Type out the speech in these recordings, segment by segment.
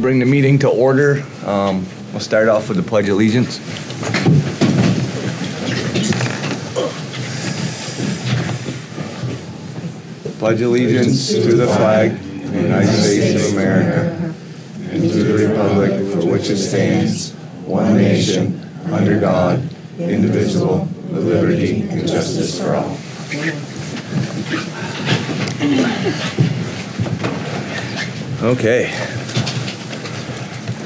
bring the meeting to order. We'll start off with the Pledge of Allegiance. Pledge allegiance to the flag of the United States of America and to the republic for which it stands, one nation, under God, indivisible, with liberty and justice for all. Okay.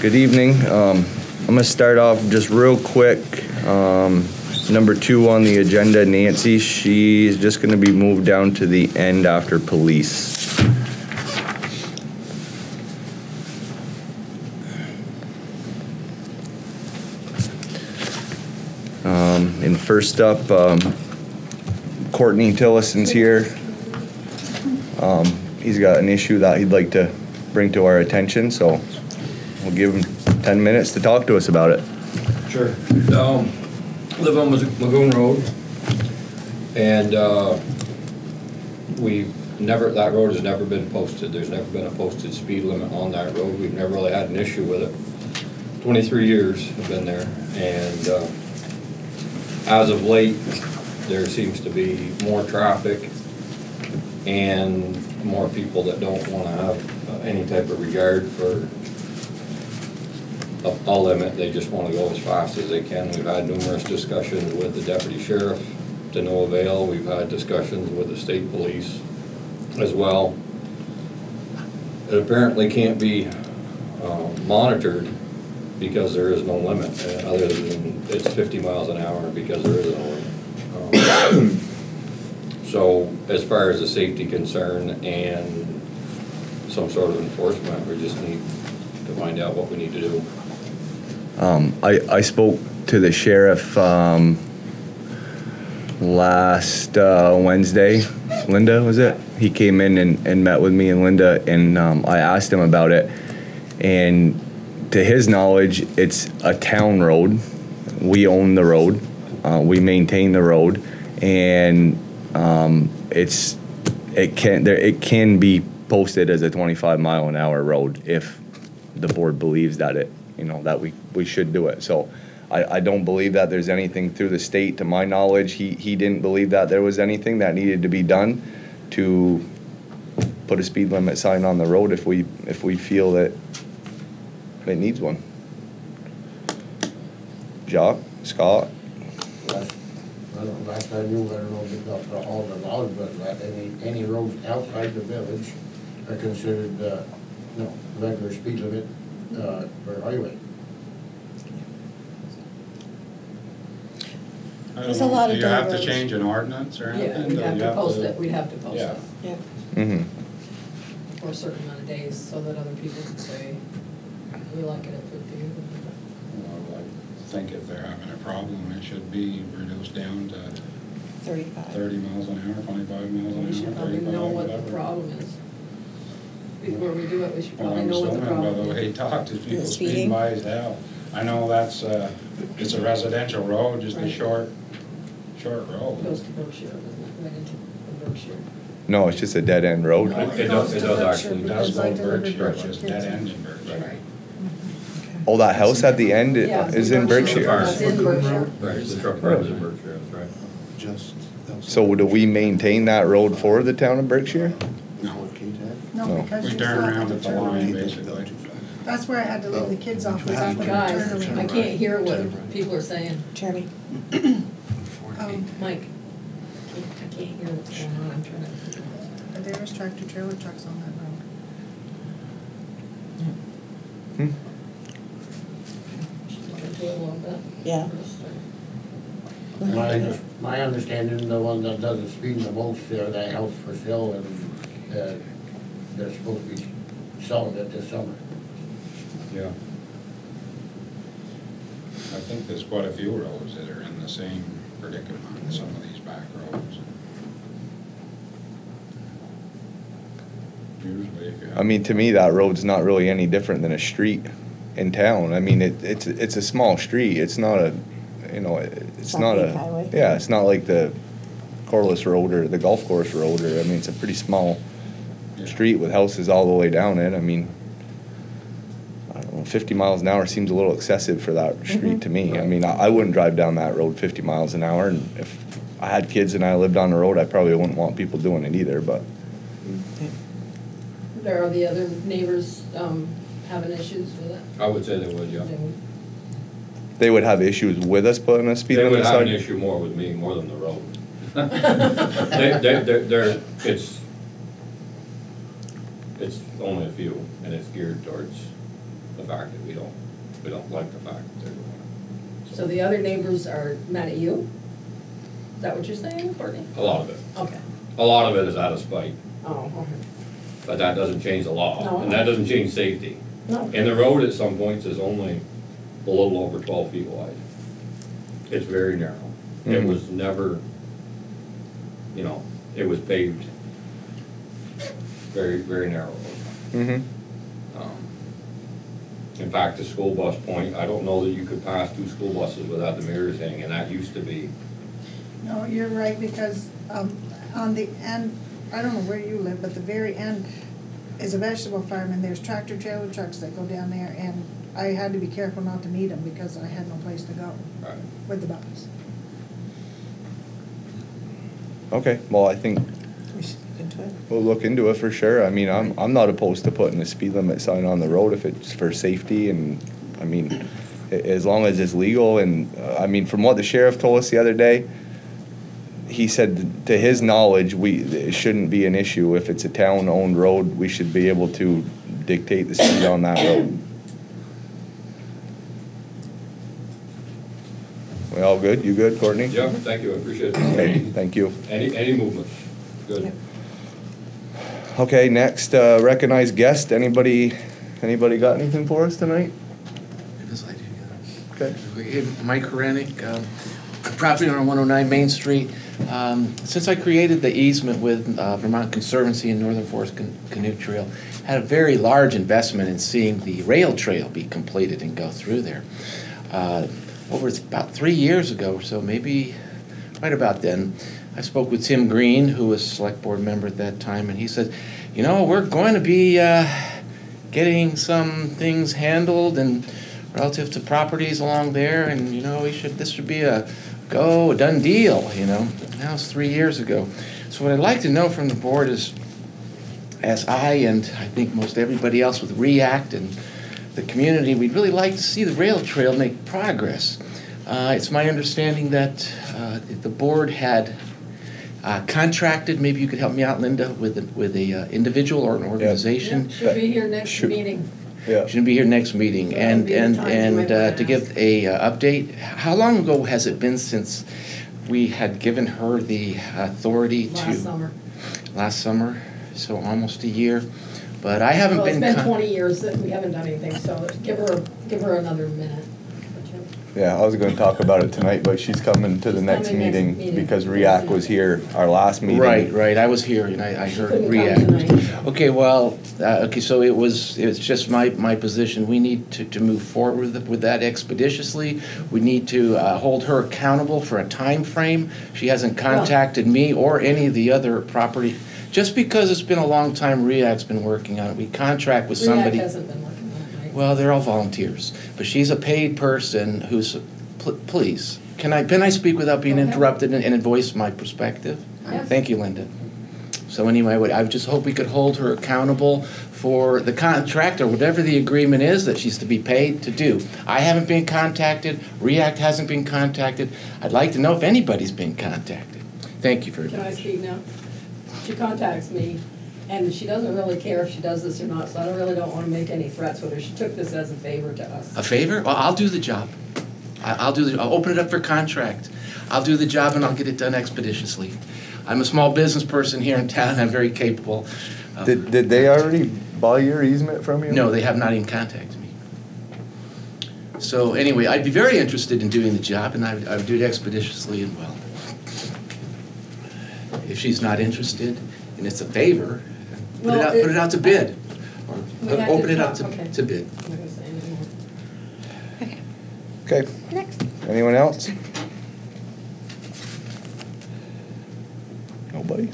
Good evening. I'm going to start off just real quick. Number 2 on the agenda, Nancy, she's just going to be moved down to the end after police. And first up, Courtney Tillison's here. He's got an issue that he'd like to bring to our attention, so we'll give him 10 minutes to talk to us about it. Sure. Live on Lagoon Road, and that road has never been posted. There's never been a posted speed limit on that road. We've never really had an issue with it. 23 years have been there, and as of late, there seems to be more traffic and more people that don't want to have any type of regard for a limit. They just want to go as fast as they can. We've had numerous discussions with the deputy sheriff to no avail. We've had discussions with the state police as well. It apparently can't be monitored because there is no limit, other than it's 50 miles an hour because there is no limit. So as far as the safety concern and some sort of enforcement, we just need to find out what we need to do. I spoke to the sheriff last Wednesday. Linda, was it? He came in and met with me and Linda, and I asked him about it. And to his knowledge, it's a town road. We own the road. We maintain the road, and it can be posted as a 25-mile-an-hour road if the board believes that that we should do it. So I don't believe that there's anything through the state. To my knowledge, he didn't believe that there was anything that needed to be done to put a speed limit sign on the road if we feel that it needs one. Jacques, Scott? Last I knew, I don't know if it got all the laws, but any roads outside the village are considered, regular speed limit for highway. There's a lot of Do you have roads. to change an ordinance or anything? Yeah, we'd have to post it, we'd have to post it. Yeah. Mm-hmm. For a certain amount of days, so that other people can say, we like it at 50. Well, I think if they're having a problem, it should be reduced down to 35. 30 miles an hour, 25 miles an hour. We should probably 35, know what the whatever. problem is. Before we do it, we should Well, probably I'm know what the assuming by problem the way he is. talked, is people speeding? speeding by as hell. I know that's, it's a residential road, just a Right. short It goes road. to Berkshire, doesn't it, right into Berkshire. No, it's just a dead-end road. It does actually. It does go to Because I Berkshire, delivered it's just Berkshire dead kids. end in Berkshire. Right. Oh, that house at the end Yeah, is in Berkshire? It's in Berkshire. Right, it's the truck road in Berkshire, that's right. So do we maintain that road for the town of Berkshire? No, No, because we you turn still have around to at the turn line, around. basically. That's where I had to leave the kids off, was up in the Guys, turnaround. I can't hear what people are saying. Jeremy? Mike, I can't hear what's going on, I'm trying to. There's tractor trailer trucks on that road. She's looking to it a little bit. Yeah. My understanding, the one that does the speeding the most there, that house for sale, and they're supposed to be selling it this summer. Yeah. I think there's quite a few roads that are in the same predicament, some of these back roads. Usually if you have. I mean, to me, that road's not really any different than a street in town. I mean, it's a small street. It's not a, it's not big a, highway. yeah, it's not like the Corliss Road or the golf course road, or, I mean, it's a pretty small Yeah. street with houses all the way down it. I mean, 50 miles an hour seems a little excessive for that street to me. I mean, I wouldn't drive down that road 50 miles an hour, and if I had kids and I lived on the road, I probably wouldn't want people doing it either, but. There are the other neighbors, having issues with it? I would say they would, yeah. They would. They would have issues with us putting a speed They limit would have an sign? issue more with me, more than the road. They're, it's only a few, and it's geared towards the fact that we don't like the fact that they're doing it. So the other neighbors are mad at you? Is that what you're saying, Courtney? A lot of it. Okay. A lot of it is out of spite, Oh, okay. but that doesn't change the law, No. and that doesn't change safety. No. And the road at some points is only a little over 12 feet wide. It's very narrow. It Mhm. was never, you know, it was paved very, very narrow. Mm-hmm. In fact, the school bus point, I don't know that you could pass two school buses without the mirrors hanging, and that used to be. No, you're right, because on the end, I don't know where you live, but the very end is a vegetable farm, and there's tractor trailer trucks that go down there, and I had to be careful not to meet them because I had no place to go Right. with the bus. Okay, well, I think We should look into it. we'll look into it for sure. I mean, I'm not opposed to putting a speed limit sign on the road if it's for safety, and, I mean, as long as it's legal, and, I mean, from what the sheriff told us the other day, he said, to his knowledge, it shouldn't be an issue. If it's a town-owned road, we should be able to dictate the speed on that road. We all good? You good, Courtney? Yeah, thank you, I appreciate Okay, it. thank you. Any movement? Good. Okay, next, recognized guest. Anybody got anything for us tonight? Yes, I do, Okay. yeah. Mike Korenick, property owner on 109 Main Street. Since I created the easement with Vermont Conservancy and Northern Forest Canoe Trail, had a very large investment in seeing the rail trail be completed and go through there. Over about 3 years ago or so, maybe right about then, I spoke with Tim Green, who was a select board member at that time, and he said, you know, we're going to be getting some things handled and relative to properties along there, and you know, this should be a done deal, you know. Now it's 3 years ago. So what I'd like to know from the board is, as I and I think most everybody else with REACT and the community, we'd really like to see the rail trail make progress. It's my understanding that the board had contracted, maybe you could help me out, Linda, with a individual or an organization. Should be here next meeting. Yeah. Should be here next meeting. So And that'd be the time you might wanna to give a update, how long ago has it been since we had given her the authority to? Last summer. Last summer, so almost a year. But I haven't Well, been. it's been 20 years that we haven't done anything, so give her another minute. Yeah, I was gonna talk about it tonight, but she's coming to the She's next coming next meeting meeting. because REACT was here, our last meeting. Right, I was here and I heard couldn't come react. tonight. Okay, well, so it's just my position, we need to move forward with that expeditiously. We need to hold her accountable for a time frame. She hasn't contacted me or any of the other property. Just because it's been a long time, REACT's been working on it. We contract with somebody. REACT hasn't been working on it, right? Well, they're all volunteers, but she's a paid person who's, please, can I speak without being Okay. interrupted and voice my perspective? Yes. Thank you, Linda. So anyway, I just hope we could hold her accountable for the contract or whatever the agreement is that she's to be paid to do. I haven't been contacted, REACT hasn't been contacted. I'd like to know if anybody's been contacted. Thank you very Can I much. speak now? She contacts me, and she doesn't really care if she does this or not, so I don't want to make any threats with her. She took this as a favor to us. A favor? Well, I'll do the job. I'll open it up for contract. I'll do the job and I'll get it done expeditiously. I'm a small business person here in town, I'm very capable. Did they already buy your easement from you? No, they have not even contacted me. So anyway, I'd be very interested in doing the job and I would do it expeditiously and well. If she's not interested and it's a favor, put it out to bid. Or We had to open it up talk, okay. to bid. I'm not gonna say anything more. Okay, Next. anyone else? Nobody?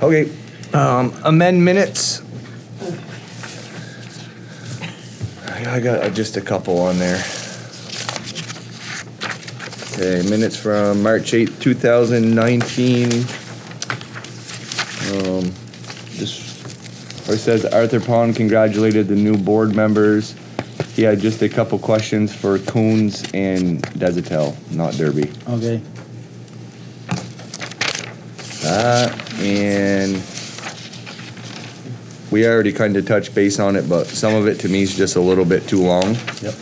Okay, amend minutes. I got just a couple on there. Okay, minutes from March 8th, 2019. This, where it says Arthur Pond congratulated the new board members. He had just a couple questions for Coons and Desatel, not Derby. Okay. And we already kind of touched base on it, but some of it to me is just a little bit too long. Yep.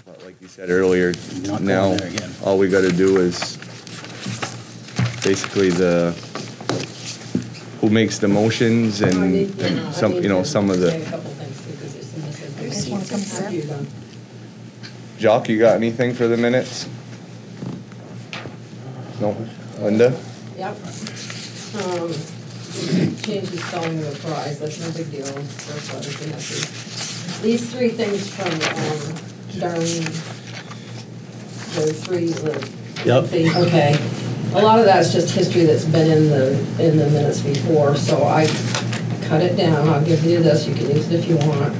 But like you said earlier, Not now going there again. all we got to do is basically who makes the motions and some, you know, some of Say a the. couple things because there's some missing. You just wanna come sit? After you're done. Jock, you got anything for the minutes? No? Linda? Yep. Change the spelling of the prize, that's no big deal, first letter's a message. These three things from, Darlene, the three, Yep. okay. A lot of that's just history that's been in the minutes before, so I cut it down, I'll give you this, you can use it if you want.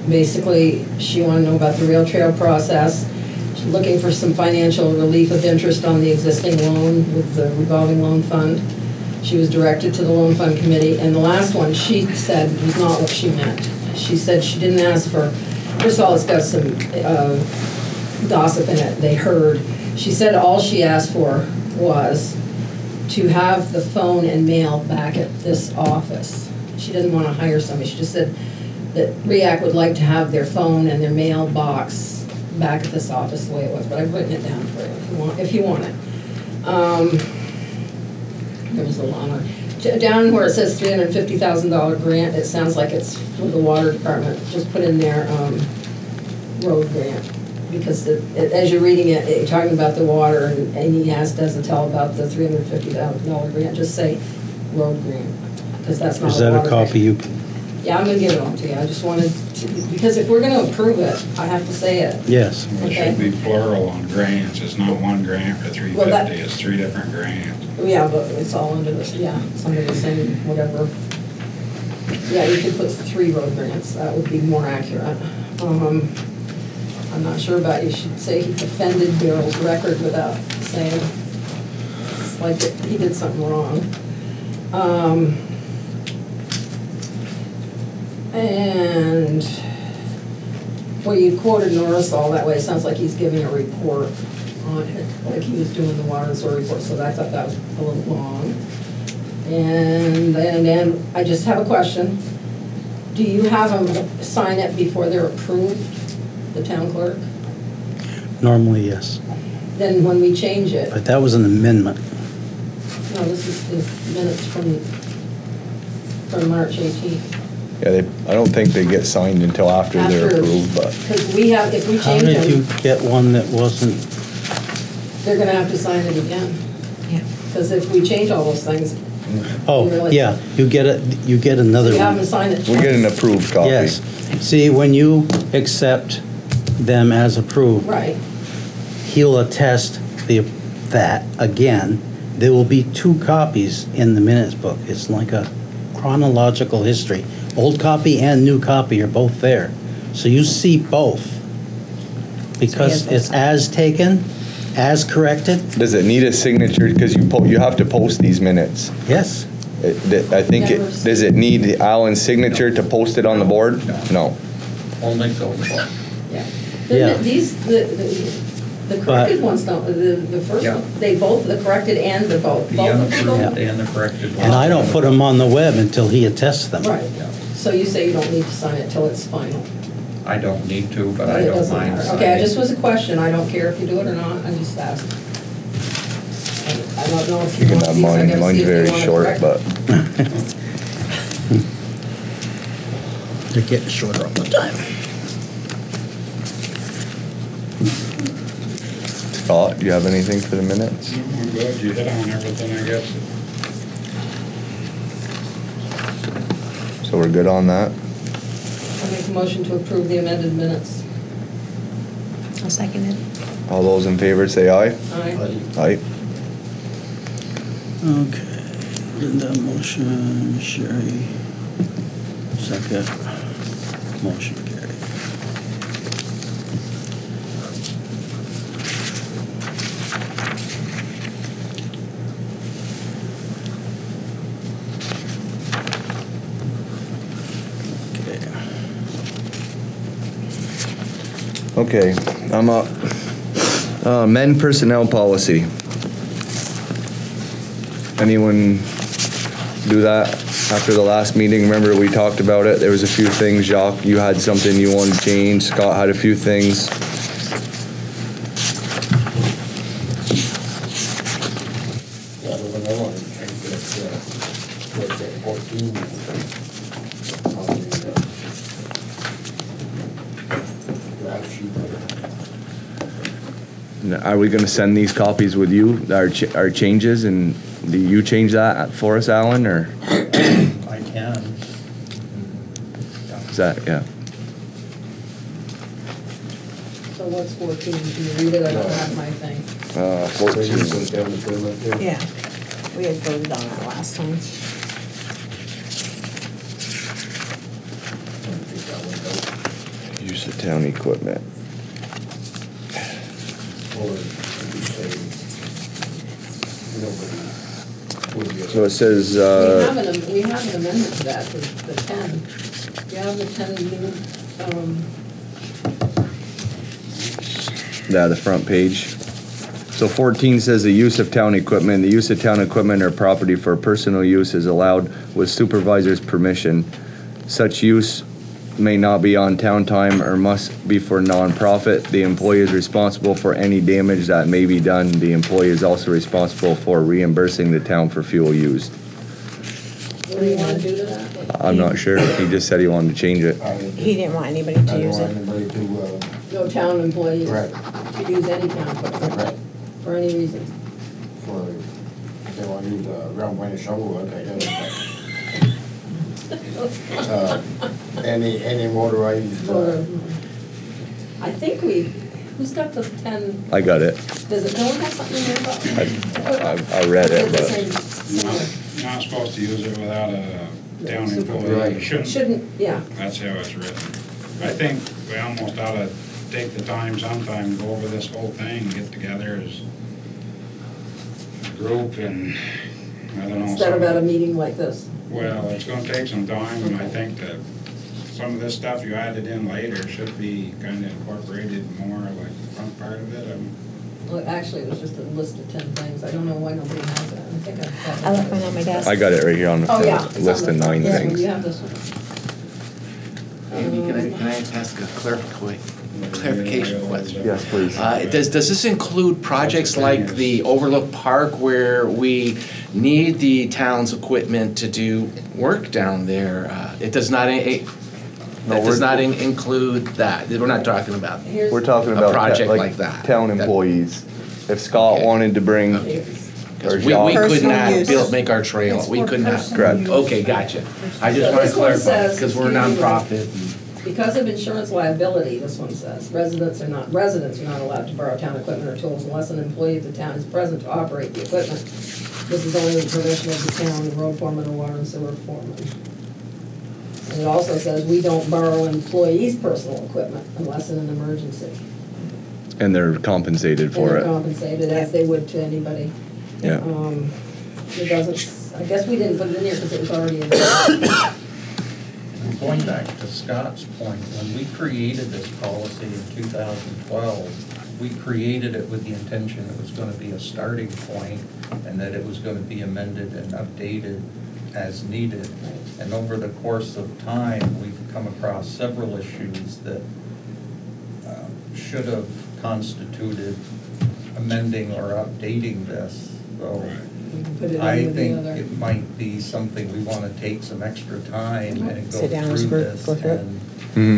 Basically, she wanted to know about the rail trail process. She's looking for some financial relief of interest on the existing loan with the revolving loan fund. She was directed to the loan fund committee, and the last one, she said, was not what she meant. She said she didn't ask for, first of all, it's got some gossip in it, they heard. She said all she asked for was to have the phone and mail back at this office. She doesn't want to hire somebody, she just said that REAC would like to have their phone and their mailbox back at this office the way it was, but I've written it down for you if you want it. There was a long one. Down where it says $350,000 grant, it sounds like it's for the water department. Just put in there, road grant. Because as you're reading it, you're talking about the water, and he doesn't tell about the $350,000 grant. Just say road grant, because that's not a Is that water a copy grant. you can? Yeah, I'm gonna give it all to you. I just wanted to, because if we're gonna approve it, I have to say it. Yes. It should be plural on grants, it's not one grant for Well, that- 350, it's 3 different grants. Yeah, but it's all under this, yeah, it's under the same, whatever. Yeah, you could put 3 road grants, that would be more accurate. I'm not sure about, you should say he defended Daryl's record without saying, it's like he did something wrong. And, well, you quoted Norris all that way, it sounds like he's giving a report on it, like he was doing the water and sewer report, so I thought that was a little long. And then I just have a question. Do you have them sign it before they're approved, the town clerk? Normally, yes. Then when we change it, But that was an amendment. no, this is the minutes from March 18th. Yeah, I don't think they get signed until after they're approved, but. Because we have, if we How change did you them, get one that wasn't? they're gonna have to sign it again. Yeah. Because if we change all those things, Oh, yeah, you get another we have one. them sign it We get an twice. approved copy. Yes. See, when you accept them as approved, Right, he'll attest that again. There will be 2 copies in the minutes book. It's like a chronological history. Old copy and new copy are both there. So you see both. Because it's as taken, as corrected, Does it need a signature, because you have to post these minutes? yes. I think Never does it need Alan's signature to post it on the board? No. Only so far. yeah. Yeah. The corrected ones don't, the first Yeah. one, they both, the corrected and the both of them go? and the corrected one. And I don't put them on the web until he attests them. Right, Yeah. so you say you don't need to sign it till it's final? I don't need to, but But I it don't doesn't mind matter. signing. Okay, I just was a question, I don't care if you do it or not, I just asked. I don't know if You you can want have these, I mine, gotta mine's see if you very want to short, correct. but They're getting shorter all the time. Scott, do you have anything for the minutes? I'm good, you hit on everything, I guess. So we're good on that? I make a motion to approve the amended minutes. I'll second it. All those in favor say aye. Aye. Aye. Okay, Linda, motion, Sherry, second. Motion carried. Okay, I'm up. Men personnel policy. Anyone do that after the last meeting? Remember, we talked about it. There was a few things. Jacques, you had something you wanted to change. Scott had a few things. Yeah, the one I wanted to change it, what's that, 14? On the draft sheet. Are we gonna send these copies with you, our changes, and do you change that for us, Alan, or I can. is that, yeah? So what's 14? Can you read it? I don't have my thing. 14. Yeah, we had voted on that last time. Use of town equipment. So it says, We have an amendment to that, the 10. Do you have the 10 unit, the front page. So 14 says the use of town equipment. The use of town equipment or property for personal use is allowed with supervisor's permission. Such use may not be on town time or must be for nonprofit. The employee is responsible for any damage that may be done. The employee is also responsible for reimbursing the town for fuel used. what do you want to do to that? I'm not sure. He just said he wanted to change it. He didn't want anybody to use it. Anybody to, No town employees Right. to use any town equipment right, for any reason. for, if they want to use a ground point shovel, okay, any motorized, Or, I think who's got the 10, I got it. does no one have something in there about? I read it, The but same- You're not supposed to use it without a town employee. Right. You shouldn't. Shouldn't, yeah. That's how it's written. I think we almost ought to take the time sometime, go over this whole thing, get together as a group and, I don't know. Instead of at a meeting like this. Well, it's gonna take some time, and I think that some of this stuff you added in later should be kinda incorporated more, like the front part of it. Well, actually, it was just a list of 10 things. I don't know why nobody has it. I think I've I left mine on my desk. I got it right here on the Oh, yeah. front, list of 9 This one, things. you have this one. Andy, can I ask a clarification question? Yes, please. Does this include projects like the Overlook Park where we need the town's equipment to do work down there? It does not, it does not include that. We're not talking about. Here's- We're talking A about project like that. town employees. If Scott Okay. wanted to bring, Here's- or We Jacques, could Personal not use. make our trail. It's We for could not. personal Correct. use. Okay, gotcha. I just So want to this one clarify, says- because we're nonprofit. Because of insurance liability, this one says, residents are not allowed to borrow town equipment or tools unless an employee of the town is present to operate the equipment. This is only the permission of the town, the road foreman, or water and sewer foreman. And it also says, we don't borrow employees' personal equipment unless in an emergency. and they're compensated And for they're it. compensated as they would to anybody. Yeah. It doesn't, I guess we didn't put it in here because it was already in there. Going back to Scott's point, when we created this policy in 2012, we created it with the intention it was going to be a starting point and that it was going to be amended and updated as needed. And over the course of time, we've come across several issues that should have constituted amending or updating this. So We can put it in I with the think other. it might be something we want to take some extra time and go Sit down as a through group, this go through it. and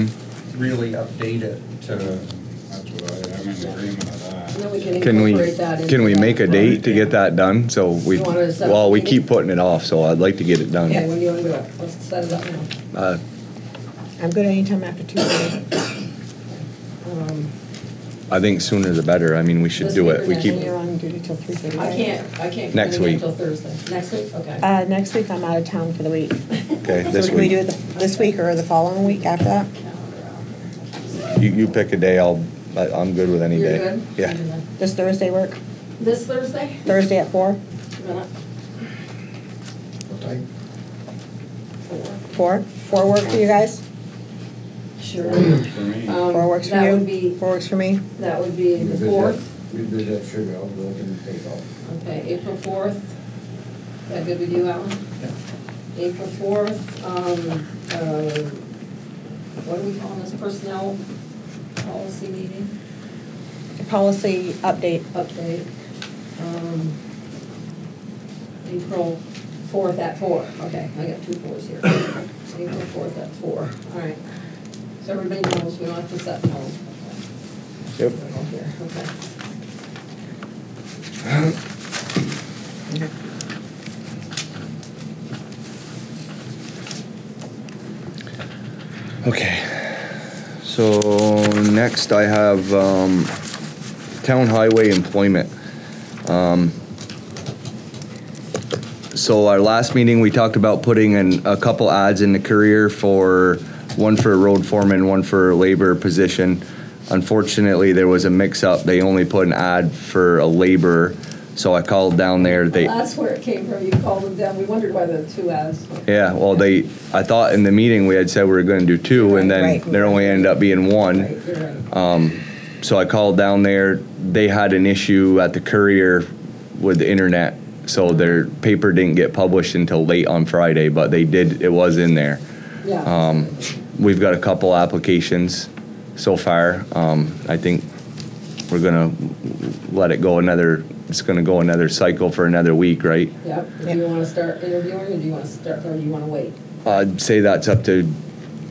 Mhm. really update it to, That's what I'm in agreement with that. And then we can Can we, incorporate that into can we that. make a date to get that done? So we, You wanna set up well, a we meeting? keep putting it off, so I'd like to get it done. Okay, when do you want to do it? Let's set it up now. I'm good anytime after Tuesday. I think sooner the better. I mean, we should This do week it. or We next keep, week? You're on duty till 3:30. I can't Next come in week. until Thursday. Next week, okay. Next week I'm out of town for the week. okay, So this can we do week. it this week or the following week after that? You pick a day, I'm good with any You're day. good? Yeah. Does Thursday work? This Thursday? Thursday at 4? Minute. What time? 4? 4 work for you guys? Sure. For me. 4 works for you? That would be, 4 works for me? that would be the 4th. We visit Sugar, I'll go and take off. Okay, April 4th. Is that good with you, Alan? April 4th, what do we call this, personnel policy meeting? Policy update. Update. April 4th at 4. Okay, I got 2 4s here. April 4th at 4. All right. So everybody knows, we don't have to set no. Yep. Here, okay. Okay, so next I have town highway employment. So our last meeting, we talked about putting in a couple ads in the Courier for, one for a road foreman, one for a labor position. Unfortunately, there was a mix-up. They only put an ad for a laborer, so I called down there. That's where it came from, you called them down, we wondered why the 2 ads. Yeah, well, I thought in the meeting we had said we were gonna do 2, and then Right. there only ended up being 1. Right, you're right. So I called down there. They had an issue at the Courier with the internet, so their paper didn't get published until late on Friday, but it was in there. Yeah. We've got a couple applications so far. I think we're gonna let it go it's gonna go another cycle for another week, right? Yep, do you wanna start interviewing, or do you wanna start, or do you wanna wait? I'd say that's up to Do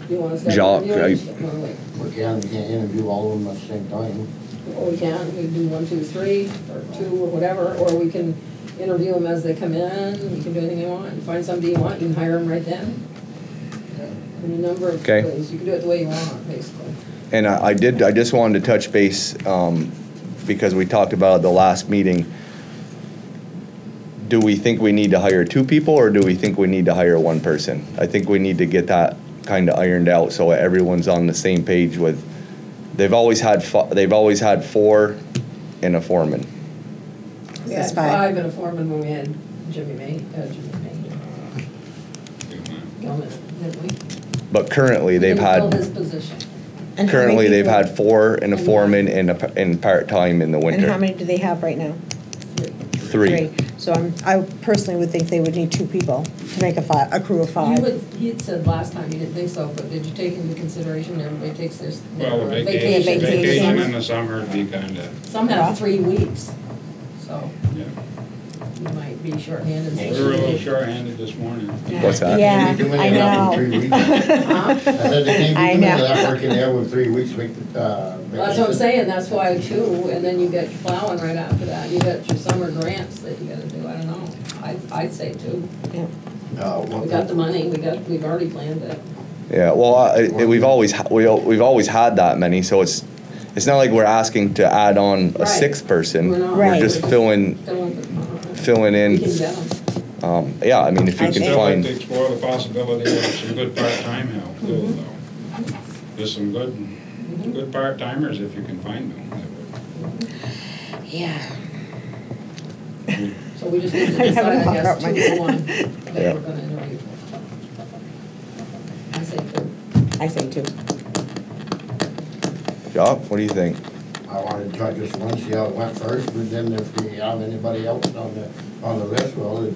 you wanna start Jacques, interviewing, or do you wanna wait? We can't interview all of them at the same time. Or we can, we do 1, 2, 3, or 2, or whatever, or we can interview them as they come in, you can do anything you want, you find somebody you want, you can hire them right then. Any number of Okay. ways, you can do it the way you want, basically. And I just wanted to touch base, because we talked about it at the last meeting. Do we think we need to hire 2 people, or do we think we need to hire 1 person? I think we need to get that kind of ironed out so everyone's on the same page with, they've always had 4 and a foreman. We That's had 5. 5 and a foreman when we had Jimmy May, Gilman, didn't we? But currently, they've Didn't fill had, his position. And how many currently, they've people- had 4 and a foreman and part-time in the And how winter. many do they have right now? 3. So I personally would think they would need 2 people to make a crew of 5. He had said last time you didn't think so, but did you take into consideration everybody takes their Well, vacation? vacation in the summer would be kinda, Some have 3 weeks, so yeah. you might be shorthanded. We were a little short-handed this morning. What's that? Yeah, Can't be too I many of that in 3 know. weeks. I said they can't I be too many of know. that working there with 3 weeks, That's what I'm saying, that's why 2, and then you get your plowing right after that, you got your summer grants that you gotta do, I don't know. I'd say 2. We got the money, we've already planned it. Yeah, well, we've always had that many, so it's not like we're asking to add on a Right. 6th person. We're not. We're Right. just filling We in. can get them. Yeah, I mean, if you I can Still like to find, explore the possibility of some good part-time help too, though. There's some good part-timers if you can find them. Yeah. So we just need to I decide, haven't I guess, thought 2 about or 1 Yeah. that we're gonna interview. I say 2. I say 2. Jock, what do you think? I wanted to try just one, see how it went first, but then if we have anybody else on the list, well, it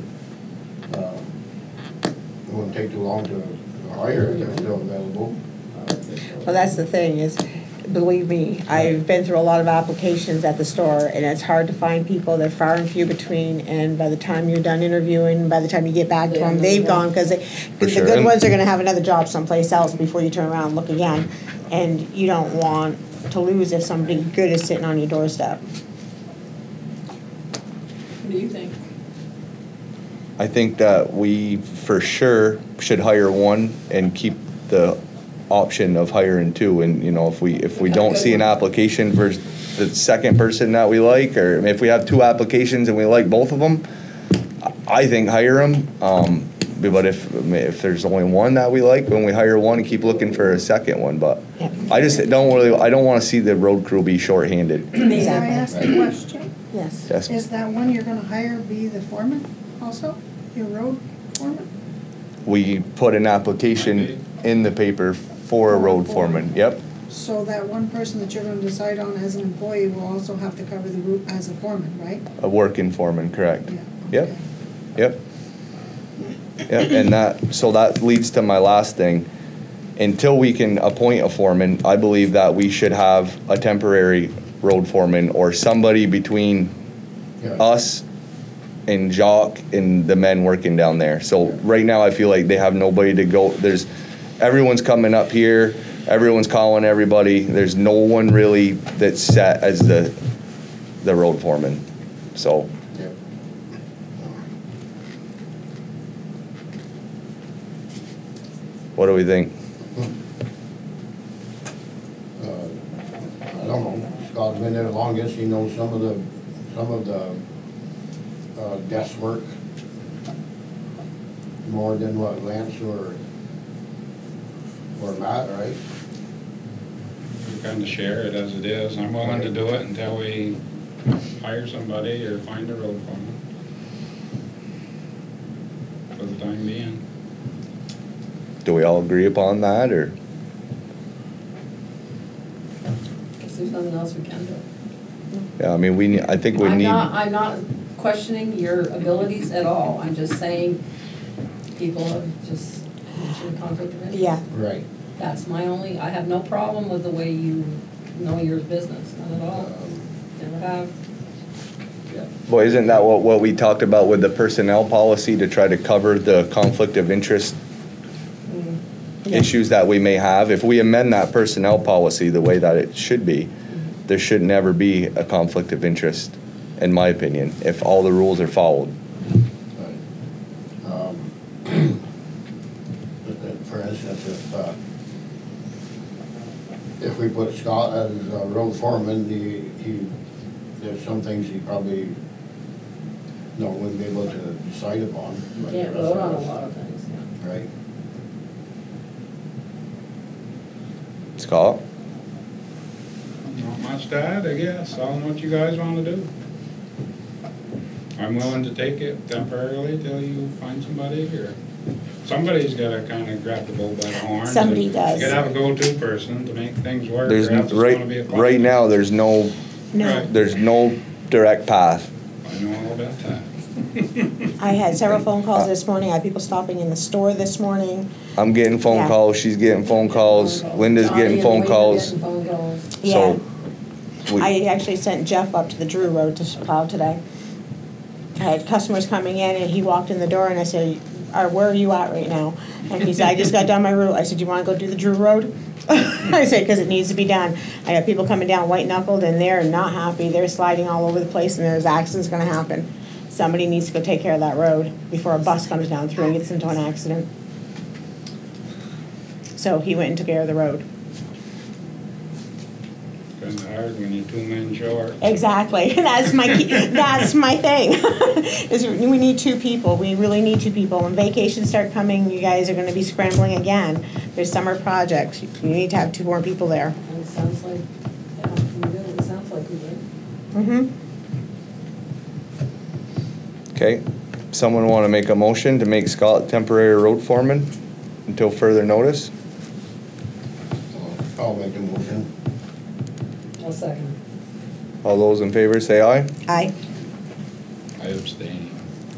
wouldn't take too long to hire if they're still available. Well, that's the thing is, believe me, I've been through a lot of applications at the store, and it's hard to find people. They're far and few between, and by the time you're done interviewing, by the time you get back to them, they've gone, because the sure. good And- ones are gonna have another job someplace else before you turn around and look again. And you don't want to lose if somebody good is sitting on your doorstep. What do you think? I think that we for sure should hire 1 and keep the option of hiring 2. And, you know, if we don't see an application for the 2nd person that we like, or if we have 2 applications and we like both of them, I think hire them. But if there's only one that we like, when we hire one, keep looking for a second one, but Yep. I don't wanna see the road crew be shorthanded. May I ask a question? Yes. Yes, Is that one you're gonna hire be the foreman also, your road foreman? we put an application in the paper for a road foreman, yep. So that one person that you're gonna decide on as an employee will also have to cover the route as a foreman, right? A working foreman, correct. Yeah. Yep, yep. Yep, and that leads to my last thing. Until we can appoint a foreman, I believe that we should have a temporary road foreman or somebody between Yeah. us and Jacques and the men working down there. So right now, I feel like they have nobody to go, everyone's coming up here, everyone's calling everybody, there's no one really that's set as the road foreman, so. Yep. What do we think? I don't know, Scott's been there the longest, he knows some of the desk work more than what Lance or Matt, right? We kind of share it as it is. I'm willing to do it until we hire somebody or find a road foreman. For the time being. Do we all agree upon that, or? Guess there's nothing else we can do. Yeah, I mean, I think we need. I'm not questioning your abilities at all. I'm just saying, people have just mentioned conflict of interest. Yeah. Right. That's my only, I have no problem with the way you know your business, not at all. Never have. Yeah. Well, isn't that what we talked about with the personnel policy to try to cover the conflict of interest issues that we may have? If we amend that personnel policy the way that it should be, there should never be a conflict of interest, in my opinion, if all the rules are followed. Right. For instance, if we put Scott as a road foreman, there's some things he probably wouldn't be able to decide upon. You like can't the rest vote on a of us. lot of things, yeah. Right. Scott? Not much to add, I guess. I don't know what you guys want to do. I'm willing to take it temporarily till you find somebody, or somebody's gotta kind of grab the bull by the horns. Somebody and does. You gotta have a go-to person to make things work. There's or else it's gonna be a right now, there's no direct path. I know all about that. I had several phone calls this morning. I had people stopping in the store this morning. I'm getting phone Yeah. calls, she's getting phone calls, Linda's Johnny getting and phone Wayne are calls. getting phone calls. Yeah. So, I actually sent Jeff up to the Drew Road to plow today. I had customers coming in and he walked in the door and I said, where are you at right now? And he said, I just got done my route. I said, you wanna go do the Drew Road? I said, cause it needs to be done. I got people coming down white knuckled and they're not happy. They're sliding all over the place and there's accidents gonna happen. Somebody needs to go take care of that road before a bus comes down through and gets into an accident. So he went and took care of the road. Kinda hard when you're 2 men short. Exactly. That's my thing. Is we need 2 people. We really need 2 people. When vacations start coming, you guys are going to be scrambling again. There's summer projects. You need to have 2 more people there. And it sounds like, yeah, we did, it sounds like we did. Mm-hmm. okay, someone want to make a motion to make Scott temporary road foreman until further notice? I'll make a motion. I'll second. All those in favor say aye. Aye. I abstain.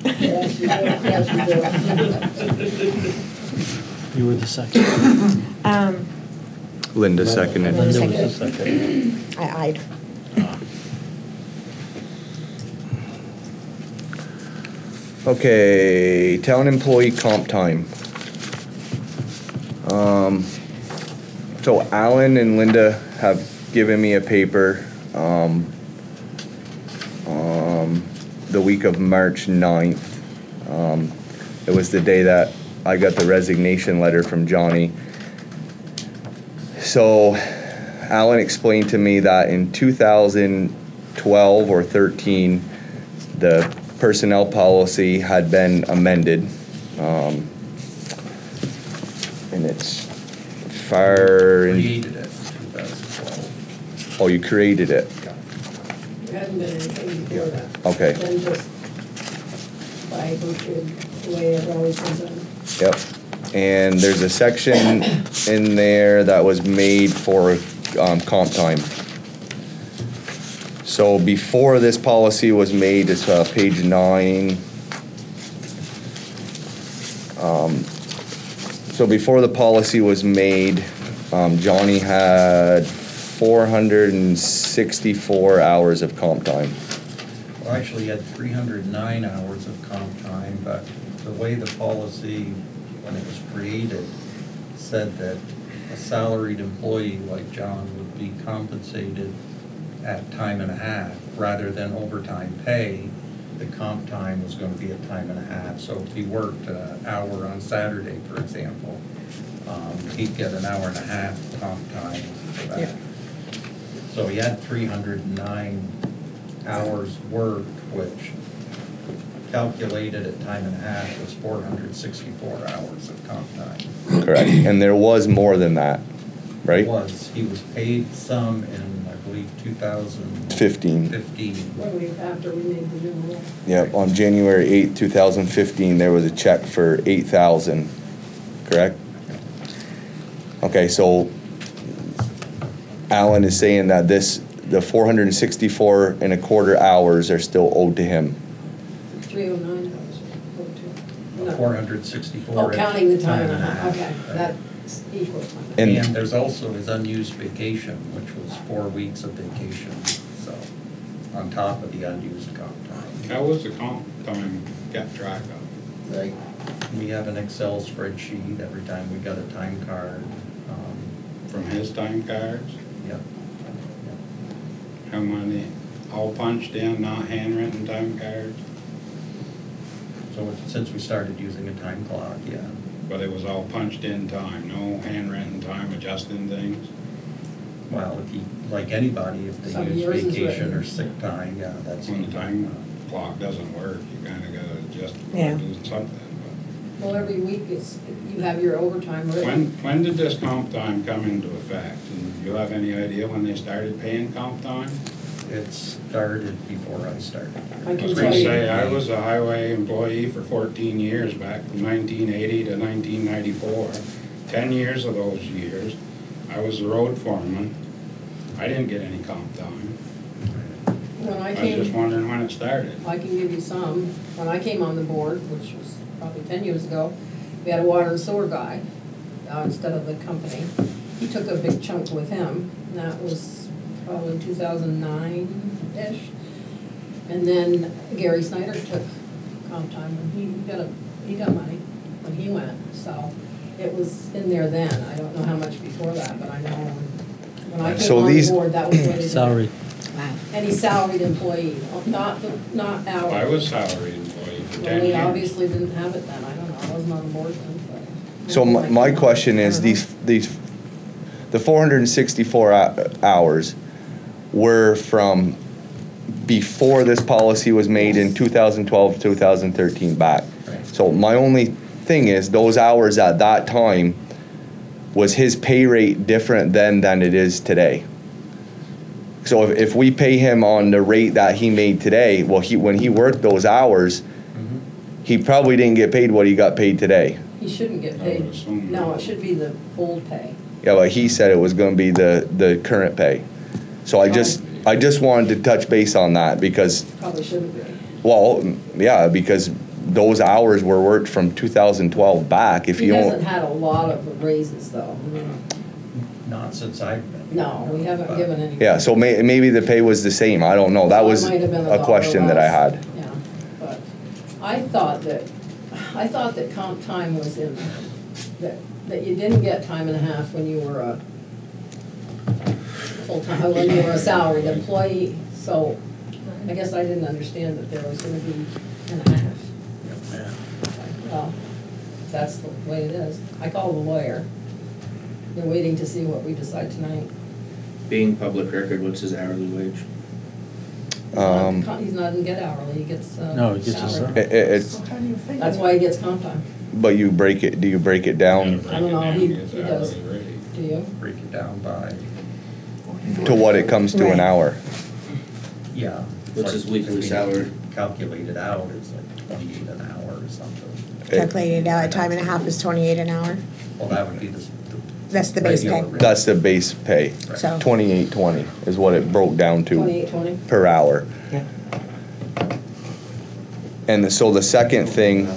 Yes, you do. Yes, you do. You were the second. Linda seconded. Linda Linda was the second. I ayed. Okay, town employee comp time. So Alan and Linda have given me a paper, the week of March 9th. It was the day that I got the resignation letter from Johnny. So Alan explained to me that in 2012 or 13, the personnel policy had been amended And it's fire, Created it in 2012. oh, you created it, There hadn't been anything before that. okay, Then just by virtue of the way it always been done. yep. And there's a section in there that was made for comp time. So before this policy was made, it's page 9. So before the policy was made, Johnny had 464 hours of comp time. Well, actually, he had 309 hours of comp time, but the way the policy, when it was created, said that a salaried employee like John would be compensated at time and a half rather than overtime pay. The comp time was going to be a time and a half. So if he worked an hour on Saturday, for example, he'd get an hour and a half comp time for that. Yeah. So he had 309 hours worked, which calculated at time and a half was 464 hours of comp time. Correct. And there was more than that, right? He was paid some in, I believe, 15. 2015. After we made the new rule. Yep, on January 8th, 2015, there was a check for 8,000, correct? Okay, so Alan is saying that the 464 and a quarter hours are still owed to him. 309 hours. No. 464. Oh, counting the time and a and half, okay, that's equal. And- And there's also his unused vacation, which was 4 weeks of vacation, so, on top of the unused comp time. How was the comp time kept track of? Right. We have an Excel spreadsheet every time we got a time card. From his time cards? Yep. How many, all punched in, not handwritten time cards? So since we started using a time clock, yeah. But it was all punched in time, no handwritten time adjusting things? Well, if you, like anybody, if they Some use years is vacation written. or sick time, yeah, that's. When the time clock doesn't work, you kinda gotta adjust Yeah. or do something. Well, every week you have your overtime But written. when did this comp time come into effect? And you have any idea when they started paying comp time? It started before I started. I I can was tell gonna you. say, I was a highway employee for 14 years, back from 1980 to 1994. 10 years of those years, I was the road foreman. I didn't get any comp time. When I I was just came, wondering when it started. I can give you some. When I came on the board, which was probably 10 years ago, we had a water and sewer guy instead of the company. He took a big chunk with him, and that was probably 2009-ish. And then Gary Snyder took comp time, and he got money when he went. So it was in there then. I don't know how much before that, but I know when I came So on these- the board, that was what they did. Sorry. Wow. Any salaried employee, not hourly. I was salaried employee for 10 Well, we years. obviously didn't have it then, I don't know, I wasn't on the board then, but. So my question is, the 464 hours were from before this policy was made in 2012, 2013 back. Right. So my only thing is, those hours at that time, was his pay rate different then than it is today? So if we pay him on the rate that he made today, well, when he worked those hours, he probably didn't get paid what he got paid today. He shouldn't get I paid, would assume no, not. it should be the old pay. Yeah, but he said it was gonna be the current pay. So I just wanted to touch base on that because, Probably shouldn't be. well, yeah, because those hours were worked from 2012 back. If He you hasn't don't, had a lot of raises though, I mean, Not since I've been. no, we haven't given any. yeah, so maybe the pay was the same. I don't know. That So it was might have been a dollar question that I less. had. Yeah, but I thought that comp time was in, that you didn't get time and a half when you were a full-time, when you were a salaried employee, so I guess I didn't understand that there was gonna be and a half. Well, that's the way it is. I called the lawyer. They're waiting to see what we decide tonight. Being public record, what's his hourly wage? He's not in get hourly, he gets, No, he gets a salary. It's, So how do you figure That's that? why he gets comp time. but you break it, do you break it down I don't know, he does. Hourly rate. Do you? Break it down by, to what it comes to an Right. hour? yeah. What's his weekly If we salary? Calculate it out, it's like 28 an hour or something. Calculated out at time and a half is 28 an hour. Well, that would be the. That's the base regular pay. rate. That's the base pay. So- 28.20 is what it broke down to 28.20? per hour. Yeah. And so the second thing,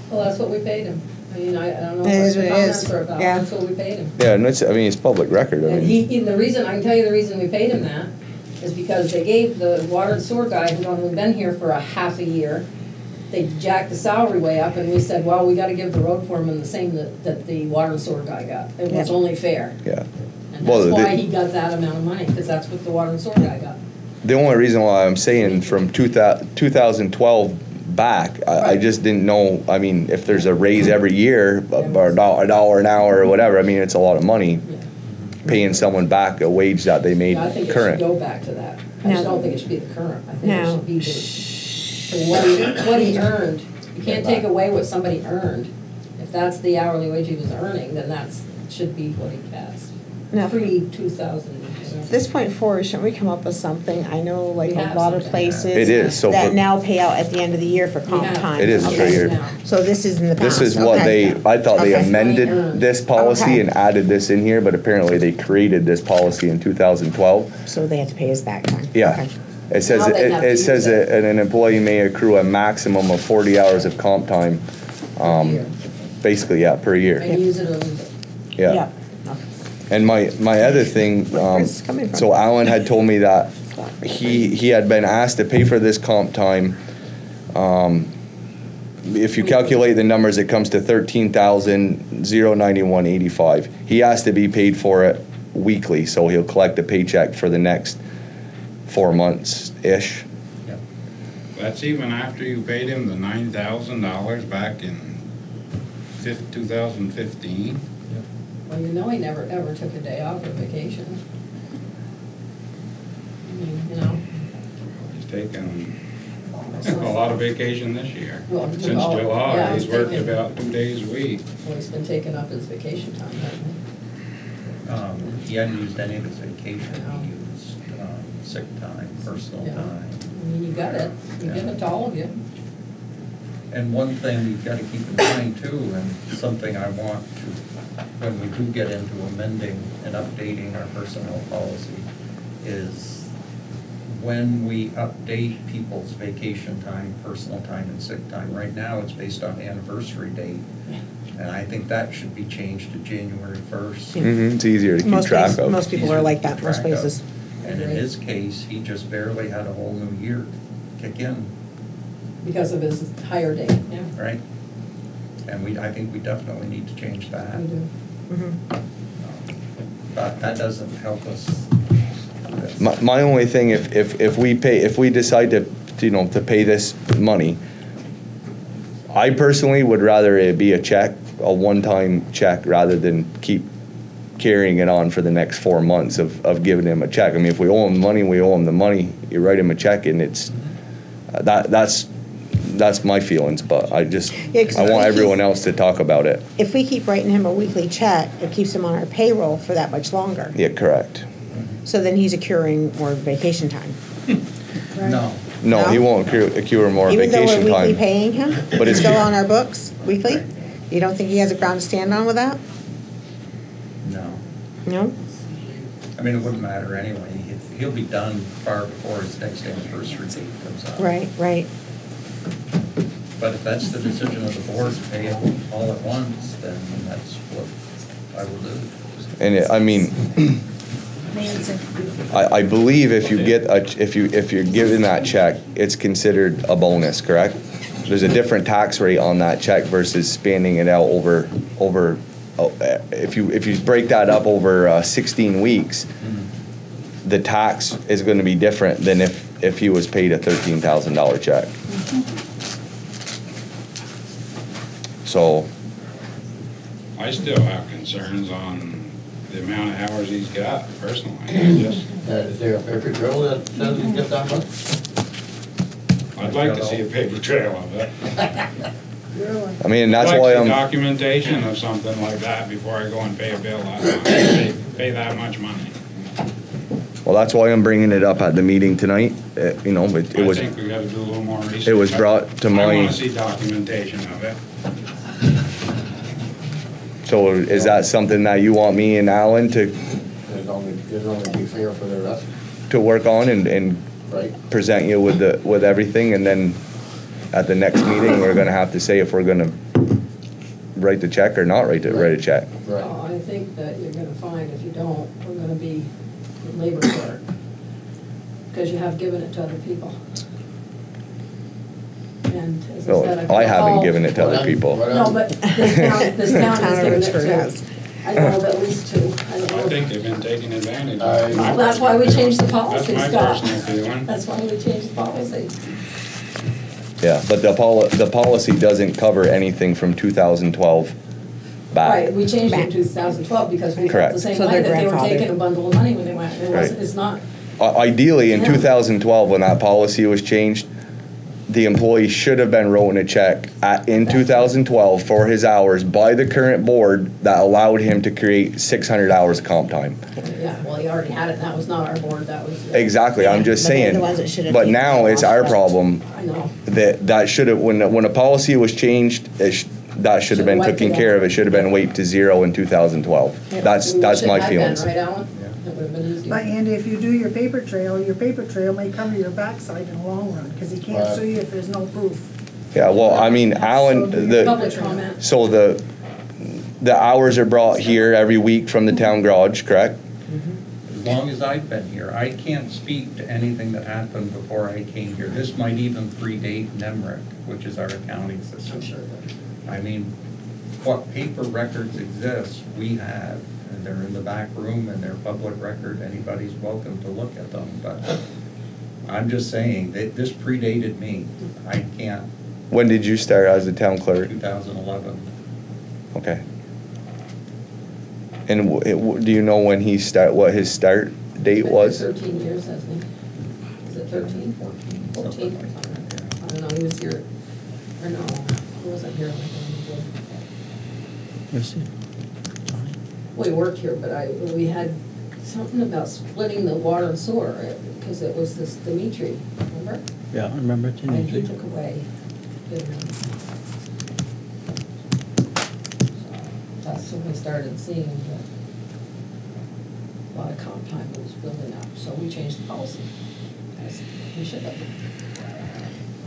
Well, that's what we paid him. I mean, I don't know It is what the what it is. comments are about, Yeah. that's what we paid him. yeah, and it's, I mean, it's public record, I And mean, the reason, I can tell you the reason we paid him that is because they gave the water and sewer guy who'd only been here for a half a year, they jacked the salary way up and we said, well, we gotta give the road foreman the same that the water and sewer guy got. It was Yeah. only fair. yeah. And Well, that's why the- he got that amount of money, because that's what the water and sewer guy got. The only reason why I'm saying from 2012 back, I Right. just didn't know, I mean, if there's a raise every year, or a dollar an hour or whatever, I mean, it's a lot of money, Yeah. paying someone back a wage that they made Yeah, I think it should current. go back to that. I just No. don't think it should be the current. I think it No. should be to what he earned. You can't take away what somebody earned. If that's the hourly wage he was earning, then that's, should be what he gets. Now, Pre-2000. At this point forward, shouldn't we come up with something? I know like We a have lot of something. places. It is, so That for- now pay out at the end of the year for We comp have. time. It is Okay. per year. So this is in the past. This is what Okay. I thought they Okay. amended this policy Okay. and added this in here, but apparently they created this policy in 2012. So they have to pay us back time. Yeah. Okay. It says, Now they have to it says use it. that an employee may accrue a maximum of 40 hours of comp time, Year. basically, yeah, per year. And use it or lose it. Yeah. Okay. And my other thing, Where's this coming from? so Alan had told me that he had been asked to pay for this comp time. If you calculate the numbers, it comes to $13,091.85. He has to be paid for it weekly, so he'll collect a paycheck for the next 4 months-ish. That's even after you paid him the $9,000 back in 2015. Well, you know he never, ever took a day off or vacation. I mean, you know, He's taken a lot of vacation this year. Well, he took Since all- July, yeah, he's he's worked taken- about 2 days a week. well, he's been taking up his vacation time, hasn't he? He hadn't used any of his vacation, No. he used sick time, personal Yeah. time. I mean, you got it, you give it to all of you. And one thing you've got to keep in mind too, and something I want to, when we do get into amending and updating our personnel policy, is when we update people's vacation time, personal time, and sick time. Right now, it's based on anniversary date, and I think that should be changed to January 1st. It's easier to keep Most track places, of. most people are like that, Easier to most keep track of. places. And in his case, he just barely had a whole new year kick in, Because of his higher date, yeah. right? And I think we definitely need to change that. We do. Mhm. But that doesn't help us. My only thing, if we decide to, you know, to pay this money, I personally would rather it be a check, a one-time check, rather than keep carrying it on for the next 4 months of giving him a check. I mean, if we owe him money, we owe him the money. You write him a check and it's, that's my feelings, but I just, Yeah, 'cause I want if he everyone keeps- else to talk about it. If we keep writing him a weekly check, it keeps him on our payroll for that much longer. Yeah, correct. So then he's accruing more vacation time. No, No, he No? won't accrue more Even though vacation we're weekly time. paying him, But he's it's- still on our books weekly? You don't think he has a ground to stand on with that? no. No? I mean, it wouldn't matter anyway. He'll be done far before his next anniversary date comes up. Right, right. But if that's the decision of the board to pay it all at once, then that's what I will do. And I mean, I believe if you get if you're given that check, it's considered a bonus, correct? There's a different tax rate on that check versus spanning it out over, if you break that up over 16 weeks, the tax is gonna be different than if he was paid a $13,000 check. So, I still have concerns on the amount of hours he's got personally. I just, Is there a paper trail that says he's got that much? I'd like to see a paper trail of it. Really? I mean, I'd that's like why some I'm, documentation of something like that before I go and pay a bill that much, pay that much money. well, that's why I'm bringing it up at the meeting tonight. You know, but it I was, think we gotta do a little more research. it was brought to I my, wanna see documentation of it. so is that something that you want me and Alan to It'd only be fair for the rest, work on and right? present you with everything, and then at the next meeting, we're gonna have to say if we're gonna write the check or not write a check. Right. I think that you're gonna find if you don't, we're gonna be in labor court. Because you have given it to other people. And as I No, said, I haven't called- given it to other people. No, but this town Town has of given it Richford to, has. I know of at least two. I don't I know. think they've been taking advantage I- of it. Well, that's why we changed the policy, That's my Scott. personal feeling. That's why we changed the policy. Yeah, but the policy doesn't cover anything from 2012 back. Right, we changed it in 2012 because we felt Correct. the same So way they're that they were grandfathered. taking a bundle of money when they went. It Right. wasn't, it's not, Ideally, in Yeah. 2012, when that policy was changed, the employee should have been written a check in 2012 for his hours by the current board that allowed him to create 600 hours of comp time. yeah, well, he already had it, and that was not our board, that was. Exactly, I'm just But they're saying. the ones that should have But taken now it it's off. our problem I know. that should have, when a policy was changed, that should have been Should've taken wiped it care out. of. It should have been wiped to zero in 2012. Yeah, That's we wish it my had been, feelings. Right, Alan? It would have been easier. But Andy, if you do your paper trail may cover your backside in the long run, because he can't sue you if there's no proof. Yeah, well, I mean, Alan, Public comment. so the hours are brought here every week from the town garage, correct? As long as I've been here, I can't speak to anything that happened before I came here. This might even predate NEMRIC, which is our accounting system. I'm sure that. I mean, what paper records exist, we have, and they're in the back room and they're public record, anybody's welcome to look at them, but I'm just saying, that this predated me. I can't, When did you start as a town clerk? 2011. Okay. And do you know when what his start date was? 13 years, hasn't he? Is it 13? 14? 14? I don't know, he was here, or no, he wasn't here. We worked here, but we had something about splitting the water and sewer, because it was this Dimitri, remember? Yeah, I remember And he Dimitri. took away. So that's when we started seeing that a lot of comp time was building up, so we changed the policy. As we should have.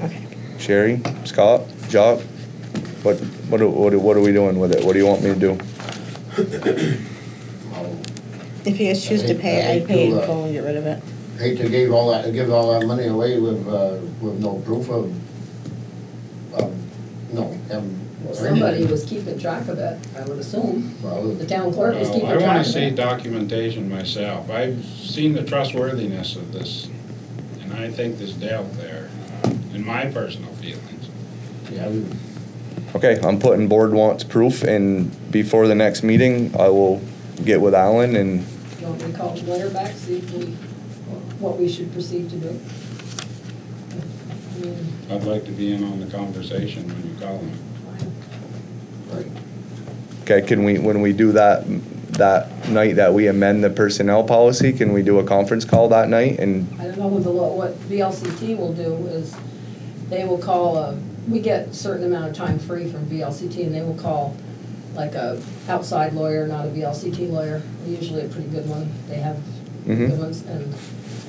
Okay. Sherry, Scott, Jock? What are we doing with it? What do you want me to do? If you guys choose to pay it, I'd pay it in full and get rid of it. Hate to give all that money away with no proof of, Well, somebody was keeping track of it, I would assume. Well, The town clerk was Well, keeping I track wanna of see it. documentation myself. I've seen the trustworthiness of this, and I think there's doubt there, in my personal feelings. yeah, Okay, I'm putting board wants proof, and before the next meeting, I will get with Alan and, You want me to call the lawyer back, see if what we should proceed to do? I mean, I'd like to be in on the conversation when you call him. okay, when we do that night that we amend the personnel policy, can we do a conference call that night and, I don't know what VLCT will do is, they will call we get a certain amount of time free from VLCT, and they will call like a outside lawyer, not a VLCT lawyer, usually a pretty good one, they have Mhm. good ones, and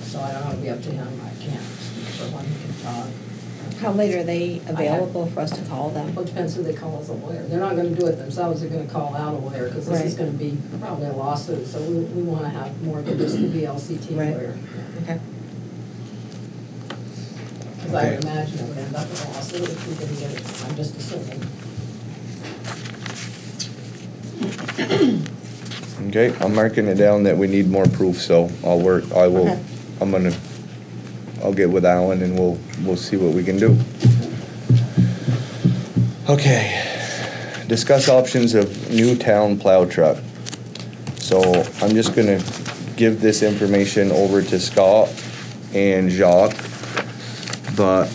so I don't know, it'll be up to him, I can't speak for one who can talk. How late are they available for us to call them? Well, it depends who they call as a lawyer. They're not gonna do it themselves, they're gonna call out a lawyer, because this is Right. gonna be probably a lawsuit, so we wanna have more than just the VLCT Right. lawyer. Okay. Because I would imagine it would end up with a lawsuit if we didn't get it, I'm just assuming. okay, I'm marking it down that we need more proof, so Okay. I'll get with Alan and we'll see what we can do. Okay, discuss options of new town plow truck. So I'm just gonna give this information over to Scott and Jacques, but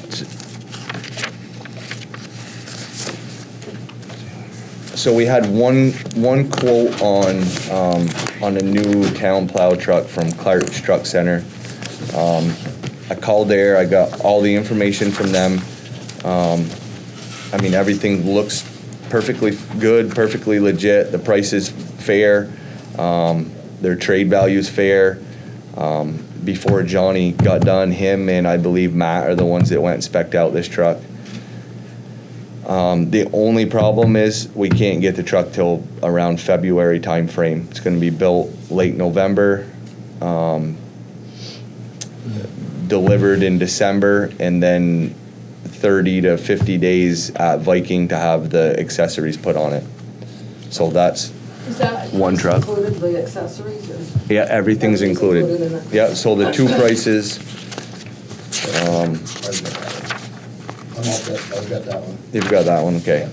so we had one quote on a new town plow truck from Clark's Truck Center. I called there, I got all the information from them. I mean, everything looks perfectly good, perfectly legit. The price is fair. Their trade value's fair. Before Johnny got done, him and I believe Matt are the ones that went and spec'd out this truck. The only problem is we can't get the truck till around February timeframe. It's gonna be built late November, delivered in December, and then 30 to 50 days at Viking to have the accessories put on it. So that's Is that one truck. included the accessories or? Yeah, everything's included. in it? Yeah, so the two prices, I've got that one. you've got that one, okay.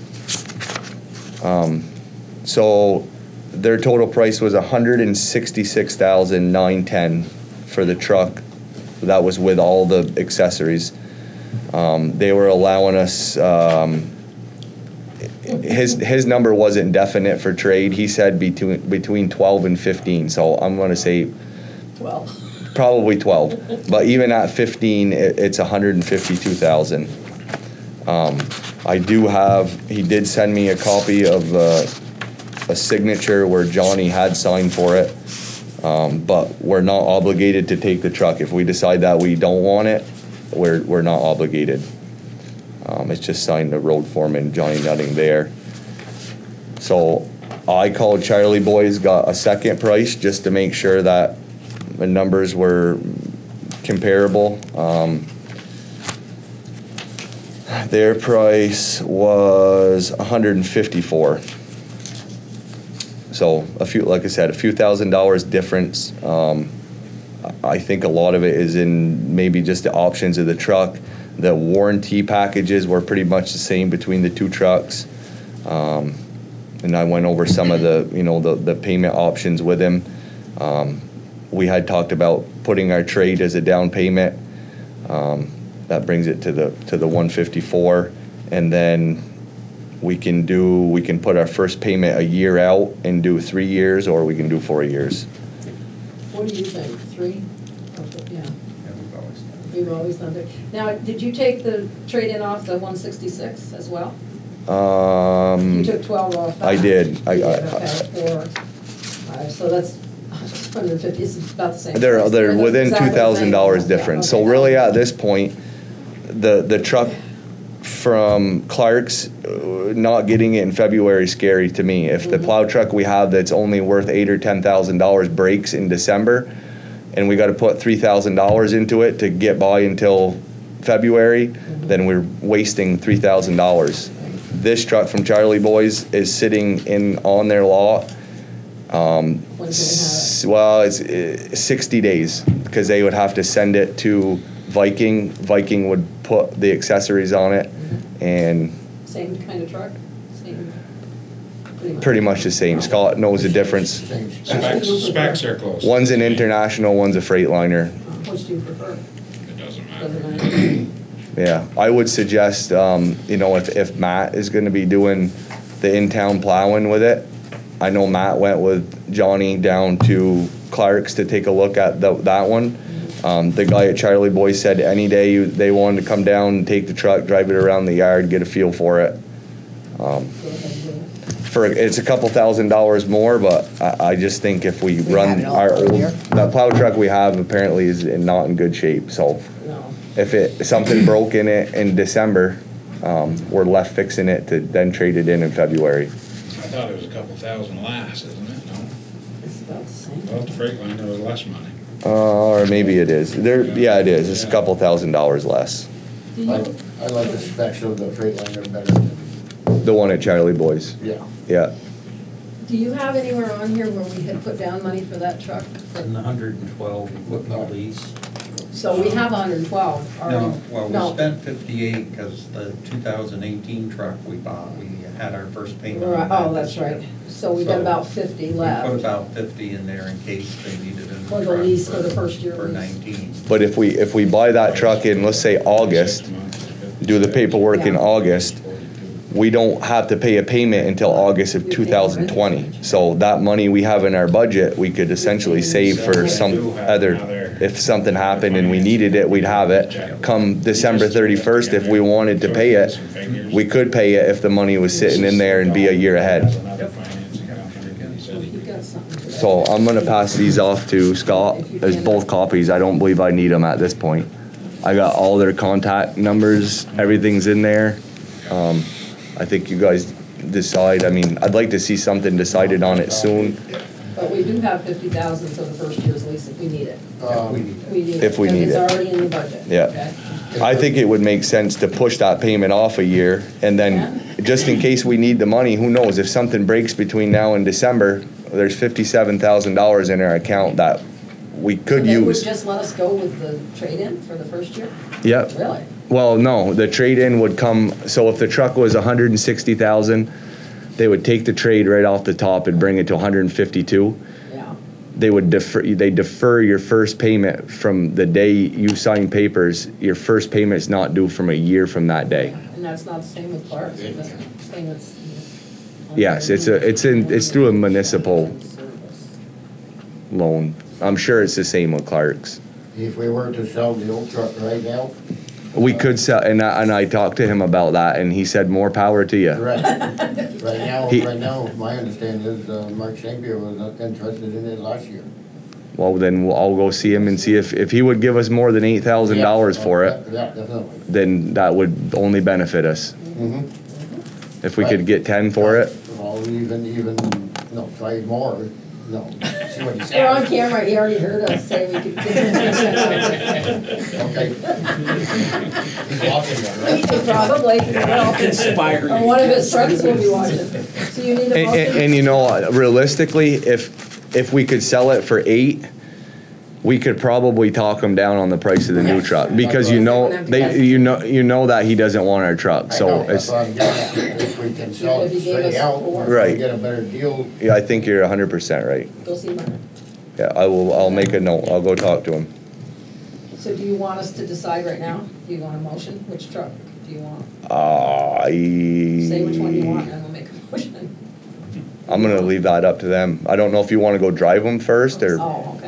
So their total price was $166,910 for the truck. That was with all the accessories. They were allowing us, his number wasn't definite for trade. He said between 12 and 15, so I'm gonna say 12. probably 12. But even at 15, it's 152,000. I do have, he did send me a copy of a signature where Johnny had signed for it. But we're not obligated to take the truck. If we decide that we don't want it, we're not obligated. It's just signed the road foreman, Johnny Nutting there. So I called Charlie Boys, got a second price just to make sure that the numbers were comparable. Their price was $154. So like I said, a few $1,000s difference. I think a lot of it is in maybe just the options of the truck. The warranty packages were pretty much the same between the two trucks. And I went over some of the, the payment options with him. We had talked about putting our trade as a down payment. That brings it to the 154, and then we can put our first payment a year out and do 3 years, or we can do 4 years. What do you think, 3? Yeah, Yeah, we've always done it. you've always done it. Now, did you take the trade-in off the 166 as well? You took 12 off that? I did. Okay, 4, 5, so that's 150, it's about the same. They're price. within Exactly the same. $2,000 Yeah, difference. okay. So really, at this point, the truck from Clark's, not getting it in February is scary to me. If the plow truck we have that's only worth $8,000 or $10,000 breaks in December, and we got to put $3,000 into it to get by until February, then we're wasting $3,000. This truck from Charlie Boys is sitting on their lot. When can we have it? Well, it's 60 days, because they would have to send it to Viking. Viking would put the accessories on it, and Same kind of truck? Same? pretty much the same. Scott knows the difference. Specs are close. One's an international, one's a Freightliner. Which do you prefer? It doesn't matter. Doesn't matter. Yeah, I would suggest, if Matt is gonna be doing the in-town plowing with it, I know Matt went with Johnny down to Clark's to take a look at that one. The guy at Charlie Boy said any day they wanted to come down and take the truck, drive it around the yard, get a feel for it. It's a couple $1,000s more, but I just think if we have run it all our old, earlier. that plow truck we have apparently is not in good shape, so No. if something broke in it in December, we're left fixing it to then trade it in February. I thought it was a couple thousand less, isn't it? No? It's about the same. Well, the Freightliner was less money. Or maybe it is. Yeah, it is. It's a couple $1,000s less. Do I you, I like the specs of the Freightliner better than, The one at Charlie Boys. yeah. Yeah. do you have anywhere on here where we had put down money for that truck? In the 112, we put in the lease. So we have 112 already. No, well, No. we spent 58 because the 2018 truck we bought, we had our first payment on Right, that oh, this that's right. year. So we've got So about 50 We left. put about 50 in there in case they needed a new For the truck lease, for the first year For lease. 19. But if we buy that truck in, let's say August, do the paperwork in Yeah. August, we don't have to pay a payment until August of 2020. So that money we have in our budget, we could essentially save for some other, if something happened and we needed it, we'd have it. Come December 31st, if we wanted to pay it, we could pay it if the money was sitting in there and be a year ahead. You've got something for that. So I'm gonna pass these off to Scott. There's both copies. I don't believe I need them at this point. I got all their contact numbers, everything's in there. I think you guys decide. I mean, I'd like to see something decided on it soon. But we do have 50,000 for the first year's lease if we need it. We need it. If we need It's it. already in the budget. Yeah. Okay? I think it would make sense to push that payment off a year, and then, just in case we need the money, who knows, if something breaks between now and December, there's $57,000 in our account that we could They would use. just let us go with the trade-in for the first year? Yep. Really? Well, no, the trade-in would come, so if the truck was 160,000, they would take the trade right off the top and bring it to 152. Yeah. They would defer your first payment from the day you sign papers. Your first payment's not due from a year from that day. And that's not the same with Clark's, is it? Same with. Yes, it's through a municipal loan. I'm sure it's the same with Clark's. If we were to sell the old truck right now, We could sell, and I talked to him about that, and he said, more power to you. right, He- right now, my understanding is, Mark St. Pierre was interested in it last year. Well, then I'll go see him and see if he would give us more than $8,000 for it, Yeah, definitely. then that would only benefit us. Mm-hmm. If we could get 10 for it, Well, even, no, try more, no, see what he says. We're on camera, he already heard us say we could. Okay. He's watching that, right? Probably, well, Inspiring. or one of his friends will be watching. So you need a motion? and you know, realistically, if we could sell it for 8, we could probably talk him down on the price of the new Yes. truck, because you know, you know that he doesn't want our truck, I so know, that's it's, what I'm getting at. If we can sell If it he gave straight us out, 4. we Right. get a better deal. yeah, I think you're 100% right. Go see Mark. Yeah, I'll make a note, I'll go talk to him. So do you want us to decide right now? Do you want a motion? Which truck do you want? Say which one you want and we'll make a motion. I'm gonna leave that up to them. I don't know if you wanna go drive them first, or, Oh,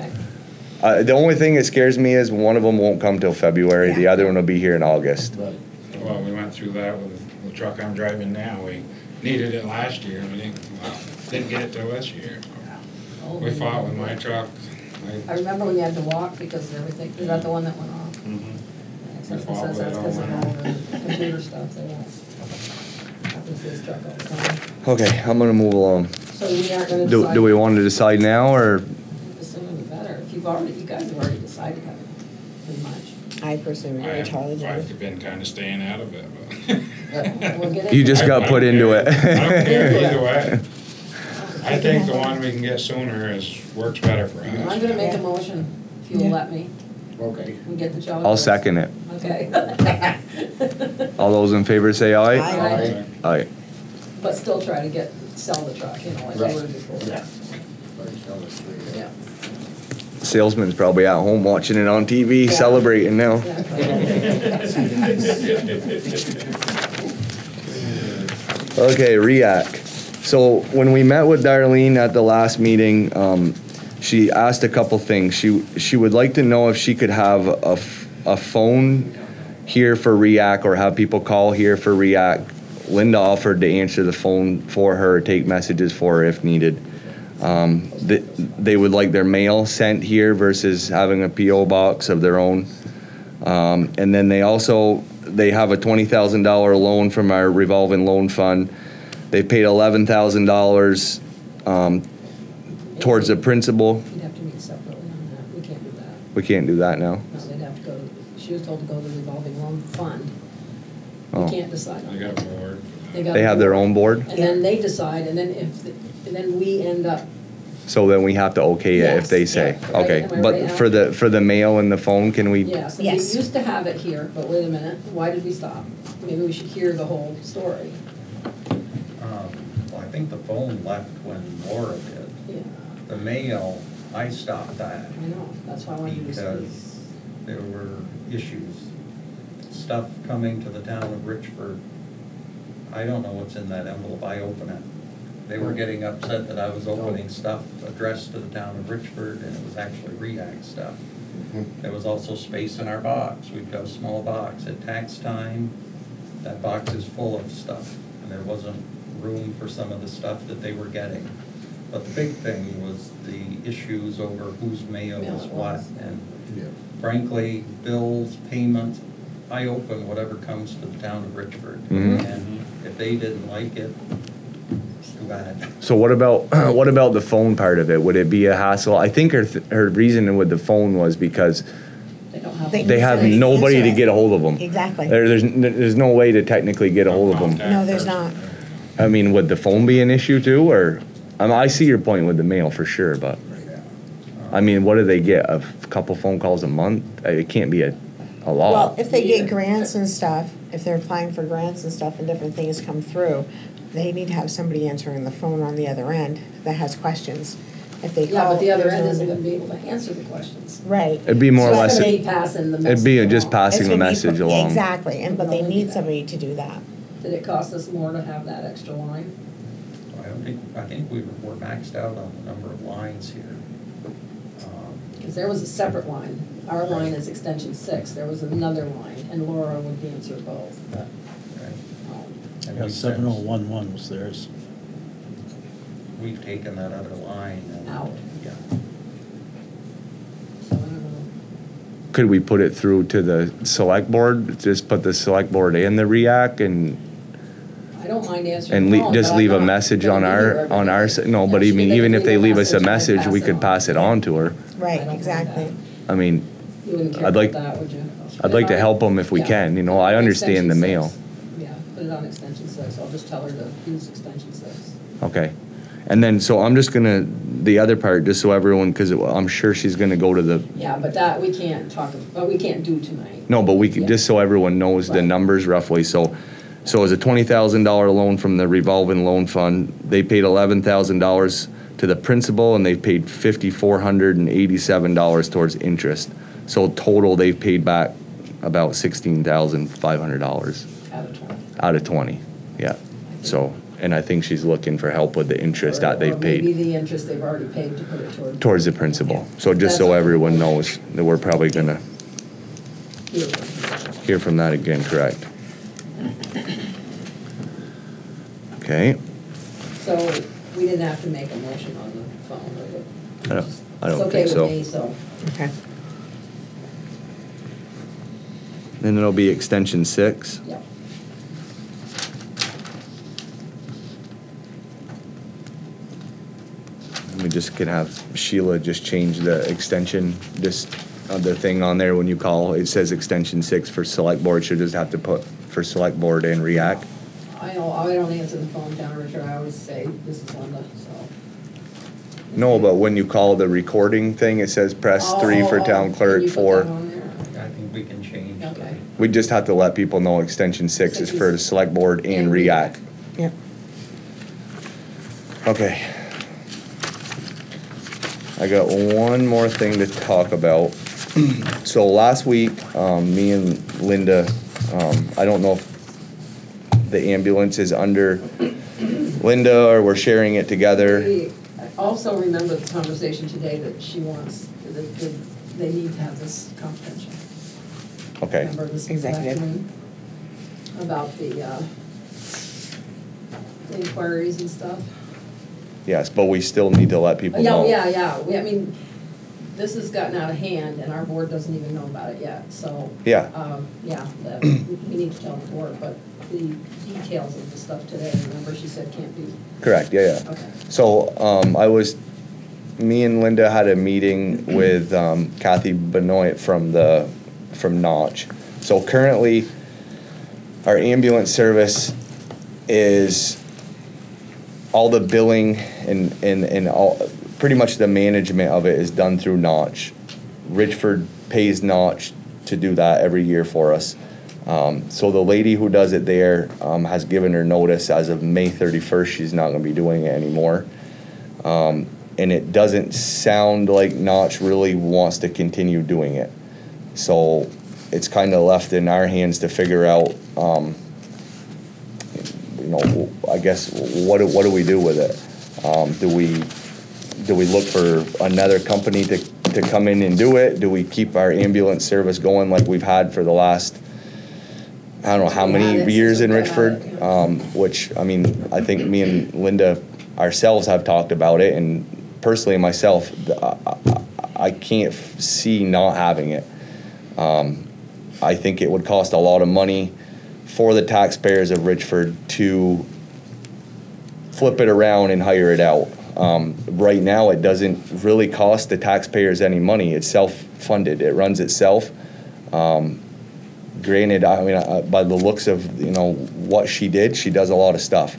okay. the only thing that scares me is one of them won't come till February, the other one will be here in August. Right. Well, we went through that with the truck I'm driving now. We needed it last year, we didn't get it till this year. Oh, We fought with my truck. I remember when you had to walk because everything, is that the one that went off? Except for says that's because of all the computer stuff they want. Happens to this truck all the time. Okay, I'm gonna move along. So we aren't gonna Do decide. we want to decide now, or? The sooner the better. If you guys have already decided, haven't you? Pretty much. I personally would go Charlie Joe. I've been kinda staying out of it, but. We'll get You into just it. got put into it. I don't care either way. I think the one we can get sooner works better for us. I'm gonna make a motion, if you'll let me. Okay. We get the Charlie. I'll Joe's. second it. Okay. All those in favor say aye. Aye. Aye. But still try to sell the truck, you know, like Right. we were before. Yeah. Right, sell it straight. Yeah. Salesman's probably at home watching it on TV, Yeah. celebrating now. Okay, REAC. So when we met with Darlene at the last meeting, she asked a couple things. She would like to know if she could have a phone here for REAC, or have people call here for REAC. Linda offered to answer the phone for her, take messages for her if needed. They would like their mail sent here versus having a PO box of their own. And then they have a $20,000 loan from our revolving loan fund. They paid $11,000 towards the principal. You'd have to meet separately on that. We can't do that. We can't do that now. No, they'd have to go, she was told to go to the revolving loan fund. We Oh. can't decide on I that. got bored. got They have their own board? And then they decide, and then and then we end up So then we have to okay it if Yes, they say, yeah, right, okay. am I right, But Al? for the mail and the phone, can we? Yes, and we Yes. used to have it here, but wait a minute, why did we stop? Maybe we should hear the whole story. Well, I think the phone left when Laura did. Yeah, The mail, I stopped that I know, that's why I wanted you to speak. because there were issues. Stuff coming to the town of Richford. I don't know what's in that envelope, I open it. They were getting upset that I was opening stuff addressed to the town of Richford, and it was actually REACT stuff. There was also space in our box. We've got a small box. At tax time, that box is full of stuff, and there wasn't room for some of the stuff that they were getting. But the big thing was the issues over whose mail Mail was it what, was. and Yeah. frankly, bills, payments, I open whatever comes to the town of Richford. Mhm. And if they didn't like it, it's too bad. So what about, what about the phone part of it? Would it be a hassle? I think her reasoning with the phone was because They don't have. They they have Answer it. nobody to Answer it. get a hold of them. Exactly. There's no way to technically get a hold of them. No, there's not. I mean, would the phone be an issue too, or, I see your point with the mail for sure, but, I mean, what do they get? A couple phone calls a month? It can't be a Well, lot. if they get grants and stuff, if they're applying for grants and stuff and different things come through, they need to have somebody answering the phone on the other end that has questions. If they call. Yeah, but the other there's end no- isn't gonna be able to answer the questions. Right. It'd be more or So less, it's gonna be it'd passing the message be just along. passing It's the gonna be message pro- along. Exactly, but they need somebody to do that. Did it cost us more to have that extra line? I think we're maxed out on the number of lines here. Because there was a separate line. Our line is extension 6. There was another line, and Laura would answer both, but, And Yeah, we've 7011 was theirs. We've taken that other line and. Out. Yeah. so I don't know. Could we put it through to the select board? Just put the select board in the REAC and I don't mind answering And the phone, just but I'm leave a not mess gonna on be here every day. s- no, but Yeah, even, they even could if they leave us a and I'd message, we pass could pass it on to her. Right, I don't mind exactly. that. I mean, You wouldn't care I'd about like- that, would you? I'd like to help them if we Yeah. can, you know, I understand the Extension mail. 6. Yeah, put it on extension 6. I'll just tell her to use extension 6. Okay. And then, so I'm just gonna, the other part, just so everyone, because I'm sure she's gonna go to the, Yeah, but that, we can't talk, but we can't do tonight. no, but we can, Yeah. just so everyone knows the Right. numbers roughly, so it's a $20,000 loan from the revolving loan fund. They paid $11,000 to the principal, and they've paid $5,487 towards interest. So total, they've paid back about $16,500 Out of 20. out of 20, yeah. So, and I think she's looking for help with the interest that they've Or maybe paid the interest they've already paid to put it toward. towards the principal. So just so That's- everyone knows that we're probably gonna Here. hear from that again, correct? Okay, So we didn't have to make a motion on the phone, or what? I don't think so. It's okay with me, so. Okay. Then it'll be extension 6. Yep. We just can have Sheila just change the extension, just the thing on there when you call, it says extension 6 for select board, she'll just have to put for select board and react. I don't answer the phone down, Richard, I always say, this is Linda, so. No, but when you call the recording thing, it says press 3 for town clerk, Can you put 4. that on there? I think we can change. Okay. We just have to let people know extension 6 is for the select board and react. Yep. Okay. I got one more thing to talk about. So last week, me and Linda, I don't know if the ambulance is under Linda or we're sharing it together. I also remember the conversation today that she wants, that they need to have this confidential. Okay, Remember this Executive. afternoon? About the inquiries and stuff? yes, but we still need to let people know. Yeah. I mean, this has gotten out of hand and our board doesn't even know about it yet, so. Yeah. We need to tell the board, but the details of the stuff today, remember she said can't be. Correct, yeah. Okay. So, me and Linda had a meeting with Kathy Benoit from Notch. So currently, our ambulance service is all the billing and all, pretty much the management of it is done through Notch. Richford pays Notch to do that every year for us. So the lady who does it there has given her notice as of May 31st, she's not gonna be doing it anymore. And it doesn't sound like Notch really wants to continue doing it. So it's kind of left in our hands to figure out, you know, I guess, what do we do with it? Do we look for another company to come in and do it? Do we keep our ambulance service going like we've had for the last, I don't know how many years in Richford? Which, I mean, I think me and Linda ourselves have talked about it, and personally myself, I can't see not having it. I think it would cost a lot of money for the taxpayers of Richford to flip it around and hire it out. Right now, it doesn't really cost the taxpayers any money. It's self-funded. It runs itself. Granted, I mean, by the looks of, you know, what she did, she does a lot of stuff.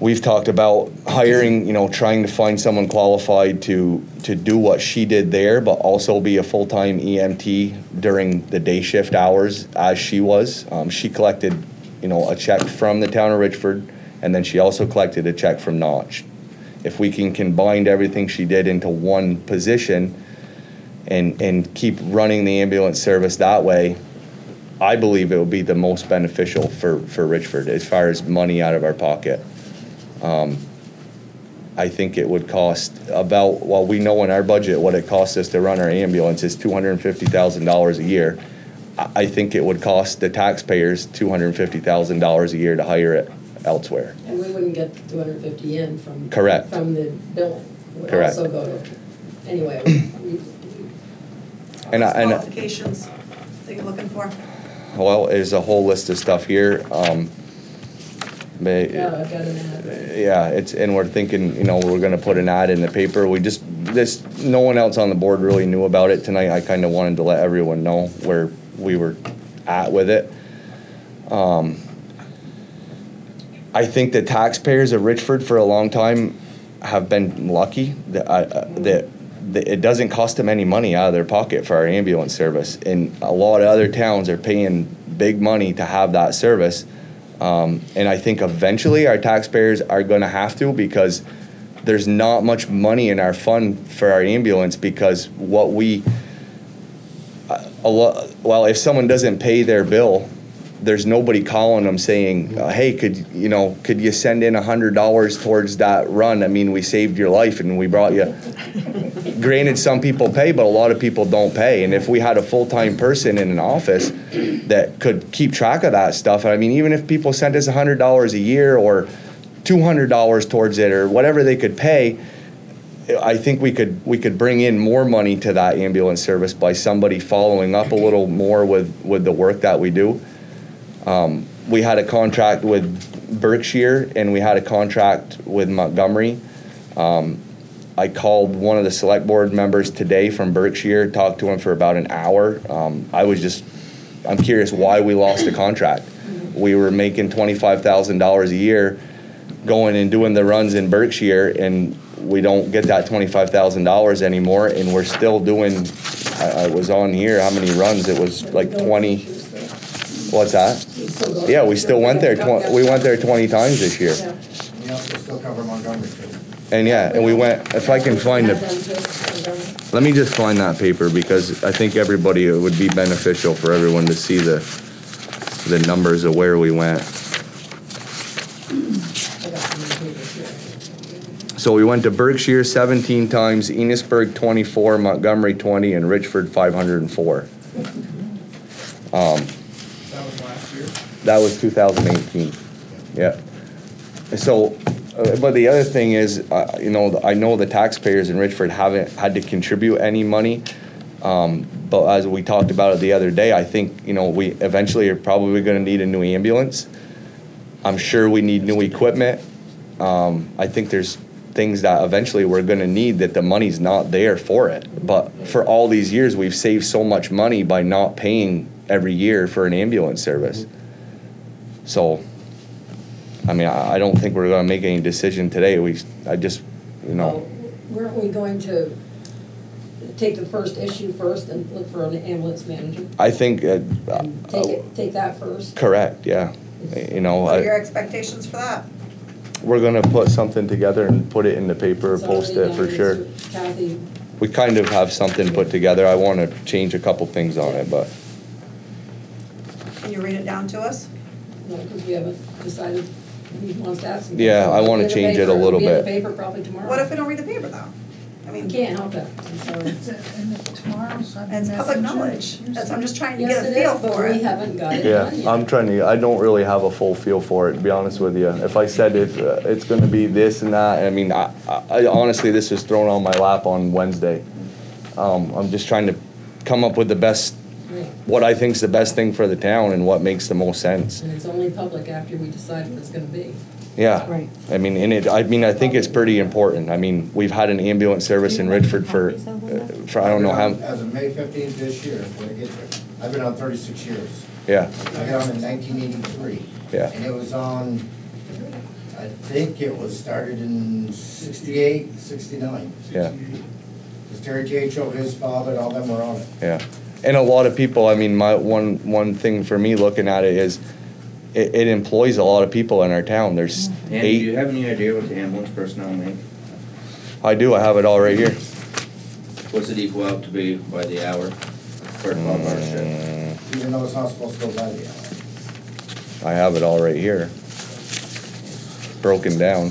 We've talked about hiring, you know, trying to find someone qualified to do what she did there, but also be a full-time EMT during the day shift hours as she was. She collected, you know, a check from the town of Richford, and then she also collected a check from Notch. If we can combine everything she did into one position and keep running the ambulance service that way, I believe it would be the most beneficial for Richford as far as money out of our pocket. I think it would cost about, well, we know in our budget what it costs us to run our ambulance is $250,000 a year. I think it would cost the taxpayers $250,000 a year to hire it elsewhere. And we wouldn't get the 250 in from. Correct. From the bill. It would Correct. also go to, anyway. Qualifications that you're looking for? Well, there's a whole list of stuff here. Yeah, I've got an ad. Yeah, and we're thinking, you know, we're gonna put an ad in the paper. No one else on the board really knew about it tonight. I kind of wanted to let everyone know where we were at with it. I think the taxpayers of Richford for a long time have been lucky that it doesn't cost them any money out of their pocket for our ambulance service. And a lot of other towns are paying big money to have that service. And I think eventually our taxpayers are going to have to, because there's not much money in our fund for our ambulance, because if someone doesn't pay their bill, there's nobody calling them saying, hey, could you send in $100 towards that run? I mean, we saved your life and we brought you. Granted, some people pay, but a lot of people don't pay. And if we had a full-time person in an office that could keep track of that stuff, I mean, even if people sent us $100 a year or $200 towards it or whatever they could pay, I think we could bring in more money to that ambulance service by somebody following up a little more with the work that we do. We had a contract with Berkshire and we had a contract with Montgomery. I called one of the select board members today from Berkshire, talked to him for about an hour. I'm curious why we lost the contract. We were making $25,000 a year going and doing the runs in Berkshire, and we don't get that $25,000 anymore, and we're still doing, I was on here, how many runs? It was like 20. What's that? Yeah, we still went there. We went there 20 times this year. We also still cover Montgomery too. And yeah, and we went, if I can find it, let me just find that paper, because I think it would be beneficial for everyone to see the numbers of where we went. So we went to Berkshire 17 times, Enosburg 24, Montgomery 20, and Richford 504. That was last year? That was 2018. Yeah. So, but the other thing is, I know the taxpayers in Richford haven't had to contribute any money. But as we talked about it the other day, I think, we eventually are probably going to need a new ambulance. I'm sure we need new equipment. I think there's things that eventually we're going to need that the money's not there for it. But for all these years, we've saved so much money by not paying every year for an ambulance service. So, I mean, I don't think we're going to make any decision today. Well, weren't we going to take the first issue first and look for an ambulance manager? I think, And take that first? correct, yeah. You know, What are your expectations for that? we're gonna put something together and put it in the paper, It's post already it for done. sure. Kathy, We kind of have something put together. I wanna change a couple things on it, but Can you read it down to us? no, because we haven't decided, he wants to add some. Yeah, I wanna It'll be in the change it a paper. little It'll bit. be in the paper probably tomorrow. What if we don't read the paper though? I I mean, can't help it, I'm sorry. Tomorrow's Sunday it's public Messenger. knowledge. That's, I'm just trying to Yes, get a it feel is, but for we it. haven't got it yeah, done yet. I'm trying to, I don't really have a full feel for it, to be honest with you. If I said it's gonna be this and that, I mean, I honestly, this was thrown on my lap on Wednesday. I'm just trying to come up with the best, Right. what I think's the best thing for the town and what makes the most sense. And it's only public after we decide what it's gonna be. Yeah. Right. I mean, I think it's pretty important. I mean, we've had an ambulance service in Richford for I don't know how, As of May 15th this year, when I get there, I've been on 36 years. yeah, I got on in 1983. yeah. And it was on, I think it was started in 68, 69. Yeah, Because Terry T.H.O., his father, and all them were on it. yeah. And a lot of people, I mean, my one thing for me looking at it is it employs a lot of people in our town. There's Andy, do you 8, have any idea what the ambulance personnel make? I do, I have it all right here. What's it equal out to be by the hour for a 12-hour shift? Even though it's not supposed to go by the hour. I have it all right here. Broken down.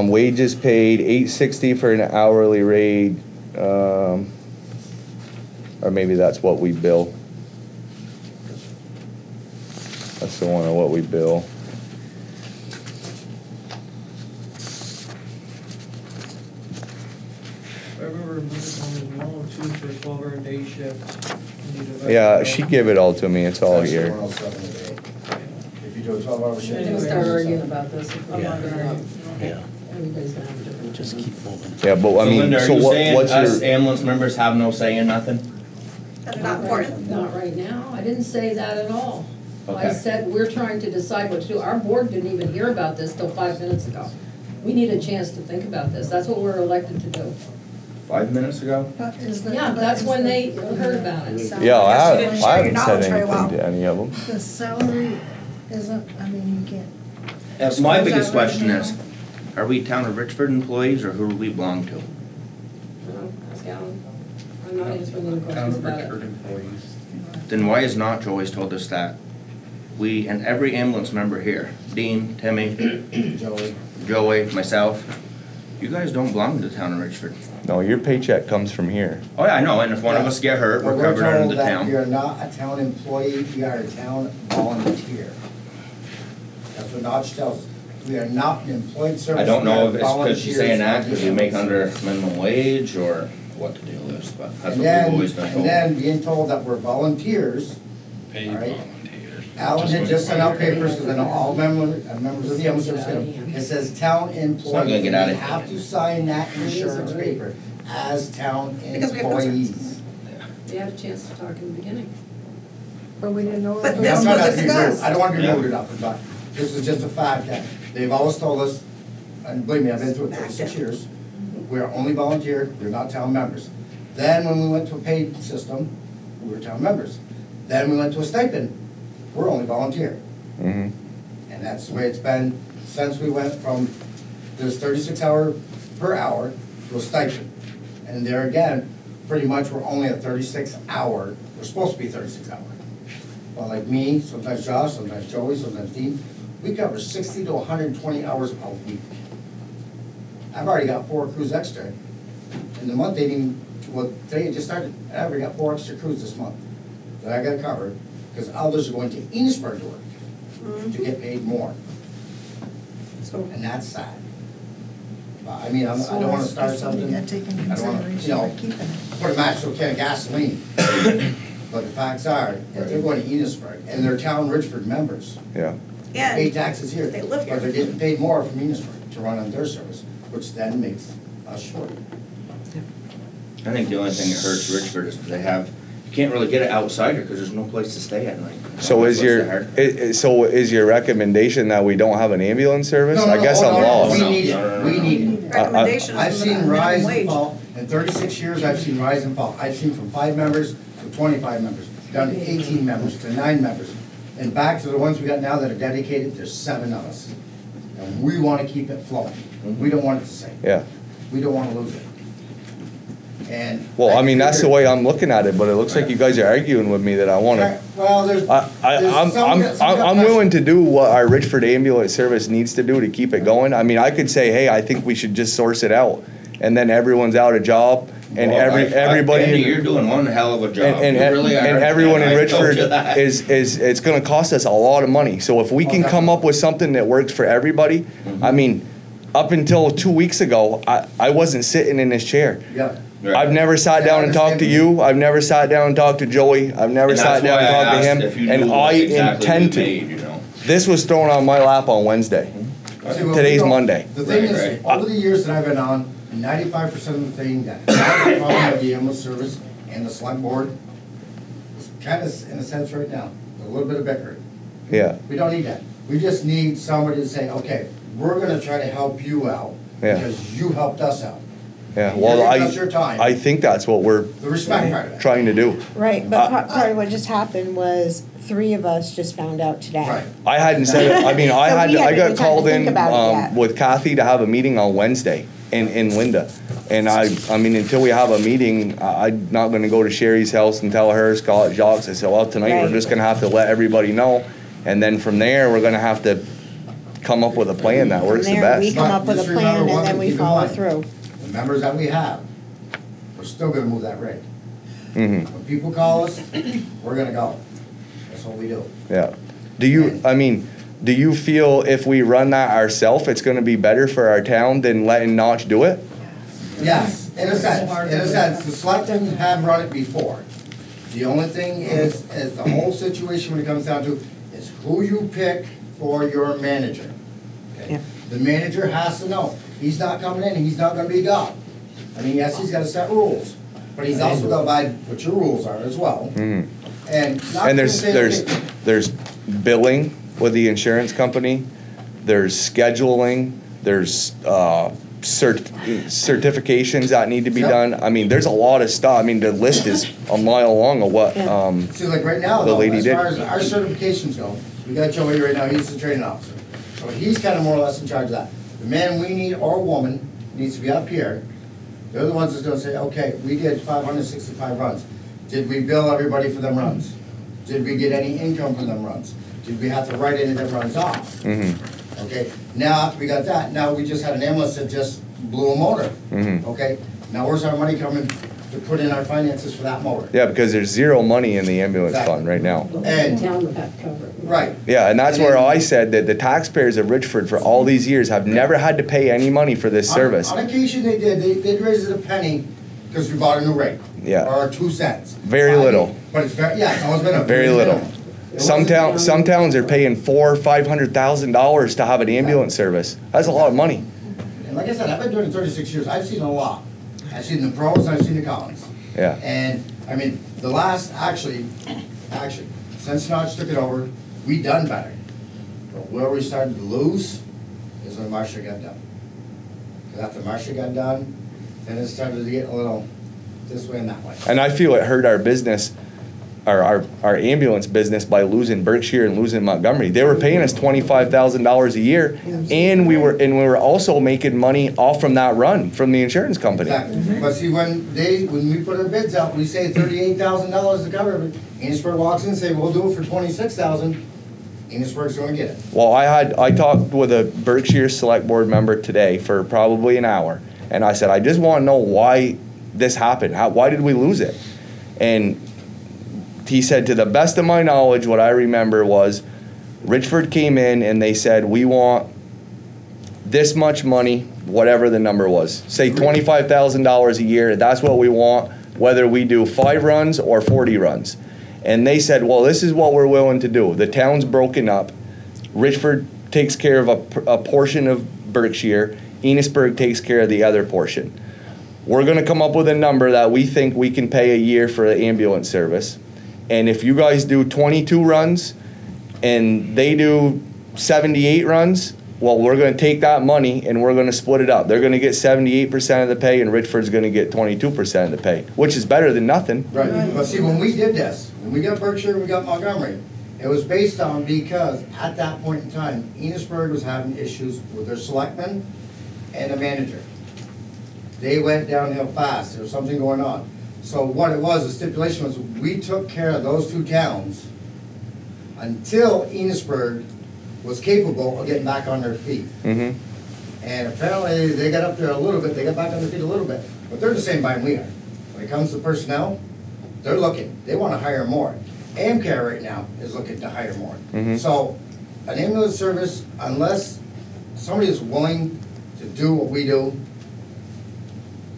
Wages paid $8.60 for an hourly rate, or maybe that's what we bill. That's the one of what we bill. I remember moving on as well, too, for a 12-hour day shift. And you divide Yeah, it she out. gave it all to me, it's all It's here. actually 107 a day. If you do a 12-hour We're shift. gonna start arguing about this. I'm not gonna argue. Yeah, Everybody's gonna have a different. just keep moving. Yeah, but I So mean, Linda, so are you what, saying what's us your, ambulance members have no say in nothing? That they're not important. Not right now, I didn't say that at all. I Okay. said, we're trying to decide what to do. Our board didn't even hear about this till 5 minutes ago. We need a chance to think about this, that's what we're elected to do. 5 minutes ago? But is the- Yeah, but that's is when the- they heard about it. salary- yeah, I guess you didn't share I your haven't knowledge said very anything well. to any of them. The salary isn't, I mean, you can't. My Is that biggest right question now? is, are we town of Richford employees or who do we belong to? Ask Alan. I'm not answering any Town questions of about it. Richford employees. Then why has Notch always told us that we, and every ambulance member here, Dean, Timmy, Joey. Joey, myself, you guys don't belong to the town of Richford. No, your paycheck comes from here. Oh yeah, I know, and if one of us get hurt, But we're covered told under the that town. You're not a town employee, you are a town volunteer. That's what Notch tells us. We are not an employed service. I don't we know are if it's because she's saying that, volunteers. because we make under minimum wage, or what the deal is, but that's And what we've always been then, told. and then being told that we're volunteers. Paid All right. volunteers. Alan had just sent out papers, because I know all members of the ambulance service, it says town employees. not gonna get out of We here. have to sign that insurance paper as town Because we have concerns. employees. We had a chance to talk in the beginning. But we didn't know. But if it this I'm was- trying was not to be rude. discussed. I don't want to be Yeah. rude or nothing, but this is just a fact that they've always told us, and believe me, I've been through it 36 years, we're only volunteer, we're not town members. Then when we went to a paid system, we were town members. Then we went to a stipend, we're only volunteer. Mm-hmm. And that's the way it's been since we went from this 36 per hour to a stipend. And there again, pretty much we're only a 36-hour, we're supposed to be 36 hour. But like me, sometimes Josh, sometimes Joey, sometimes Dean, we cover 60 to 120 hours a week. I've already got 4 crews extra. In the month, they didn't, well, today it just started, I've already got 4 extra crews this month that I got covered, because others are going to Enosburg to work, to get paid more. And that's sad. But I mean, I don't wanna start something, You gotta take into I don't wanna, consideration by keeping it. put a match to a can of gasoline. But the facts are, that they're going to Enosburg, and they're town Richford members. Yeah. Pay And taxes here. they live here. But they're getting paid more from Enosburg to run on their service, which then makes us short. I think the only thing that hurts Richford is they have, you can't really get an outsider because there's no place to stay at night. So That's is what's the hard- so is your recommendation that we don't have an ambulance service? No, no, I guess no, I'm no, no, lost. We need it, we need it. recommendations I've from the seen minimum rise and wage. fall. In 36 years, I've seen rise and fall. I've seen from 5 members to 25 members, down to 18 members, to 9 members. And back to the ones we got now that are dedicated, there's 7 of us. And we want to keep it flowing. We don't want it to sink. Yeah. We don't want to lose it. And. Well, I mean, that's the way I'm looking at it, but it looks like you guys are arguing with me that I wanna. Well, there's. I'm willing to do what our Richford ambulance service needs to do to keep it going. I mean, I could say, hey, I think we should just source it out, and then everyone's out of job, and Well, everybody. Andy, you're doing one hell of a job. And, You really are. and everyone in I told Richford you that. it's gonna cost us a lot of money. So if we can come up with something that works for everybody, I mean, up until 2 weeks ago, I wasn't sitting in this chair. Yeah. Right. I've never sat down and talked to you. I've never sat down and talked to Joey. I've never And sat that's down why and I talked to asked if you him. And knew I exactly intend what to. you made, you know. This was thrown on my lap on Wednesday. See, well, Today's you know, Monday. The thing Right, is, right. over the years that I've been on, 95% of the thing that has a problem with the ambulance service and the select board is kind of, in a sense, right now, a little bit of bickering. Yeah. We don't need that. We just need somebody to say, okay, we're gonna try to help you out Yeah. because you helped us out. Yeah. And Well, you're giving us your time. I think that's what we're The respect part of it. trying to do. Right, but part of what just happened was 3 of us just found out today. Right. I hadn't said it. I mean, I So had we I haven't got even had to called think in about it yet. with Kathy to have a meeting on Wednesday in Linda. And I mean, until we have a meeting, I'm not gonna go to Sherry's house and tell her, Scott, Jacques. I said, well, tonight we're Right. just gonna have to let everybody know. And then from there, we're gonna have to come up with a plan that works the From there, we best. come up with a Just remember plan one and then thing, we keep in follow mind. through. The members that we have, we're still gonna move that rate. Hmm. When people call us, we're gonna go. That's what we do. Yeah. Do you, I mean, do you feel if we run that ourselves, it's gonna be better for our town than letting Notch do it? Yes, in a sense, the selectmen have run it before. The only thing is the whole situation when it comes down to is who you pick for your manager. Okay? Yeah. The manager has to know, he's not coming in, he's not gonna be God. I mean, yes, he's gotta set rules, but he's also gotta abide what your rules are as well. Mhm. And not And to say, okay, there's billing with the insurance company, there's scheduling, there's certifications that need to be Yep. done. I mean, there's a lot of stuff. I mean, the list is a mile long of what, see, like right now, the though, lady as did. far as our certifications go, we got Joey right now, he's the training officer. So he's kind of more or less in charge of that. The man we need, or woman, needs to be up here. They're the ones that's gonna say, okay, we did 565 runs. Did we bill everybody for them runs? Did we get any income from them runs? Did we have to write any of them runs off? Mhm. Okay, now after we got that, now we just had an ambulance that just blew a motor. Mhm. Okay, now where's our money coming to put in our finances for that motor? Yeah, because there's zero money in the ambulance fund right now. And- Town would have to cover it. Right. Yeah, and that's And where then- I said that the taxpayers of Richford for all these years have never had to pay any money for this service. On occasion they did, they did raise it a penny because we bought a new rate. Yeah. Or 2 cents. Very little. But it's very, yeah, it's always been a. Very little. minimum. It Some wasn't- some towns are paying $400,000-$500,000 to have an ambulance service. That's a lot of money. And like I said, I've been doing it 36 years, I've seen a lot. I've seen the pros and I've seen the cons. Yeah. And, I mean, the last, actually, since Notch took it over, we done better. But where we started to lose is when Marcia got done. Because after Marcia got done, then it started to get a little this way and that way. And I feel it hurt our business, our ambulance business by losing Berkshire and losing Montgomery. They were paying us $25,000 a year, and we were also making money off from that run from the insurance company. Exactly. But see, when we put our bids out, we say $38,000 to cover it. Enosburg walks in and say, we'll do it for $26,000. Enosburg's gonna get it. Well, I talked with a Berkshire Select Board member today for probably an hour, and I said, I just want to know why this happened. Why did we lose it? And he said, to the best of my knowledge, what I remember was Richford came in and they said, we want this much money, whatever the number was. Say $25,000 a year, that's what we want, whether we do 5 runs or 40 runs. And they said, well, this is what we're willing to do. The town's broken up. Richford takes care of a portion of Berkshire. Enosburg takes care of the other portion. We're gonna come up with a number that we think we can pay a year for the ambulance service. And if you guys do 22 runs and they do 78 runs, well, we're gonna take that money and we're gonna split it up. They're gonna get 78% of the pay and Richford's gonna get 22% of the pay, which is better than nothing. Right, but see, when we did this, when we got Berkshire, we got Montgomery, it was based on because at that point in time, Enosburg was having issues with their selectmen and the manager. They went downhill fast, there was something going on. So what it was, the stipulation was, we took care of those two towns until Enosburg was capable of getting back on their feet. Mm-hmm. And apparently, they got up there a little bit, they got back on their feet a little bit, but they're the same bind we are. When it comes to personnel, they're looking, they wanna hire more. AmCare right now is looking to hire more. Mhm. So, an ambulance service, unless somebody is willing to do what we do,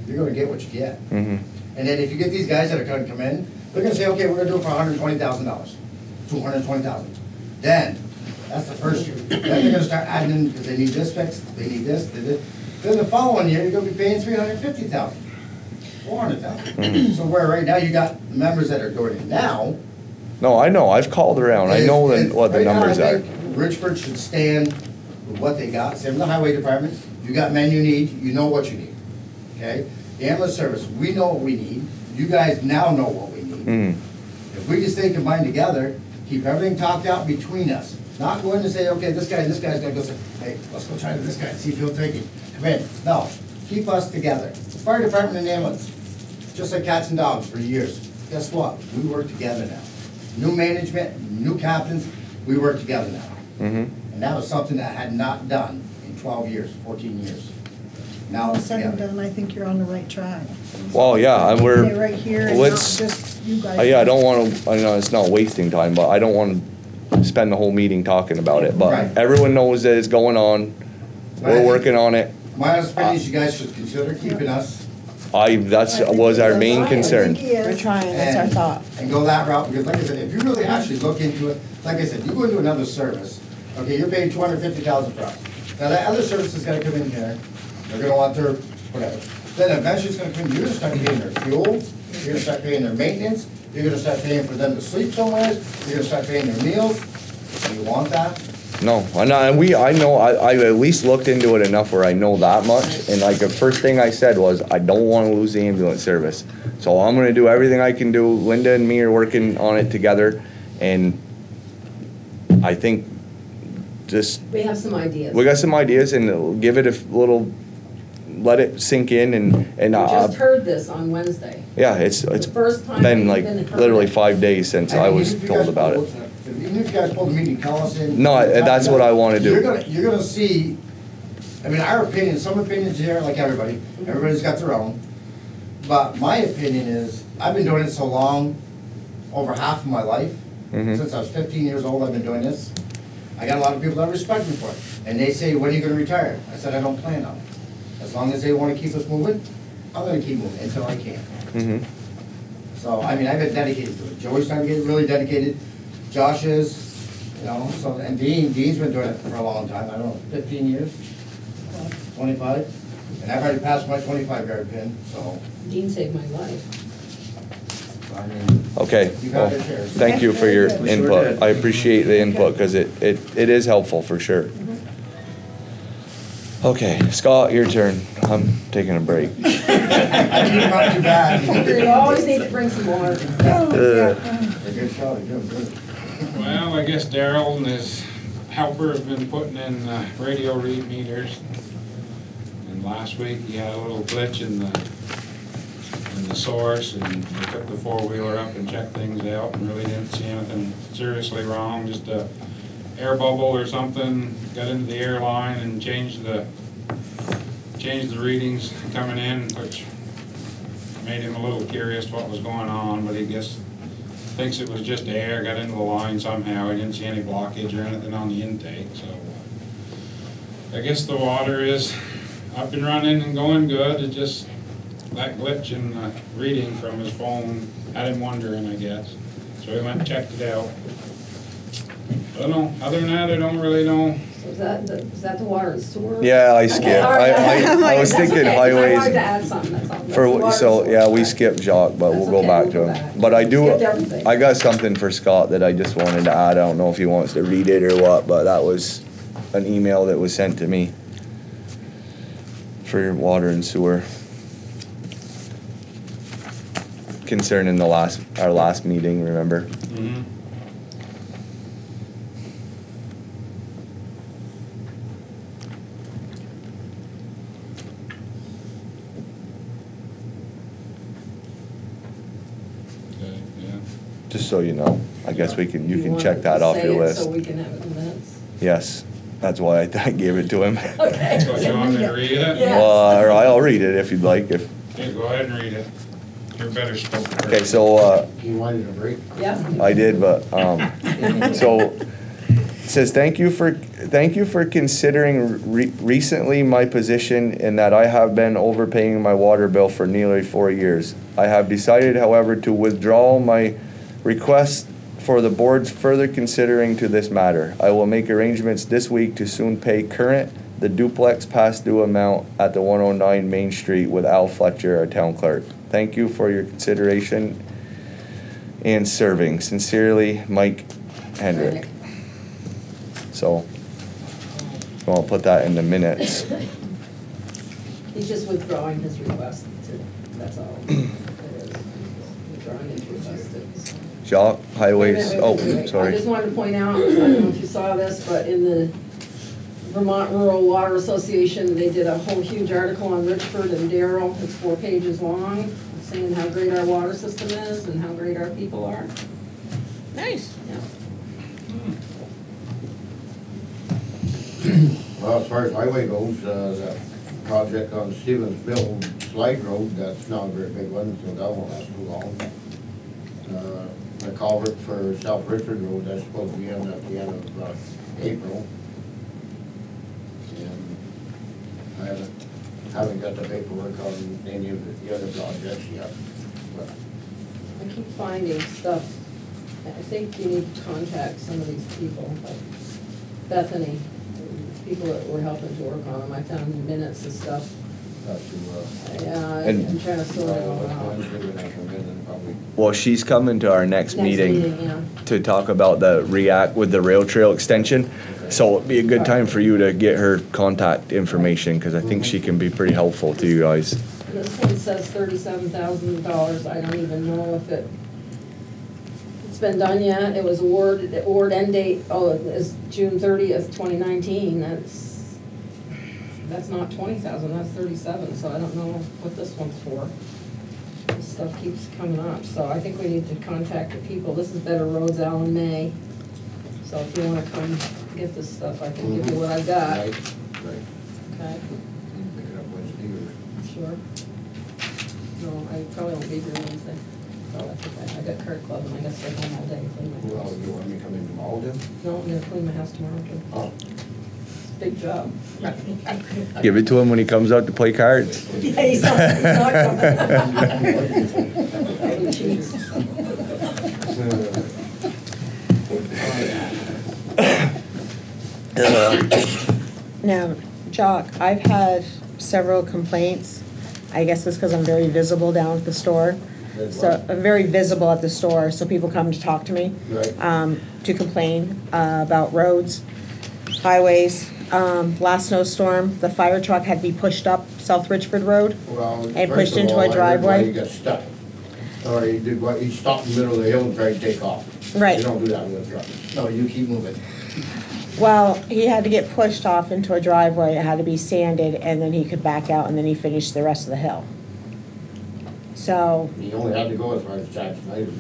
you're gonna get what you get. Mm-hmm. And then if you get these guys that are gonna come in, they're gonna say, okay, we're gonna do it for $120,000, $220,000. Then, that's the first year. Then they're gonna start adding in, because they need this fixed, they need this, they did. Then the following year, you're gonna be paying $350,000, $400,000. So where right now you got members that are doing it now. No, I know, I've called around, I know what the Right now, numbers I are. think Richford should stand with what they got, same with the highway department, you got men you need, you know what you need, okay? The ambulance service, we know what we need, you guys now know what we need. Mm. If we just stay combined together, keep everything talked out between us, not going to say, okay, this guy's gonna go say, hey, let's go try to this guy, see if he'll take it, come in. No, keep us together. Fire department and ambulance, just like cats and dogs for years. Guess what? We work together now. New management, new captains, we work together now. Mm-hmm. And that was something that I had not done in 12 years, 14 years. Now All it's said and together. done, I think you're on the right track. Well, yeah, and Stay we're, right here and not let's, just you guys. yeah, I don't wanna, I know it's not wasting time, but I don't wanna spend the whole meeting talking about it, but Right. everyone knows that it's going on, But I we're think- working on it. My honest opinion is you guys should consider keeping us That's was our main concern. We're trying, that's our thought. and go that route, because like I said, if you really actually look into it, like I said, you go into another service, okay, you're paying $250,000 for us. Now, that other service is gonna come in here, they're gonna want their, whatever. Then eventually it's gonna come, you're gonna start paying their fuel, you're gonna start paying their maintenance, you're gonna start paying for them to sleep somewhere, you're gonna start paying their meals. Do you want that? No, I know, I at least looked into it enough where I know that much, and like the first thing I said was, I don't wanna lose the ambulance service. So I'm gonna do everything I can do, Linda and me are working on it together, and I think just, We have some ideas. we got some ideas, and give it a little, let it sink in, and, We just heard this on Wednesday. yeah, it's The first time been we've like been heard literally it. 5 days since I was told about it. Even if you guys pull the meeting, call us in. No, that's what I wanna do. You're gonna see, I mean, our opinion, some opinions here, like everybody, everybody's got their own. But my opinion is, I've been doing it so long, over half of my life. Mhm. Since I was 15 years old, I've been doing this. I got a lot of people that respect me for it. And they say, when are you gonna retire? I said, I don't plan on it. As long as they wanna keep us moving, I'm gonna keep moving until I can. Mm-hmm. So, I mean, I've been dedicated to it. Joey's starting to get really dedicated. Josh is, you know, so, and Dean's been doing it for a long time, I don't know, 15 years? 25? And I've already passed my 25-yard pin, so, Dean saved my life. I mean, Okay, you well, got your shares. thank you for your We sure input. did. I appreciate the input, because it is helpful for sure. Okay, Scott, your turn. I'm taking a break. I think not too bad. You always need to bring some more. A good shot, you're doing good. Well, I guess Daryl and his helper have been putting in radio read meters. And last week he had a little glitch in the source, and they took the four-wheeler up and checked things out and really didn't see anything seriously wrong, just a air bubble or something got into the air line and changed the readings coming in, which made him a little curious what was going on, but he thinks it was just air got into the line somehow. He didn't see any blockage or anything on the intake, so I guess the water is up and running and going good. It just, that glitch in the reading from his phone had him wondering, I guess. So we went and checked it out. I don't know, other than that, I don't really know. So is that the water and sewer? Yeah, I Okay, skipped. all right. I was That's thinking okay, 'cause I wanted to highways. add something, that's all. That's the water and So, sewer. yeah, we skipped Jock, but we'll That's go okay, back we'll to go him. back. But I do, Skipped everything. I got something for Scott that I just wanted to add. I don't know if he wants to read it or what, but that was an email that was sent to me for water and sewer concerning our last meeting, remember? Mhm. Okay, yeah. Just so you know, I guess you can want check to that off say your it list. So we can have it in minutes. Yes, that's why I gave it to him. Okay. So you want me to read it? Yeah. Well, or I'll read it if you'd like, if, Yeah, go ahead and read it. You're better spoken. okay, so, You wanted a break? Yeah. I did, but, so, it says, thank you for considering recently my position in that I have been overpaying my water bill for nearly 4 years. I have decided, however, to withdraw my request for the board's further considering to this matter. I will make arrangements this week to soon pay current the duplex past due amount at the 109 Main Street with Al Fletcher, our town clerk. Thank you for your consideration and serving. Sincerely, Mike Hendrick. So, I'll put that in the minutes. He's just withdrawing his request, that's all. It is. Withdrawing his request. Jacques, highways, oh, I sorry. just wanted to point out, I don't know if you saw this, but in the Vermont Rural Water Association, they did a whole huge article on Richford and Darrell. It's 4 pages long, saying how great our water system is and how great our people are. Nice. Yeah. Well, as far as highway goes, the project on Stevens Mill Slide Road, that's not a very big one, so that won't last too long. The culvert for South Richford Road, that's supposed to be in at the end of April. And I haven't got the paperwork on any of the other projects yet, but I keep finding stuff. I think you need to contact some of these people, like Bethany, people that were helping to work on them. I found minutes and stuff. Yeah, I'm trying to sort it all out. Well, she's coming to our next meeting Yeah. to talk about the React with the rail trail extension. So it'd be a good time for you to get her contact information, because I think she can be pretty helpful to you guys. This one says $37,000. I don't even know if it's been done yet. It was award end date, it's June 30th, 2019. That's not 20,000, that's 37, so I don't know what this one's for. This stuff keeps coming up, so I think we need to contact the people. This is Better Roads, Alan May. So if you wanna come get this stuff, I can give you what I got. Right. Okay, Pick it up Wednesday or. sure. No, I probably won't be here Wednesday. So I think I got card club and I gotta stay home all day and clean my Well, house. you want me to come in tomorrow then? No, I'm gonna clean my house tomorrow too. Oh. Big job. Give it to him when he comes out to play cards. Yeah, he's not coming. He cheats. Now, Jock, I've had several complaints. I guess it's because I'm very visible down at the store. So I'm very visible at the store, so people come to talk to me. Right. To complain about roads, highways. Last snowstorm, the fire truck had to be pushed up South Richford Road Well, and first pushed of into all, a I heard why driveway. he got stuck. Or he did what, he stopped in the middle of the hill and tried to take off. Right. You don't do that with a truck. No, you keep moving. Well, he had to get pushed off into a driveway, it had to be sanded, and then he could back out, and then he finished the rest of the hill. So, He only had to go as far as Jack Snyder.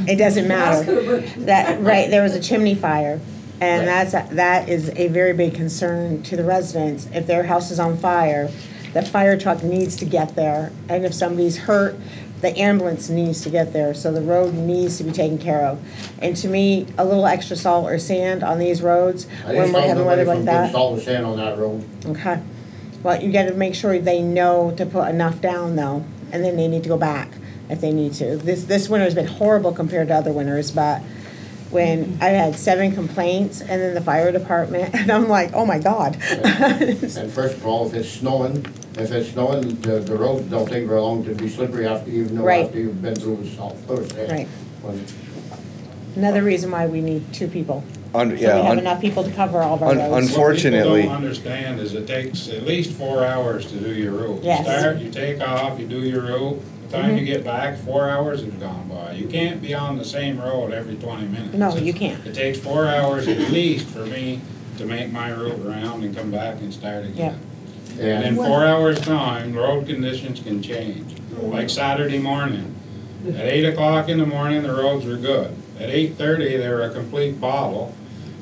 it doesn't matter. That, right, there was a chimney fire, and that is a very big concern to the residents. If their house is on fire, the fire truck needs to get there, and if somebody's hurt, the ambulance needs to get there, so the road needs to be taken care of. And to me, a little extra salt or sand on these roads, when we're having weather like that. Salt and sand on that road. Okay. Well, you gotta make sure they know to put enough down though, and then they need to go back if they need to. This winter's been horrible compared to other winters, but when I had 7 complaints and then the fire department, and I'm like, oh my God. And first of all, if it's snowing, the roads don't take very long to be slippery after you've been through the salt first. Right. When- Another reason why we need 2 people Un- So we yeah, have un- enough people to cover all of our roads. Unfortunately- What people don't understand is it takes at least 4 hours to do your route. Yes. You start, you take off, you do your route, the time you get back, 4 hours have gone by. You can't be on the same road every 20 minutes. No, you can't. It takes 4 hours at least for me to make my route around and come back and start again. And in 4 hours' time, road conditions can change. Like Saturday morning, at 8 o'clock in the morning, the roads were good. At 8:30, they were a complete bottle,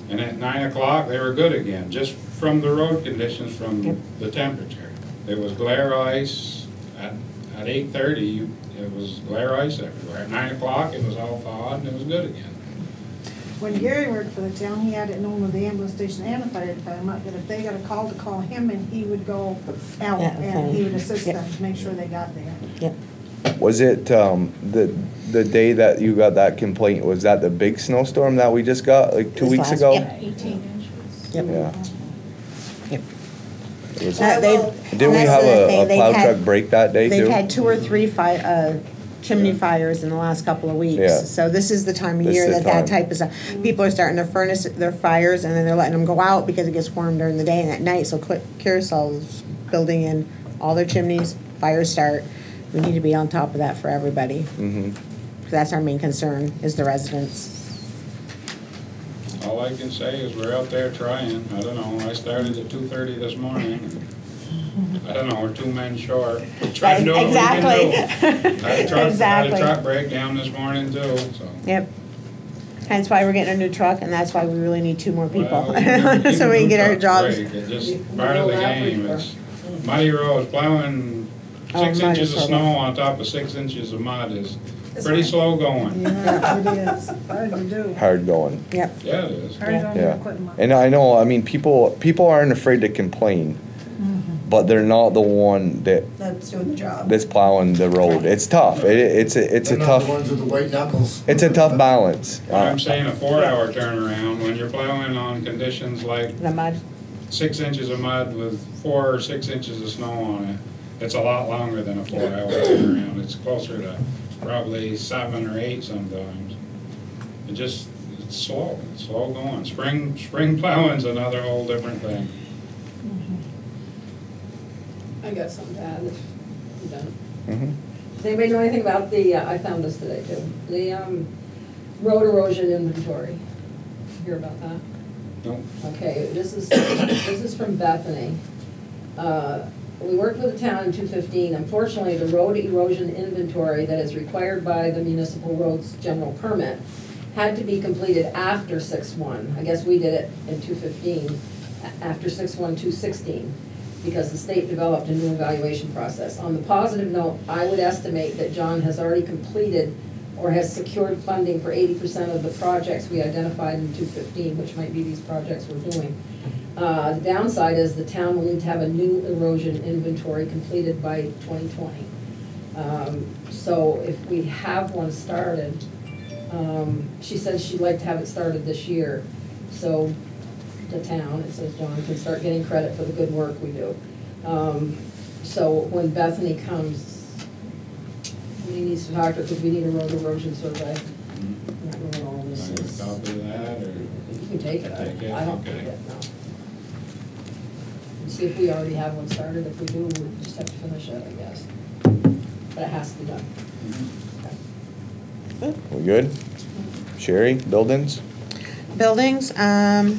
and at 9 o'clock, they were good again, just from the road conditions, from the temperature. It was glare ice. At 8:30, it was glare ice everywhere. At 9 o'clock, it was all thawed, and it was good again. When Gary worked for the town, he had it known with the ambulance station and the fire department, that if they got a call to call him, and he would go out Yeah, and he would assist Yep. them to make sure they got there. Yep. Was it, the day that you got that complaint, was that the big snowstorm that we just got, like 2 This weeks last- ago? yep. 18 inches. Yep. Yeah. Yep. It was- That's Didn't we the have thing, a they've plow had- truck break that day too? They've had 2 or 3 chimney fires in the last couple of weeks. Yeah. So this is the time of This year is the that time. type of stuff. People are starting to furnace their fires, and then they're letting them go out because it gets warm during the day and at night. So Carousel's building in all their chimneys, fires start. We need to be on top of that for everybody. Mm-hmm. That's our main concern, is the residents. All I can say is we're out there trying. I don't know, I started at 2:30 this morning. I don't know, we're 2 men short. We're trying to do what we can do. Had Exactly. a truck breakdown this morning too, so. Yep. Hence why we're getting a new truck, and that's why we really need 2 more people, Well, so we can get our jobs. It's just part of the game. It's muddy roads, plowing Oh, 6 mud is inches of horrible. snow on top of 6 inches of mud is pretty slow going. Yeah, it is, hard to do. Hard going. Yep. Yeah, it is. Hard on your Yeah. equipment. And I know, I mean, people aren't afraid to complain, but they're not the one That's doing the job. that's plowing the road. It's tough. It's a They're not tough, the ones with the white knuckles. it's a tough balance. I'm saying a 4-hour turnaround, when you're plowing on conditions like The mud. 6 inches of mud with 4 or 6 inches of snow on it, it's a lot longer than a 4-hour turnaround. It's closer to probably 7 or 8 sometimes. It's slow going. Spring plowing's another whole different thing. I got something to add if you're done. Mhm. Does anybody know anything about the, I found this today too, the road erosion inventory? Hear about that? Nope. Okay, this is from Bethany. We worked with the town in 2015. Unfortunately, the road erosion inventory that is required by the municipal roads general permit had to be completed after 6/1. I guess we did it in 2015, after 6/1/2016, because the state developed a new evaluation process. On the positive note, I would estimate that John has already completed or has secured funding for 80% of the projects we identified in 2015, which might be these projects we're doing. The downside is the town will need to have a new erosion inventory completed by 2020. So if we have one started, she says she'd like to have it started this year. So the town, it says John, can start getting credit for the good work we do. So when Bethany comes, he needs to talk to her because we need a road erosion survey. I'm not going all this Can I is. get a copy of that, or? You can take it, Take it, I don't okay. need it, no. And see if we already have one started, if we do, we just have to finish it, I guess. But it has to be done. We good? Sherry, buildings? Buildings,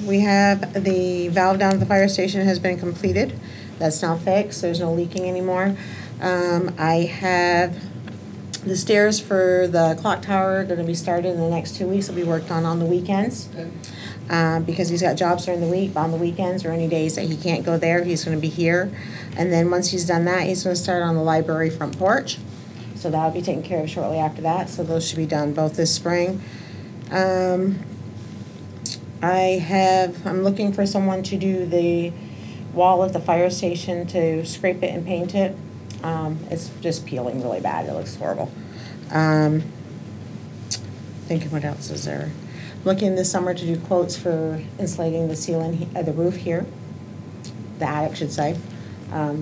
we have the valve down at the fire station has been completed. That's now fixed, there's no leaking anymore. I have the stairs for the clock tower gonna be started in the next 2 weeks. Will be worked on the weekends. Because he's got jobs during the week, on the weekends or any days that he can't go there, he's gonna be here. And then once he's done that, he's gonna start on the library front porch. So that'll be taken care of shortly after that, so those should be done both this spring. I'm looking for someone to do the wall at the fire station, to scrape it and paint it. It's just peeling really bad, it looks horrible. Thinking what else is there? Looking this summer to do quotes for insulating the ceiling, the roof here, the attic should say.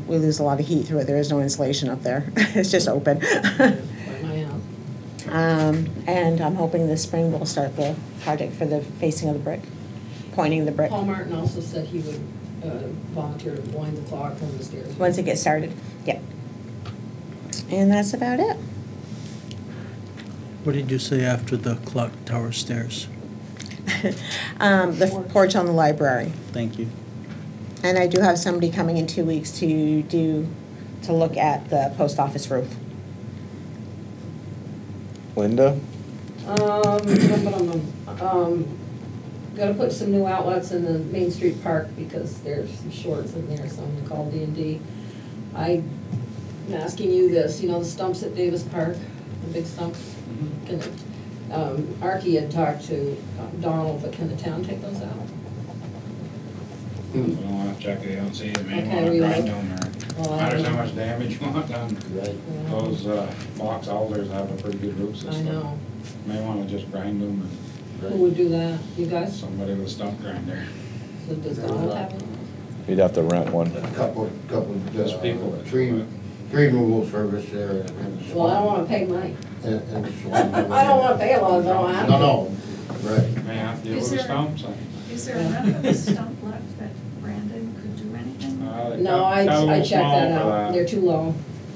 We lose a lot of heat through it, there is no insulation up there, it's just open. And I'm hoping this spring we'll start the project for the facing of the brick. pointing the brick, Paul Martin also said he would volunteer to wind the clock on the stairs. once it gets started, yep. And that's about it. What did you say after the clock tower stairs? The porch on the library. Thank you. And I do have somebody coming in 2 weeks to look at the post office roof. Linda? Gotta put some new outlets in the Main Street Park because there's some shorts in there, so I'm gonna call D&D. I'm asking you this, you know the stumps at Davis Park, the big stumps? Can Archie had talked to Donald, but can the town take those out? I don't wanna check it out, see, you may Okay, wanna we grind will. them or, Well, I matters how don't know. much damage you want done. Right. Those, box alders have a pretty good root system. I know. May wanna just grind them Who would do that? You and guys? somebody with a stump grinder. So does Donald have one? You'd have to rent one. A couple, There's people that tree do it. removal service there in Well, I don't Swan. wanna pay money. In Swan. I don't wanna pay a lot, I don't have to. No, right. May have to deal Is with the there- stumps. Is there enough of a stump left that Brandon could do anything? No, I checked that out. They're too low.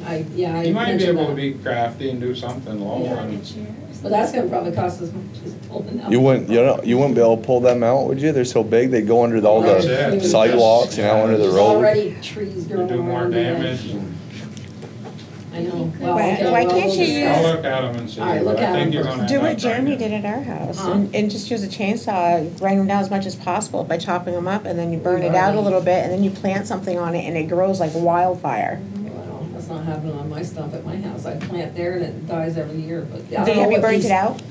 I You might be mentioned able to that. be crafty and do something low Yeah. and But that's gonna probably cost as much as pulling out. You wouldn't be able to pull them out, would you? They're so big, they'd go under all That's the it. sidewalks and out under the There's road. already trees you growing do more around there. damage. and- I know. Well, Why- okay, why well, can't we'll you discuss. I'll look at them and see, All right, but look I at think 'em you're first. gonna Do end what up Jeremy grinding. did at our house, Huh? and just use a chainsaw, grind them down as much as possible by chopping them up, and then you burn it out a Already. little bit, and then you plant something on it, and it grows like wildfire. Well, that's not happening on my stump at my house. I plant there and it dies every year, but. I don't Have know you what burnt these- it out?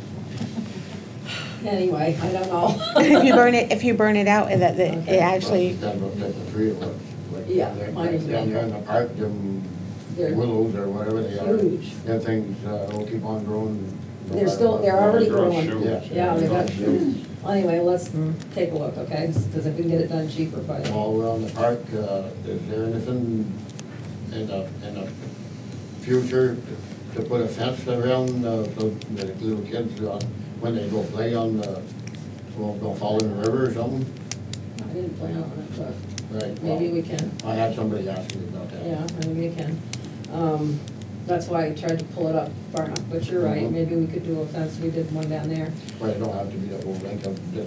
Anyway, I don't know. If you burn it out, and Okay. it actually, Depends what type of tree it was. Like Yeah, down mine is down there in the park, them They're willows or whatever they are. huge. Them things, will keep on growing. no They're matter still, what. they're already Grow growing. shoots, Yeah, they got Yeah. shoots. Well, anyway, let's take a look, okay? Because if we can get it done cheaper, but. While we're on the park, is there anything in the future to put a fence around, so the little kids, when they go play on the, won't go fall in the river or something? I didn't plan on it, but Right. maybe we can. I had somebody ask me about that. Yeah, maybe we can. That's why I tried to pull it up far enough, but you're right, Mhm. maybe we could do a fence, we did one down there. But it don't have to be the whole length of, Right.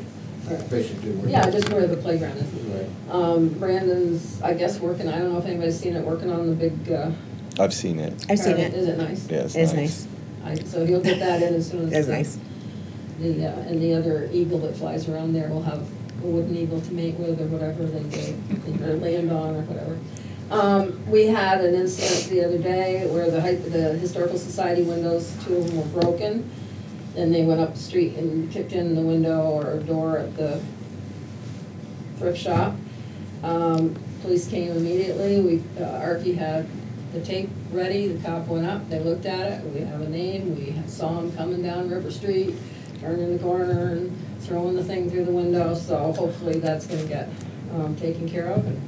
just basically. where- Yeah, just where the playground is. Right. Brandon's, I guess, working, I don't know if anybody's seen it, working on the big, I've seen it. I've seen parapet. it. Is it nice? Yeah, it's It's nice. nice. So he'll get that in as soon as. It's nice. And the other eagle that flies around there will have a wooden eagle to mate with or whatever they land on or whatever. We had an incident the other day where the Historical Society windows, two of them were broken. And they went up the street and kicked in the window or door at the thrift shop. Police came immediately, Archie had the tape ready, the cop went up, they looked at it, we have a name, we saw him coming down River Street, turning the corner and throwing the thing through the window, so hopefully that's gonna get, taken care of, and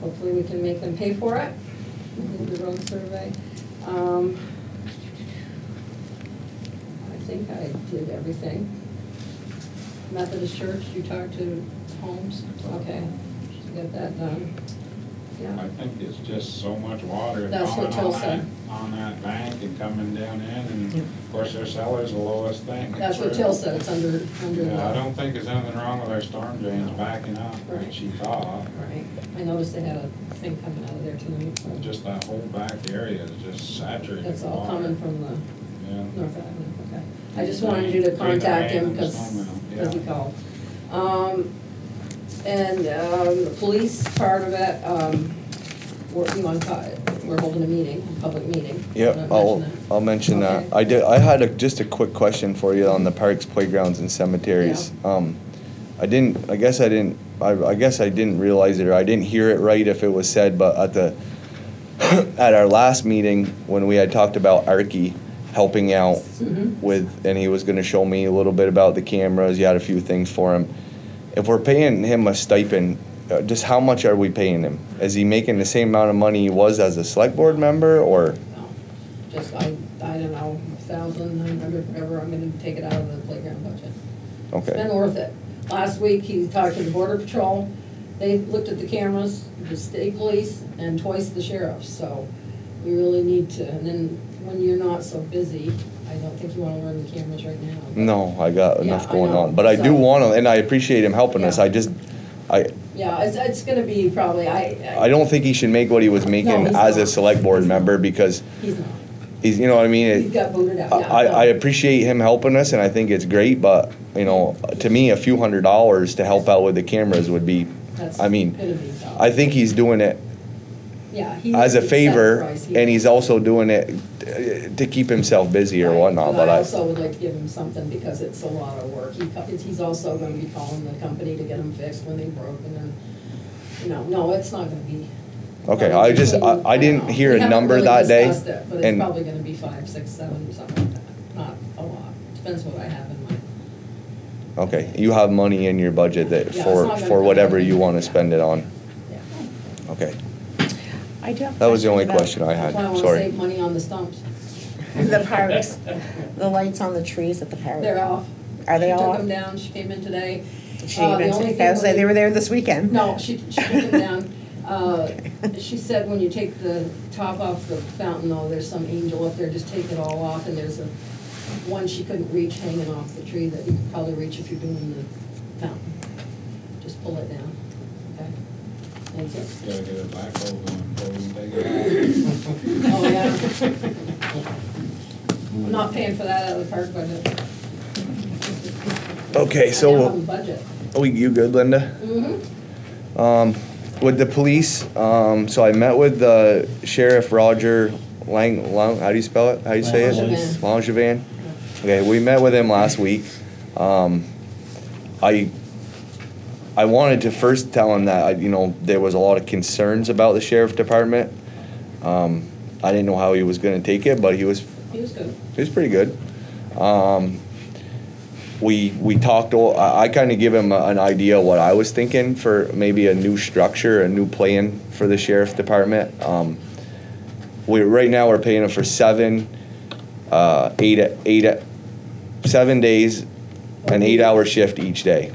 hopefully we can make them pay for it, the road survey. I think I did everything. Methodist Church, you talked to Holmes, okay, you got that done. Yeah. I think it's just so much water That's what falling Till said. on that bank and coming down in, and of course their cellar's the lowest thing. That's what Till said, it's under Yeah, I the, don't think there's anything wrong with our storm drains backing up, Right. like she thought. right, I noticed they had a thing coming out of there tonight, so Just that whole back area is just saturated that's with all water. coming from the Yeah. North Avenue, okay. I just wanted you to contact him because he called. The police part of it, we're holding a meeting, a public meeting. Yep, Wanna mention that? I'll mention that. Okay. I had just a quick question for you on the parks, playgrounds, and cemeteries. I guess I didn't realize it, or I didn't hear it right if it was said, but at our last meeting, when we had talked about Archie helping out with, and he was gonna show me a little bit about the cameras, you had a few things for him. If we're paying him a stipend, just how much are we paying him? Is he making the same amount of money he was as a select board member, or? No, just, I don't know, 1,000, 900, whatever, I'm gonna take it out of the playground budget. It's Okay, been worth it. Last week, he talked to the Border Patrol. They looked at the cameras, the state police, and twice the sheriff. So we really need to, and then when you're not so busy, I don't think you want to learn the cameras right now. No, I got Yeah, enough I going know. on, but I do So- want to, and I appreciate him helping us. Yeah. I It's gonna be probably, I don't think he should make what he was making he's as a not. select board member because he's not. he's, you know what I mean? He got booted out, yeah. I appreciate him helping us and I think it's great, but, you know, to me, a few $100s to help out with the cameras would be, That's I mean, gonna be tough. I think he's doing it Yeah, he as a set the favor price. and he's also doing it to keep himself busy or Right. whatnot, And but I I, also would like to give him something because it's a lot of work. He's also gonna be calling the company to get them fixed when they broke and then, no, it's not gonna be. okay, I I didn't hear a number that day. We haven't really discussed it, but it's and- probably gonna be 5, 6, 7, something like that. Not a lot. Depends what I have in mind. Okay, you have money in your budget that Yeah, it's for, not gonna for come whatever out of you it. wanna Yeah. spend it on. Yeah. Okay, I do have that was the only questions question I That's why I had, wanna sorry. save money on the stumps. about the parks, the lights on the trees at the park. They're off. Are they She all took off? them down. She came in today. She didn't The mention only it. thing I was like, when they were there this weekend. No, she took them down. She said when you take the top off the fountain, though, there's some angel up there, just take it all off, and there's one she couldn't reach hanging off the tree that you could probably reach if you're doing the fountain. Just pull it down, okay? Thank you. Gotta get a backhoe going before we take it out. Oh, yeah. I'm not paying for that out of the park budget. Okay, I so, don't have a budget. you good, Linda? Mm-hmm. With the police, so I met with the Sheriff Roger Lang, how do you spell it? How do you say it? Langevin. Langevin. Okay, we met with him last week. I wanted to first tell him that, there was a lot of concerns about the sheriff department. I didn't know how he was gonna take it, but he was good. He was pretty good. We talked, I kind of give him an idea of what I was thinking for maybe a new structure, a new plan for the sheriff department. Right now, we're paying him for 7 days, an 8-hour shift each day.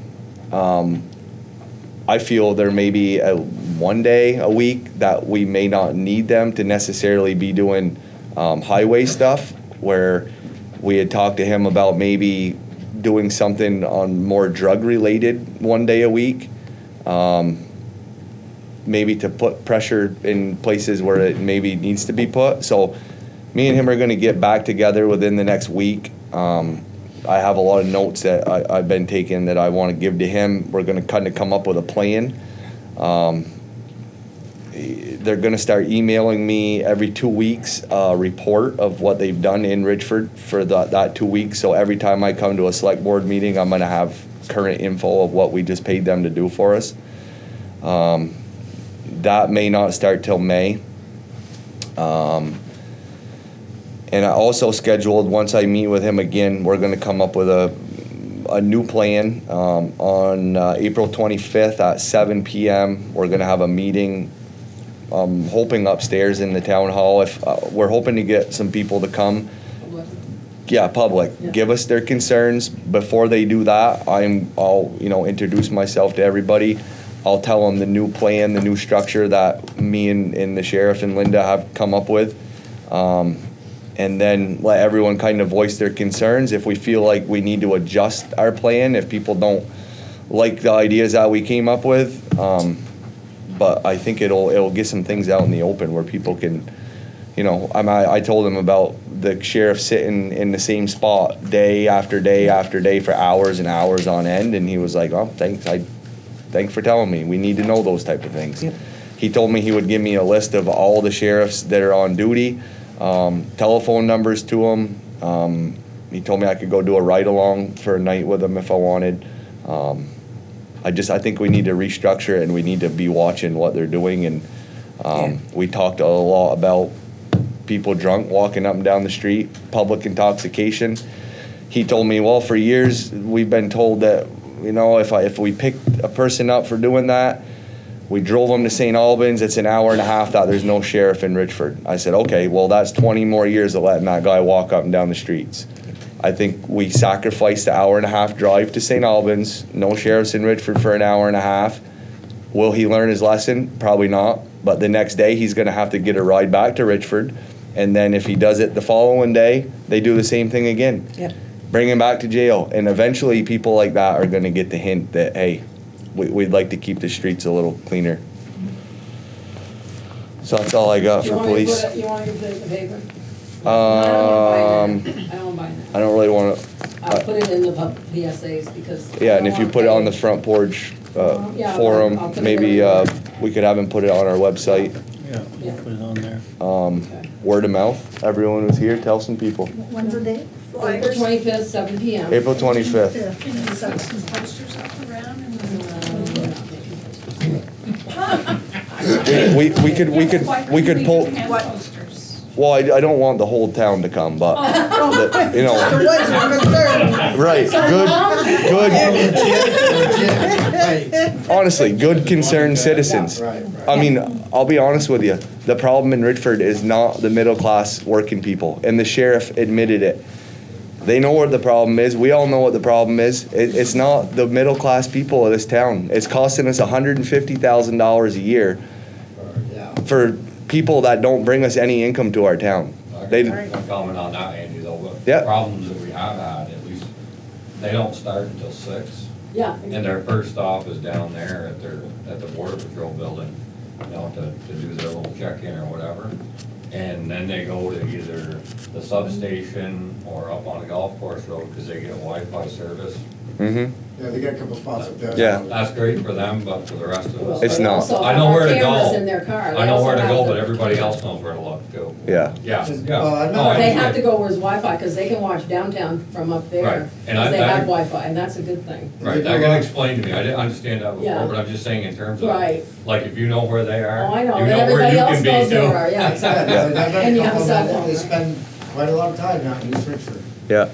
I feel there may be one day a week that we may not need them to necessarily be doing highway stuff, where we had talked to him about maybe doing something on more drug-related one day a week, maybe to put pressure in places where it maybe needs to be put. So me and him are gonna get back together within the next week. I have a lot of notes that I've been taking that I wanna give to him. We're gonna kind of come up with a plan. They're gonna start emailing me every 2 weeks a report of what they've done in Richford for that 2 weeks. So every time I come to a select board meeting, I'm gonna have current info of what we just paid them to do for us. That may not start till May. And I also scheduled, once I meet with him again, we're gonna come up with a new plan. On April 25th at 7 p.m., we're gonna have a meeting, hoping upstairs in the town hall. If we're hoping to get some people to come. Yeah, public. Yeah. Give us their concerns. Before they do that, I'll introduce myself to everybody. I'll tell them the new plan, the new structure that me and the sheriff and Linda have come up with. And then let everyone kind of voice their concerns. If we feel like we need to adjust our plan, if people don't like the ideas that we came up with. But I think it'll get some things out in the open where people can, I told him about the sheriff sitting in the same spot day after day after day for hours and hours on end, and he was like, "Oh, thanks for telling me. We need to know those type of things." Yep. He told me he would give me a list of all the sheriffs that are on duty, telephone numbers to them. He told me I could go do a ride-along for a night with them if I wanted. I think we need to restructure it, and we need to be watching what they're doing. And we talked a lot about people drunk walking up and down the street, public intoxication. He told me, well, for years we've been told that, if we picked a person up for doing that, we drove them to St. Albans, it's an hour and a half that there's no sheriff in Richford. I said, okay, well, that's 20 more years of letting that guy walk up and down the streets. I think we sacrificed the hour and a half drive to St. Albans, no sheriffs in Richford for an hour and a half. Will he learn his lesson? Probably not, but the next day he's gonna have to get a ride back to Richford, and then if he does it the following day, they do the same thing again. Yep. Bring him back to jail, and eventually people like that are gonna get the hint that, hey, we'd like to keep the streets a little cleaner. So that's all I got for police. You want to give the paper? I don't buy that. I don't really wanna, I'll put it in the PSAs because. yeah, and if you put it on the front porch, Yeah, I'll forum, put it maybe, there. we could have him put it on our website. Yeah, we'll put it on there. Word of mouth, everyone was here, tell some people. When's the date? April 25th, 7 PM. April 25th. Can you set some posters up around and We could pull, What posters? well, I don't want the whole town to come, but, you know, right, good, honestly, good concerned citizens. I mean, I'll be honest with you, the problem in Richford is not the middle-class working people, and the sheriff admitted it. They know what the problem is, we all know what the problem is. It's not the middle-class people of this town. It's costing us $150,000 a year for people that don't bring us any income to our town. I can comment on that, Andy, though, but Yeah. the problems that we have had, at least, they don't start until 6. Yeah. And their first stop is down there at the Border Patrol building, you know, to do their little check-in or whatever. And then they go to either the substation or up on the golf course road, because they get Wi-Fi service. Mm-hmm. Yeah, they got a couple spots up there. Yeah. That's great for them, but for the rest of us. It's not. Also, I know where to cameras go. in their car. I know where to go, but everybody. everybody else knows where to look too. Yeah. Yeah, Well, yeah. I know No, I They have understand. to go where there's Wi-Fi, because they can watch downtown from up Right. there. And Because they that- have Wi-Fi, and that's a good thing. Right, that can explain to me, I didn't understand that Yeah. before, but I'm just saying in terms of, Right. like, if you know where they are, Oh, I know, you then know where everybody you else can be knows too. where they are, yeah, exactly. I've got a And you have a couple cell that phone. they spend quite a lot of time out in East Richford. Yeah.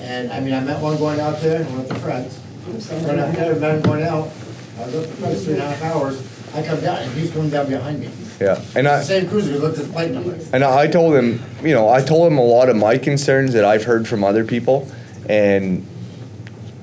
And, I mean, I met one going out there with the friends. I'm so Right up happy. there, met him going out. I was up the friends 3.5 hours. I come down and he's coming down behind me. Yeah, and Same cruiser, looked at the plate number. I told him, you know, I told him a lot of my concerns that I've heard from other people, and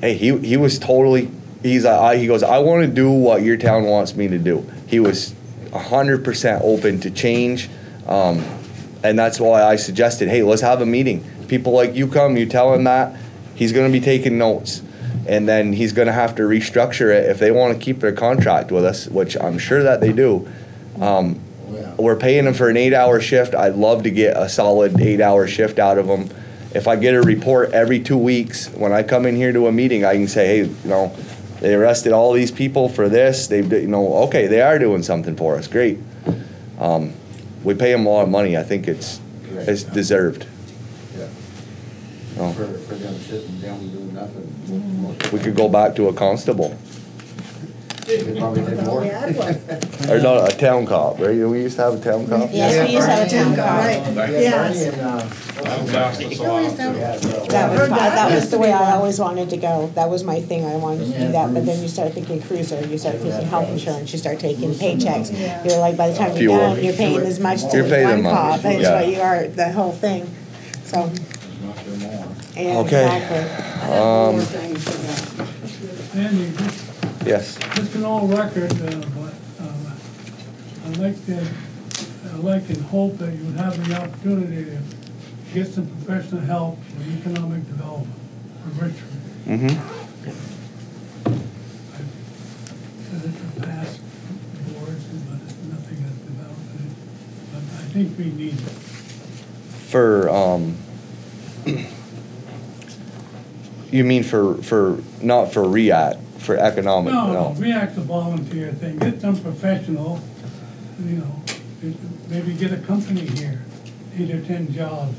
hey, he was totally, he goes, I want to do what your town wants me to do. He was 100% open to change, and that's why I suggested, hey, let's have a meeting. People like you come, you tell him that, he's going to be taking notes. And then he's gonna have to restructure it if they wanna keep their contract with us, which I'm sure that they do. We're paying them for an 8-hour shift. I'd love to get a solid 8-hour shift out of them. If I get a report every 2 weeks, when I come in here to a meeting, I can say, hey, you know, they arrested all these people for this. They, you know, okay, they are doing something for us. Great. We pay them a lot of money. I think it's deserved. For them sitting down and doing nothing. We could go back to a constable. They probably did more. Or not, a town cop, right? We used to have a town cop? Yes, we used to have a town cop. Yes. That was the way I always wanted to go. That was my thing, I wanted to do that, but then you start thinking cruiser, you start thinking health insurance, you start taking paychecks. You're like, by the time you're Fuel. done, you're paying as much to You're paying one them cop money, as yeah. what you are, the whole thing, so. Yeah, Okay. exactly. Andy, Yes. just an old record, but I'd like and hope that you would have the opportunity to get some professional help with economic development for Richford. Mm-hmm. I've said it to past boards, but nothing has developed. But I think we need it. For, you mean for, not for REACT, for economic, No, react to volunteer thing, get some professional, you know, maybe get a company here, 8 or 10 jobs,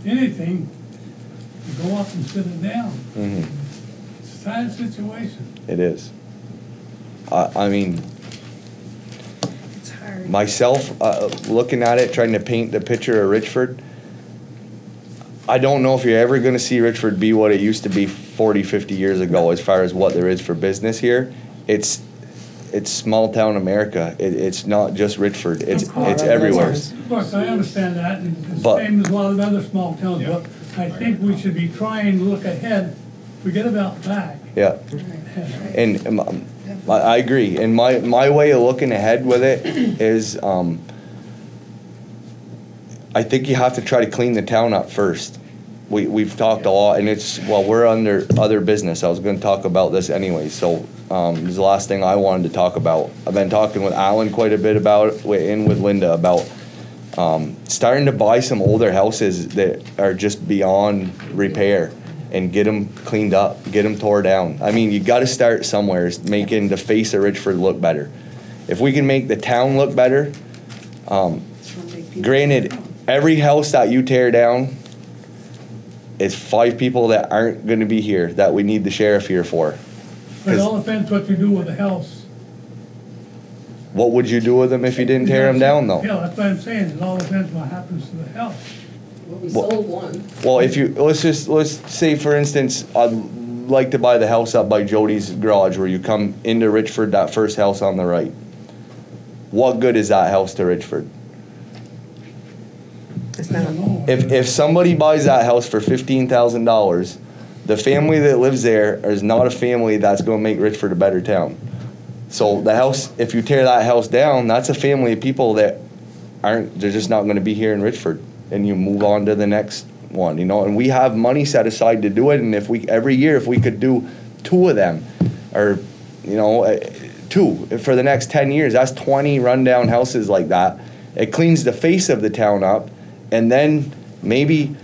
anything, to go up and sit it down. Mhm. It's a sad situation. It is. I mean, It's hard. myself, looking at it, trying to paint the picture of Richford, I don't know if you're ever gonna see Richford be what it used to be 40, 50 years ago as far as what there is for business here. It's small town America. It's not just Richford. It's everywhere. Of course, I understand that, and it's the But- same as a lot of other small towns, but I think we should be trying to look ahead, forget about back. Yeah. And I agree. And my way of looking ahead with it is, I think you have to try to clean the town up first. We've talked a lot, and we're under other business. I was gonna talk about this anyway, so, this is the last thing I wanted to talk about. I've been talking with Alan quite a bit about it, and with Linda about, starting to buy some older houses that are just beyond repair and get them cleaned up, get them tore down. I mean, you gotta start somewhere, making the face of Richford look better. If we can make the town look better, granted, every house that you tear down is 5 people that aren't gonna be here, that we need the sheriff here for. But it all depends what you do with the house. What would you do with them if you didn't tear them down, though? Yeah, that's what I'm saying, it all depends what happens to the house. Well, we sold one. Well, if you, let's say, for instance, I'd like to buy the house up by Jody's garage where you come into Richford, that first house on the right. What good is that house to Richford? It's not. If somebody buys that house for $15,000, the family that lives there is not a family that's gonna make Richford a better town. So the house, if you tear that house down, that's a family of people that they're just not gonna be here in Richford. And you move on to the next one, you know, and we have money set aside to do it, and every year, if we could do 2 of them, or, you know, 2, for the next 10 years, that's 20 rundown houses like that. It cleans the face of the town up, and then maybe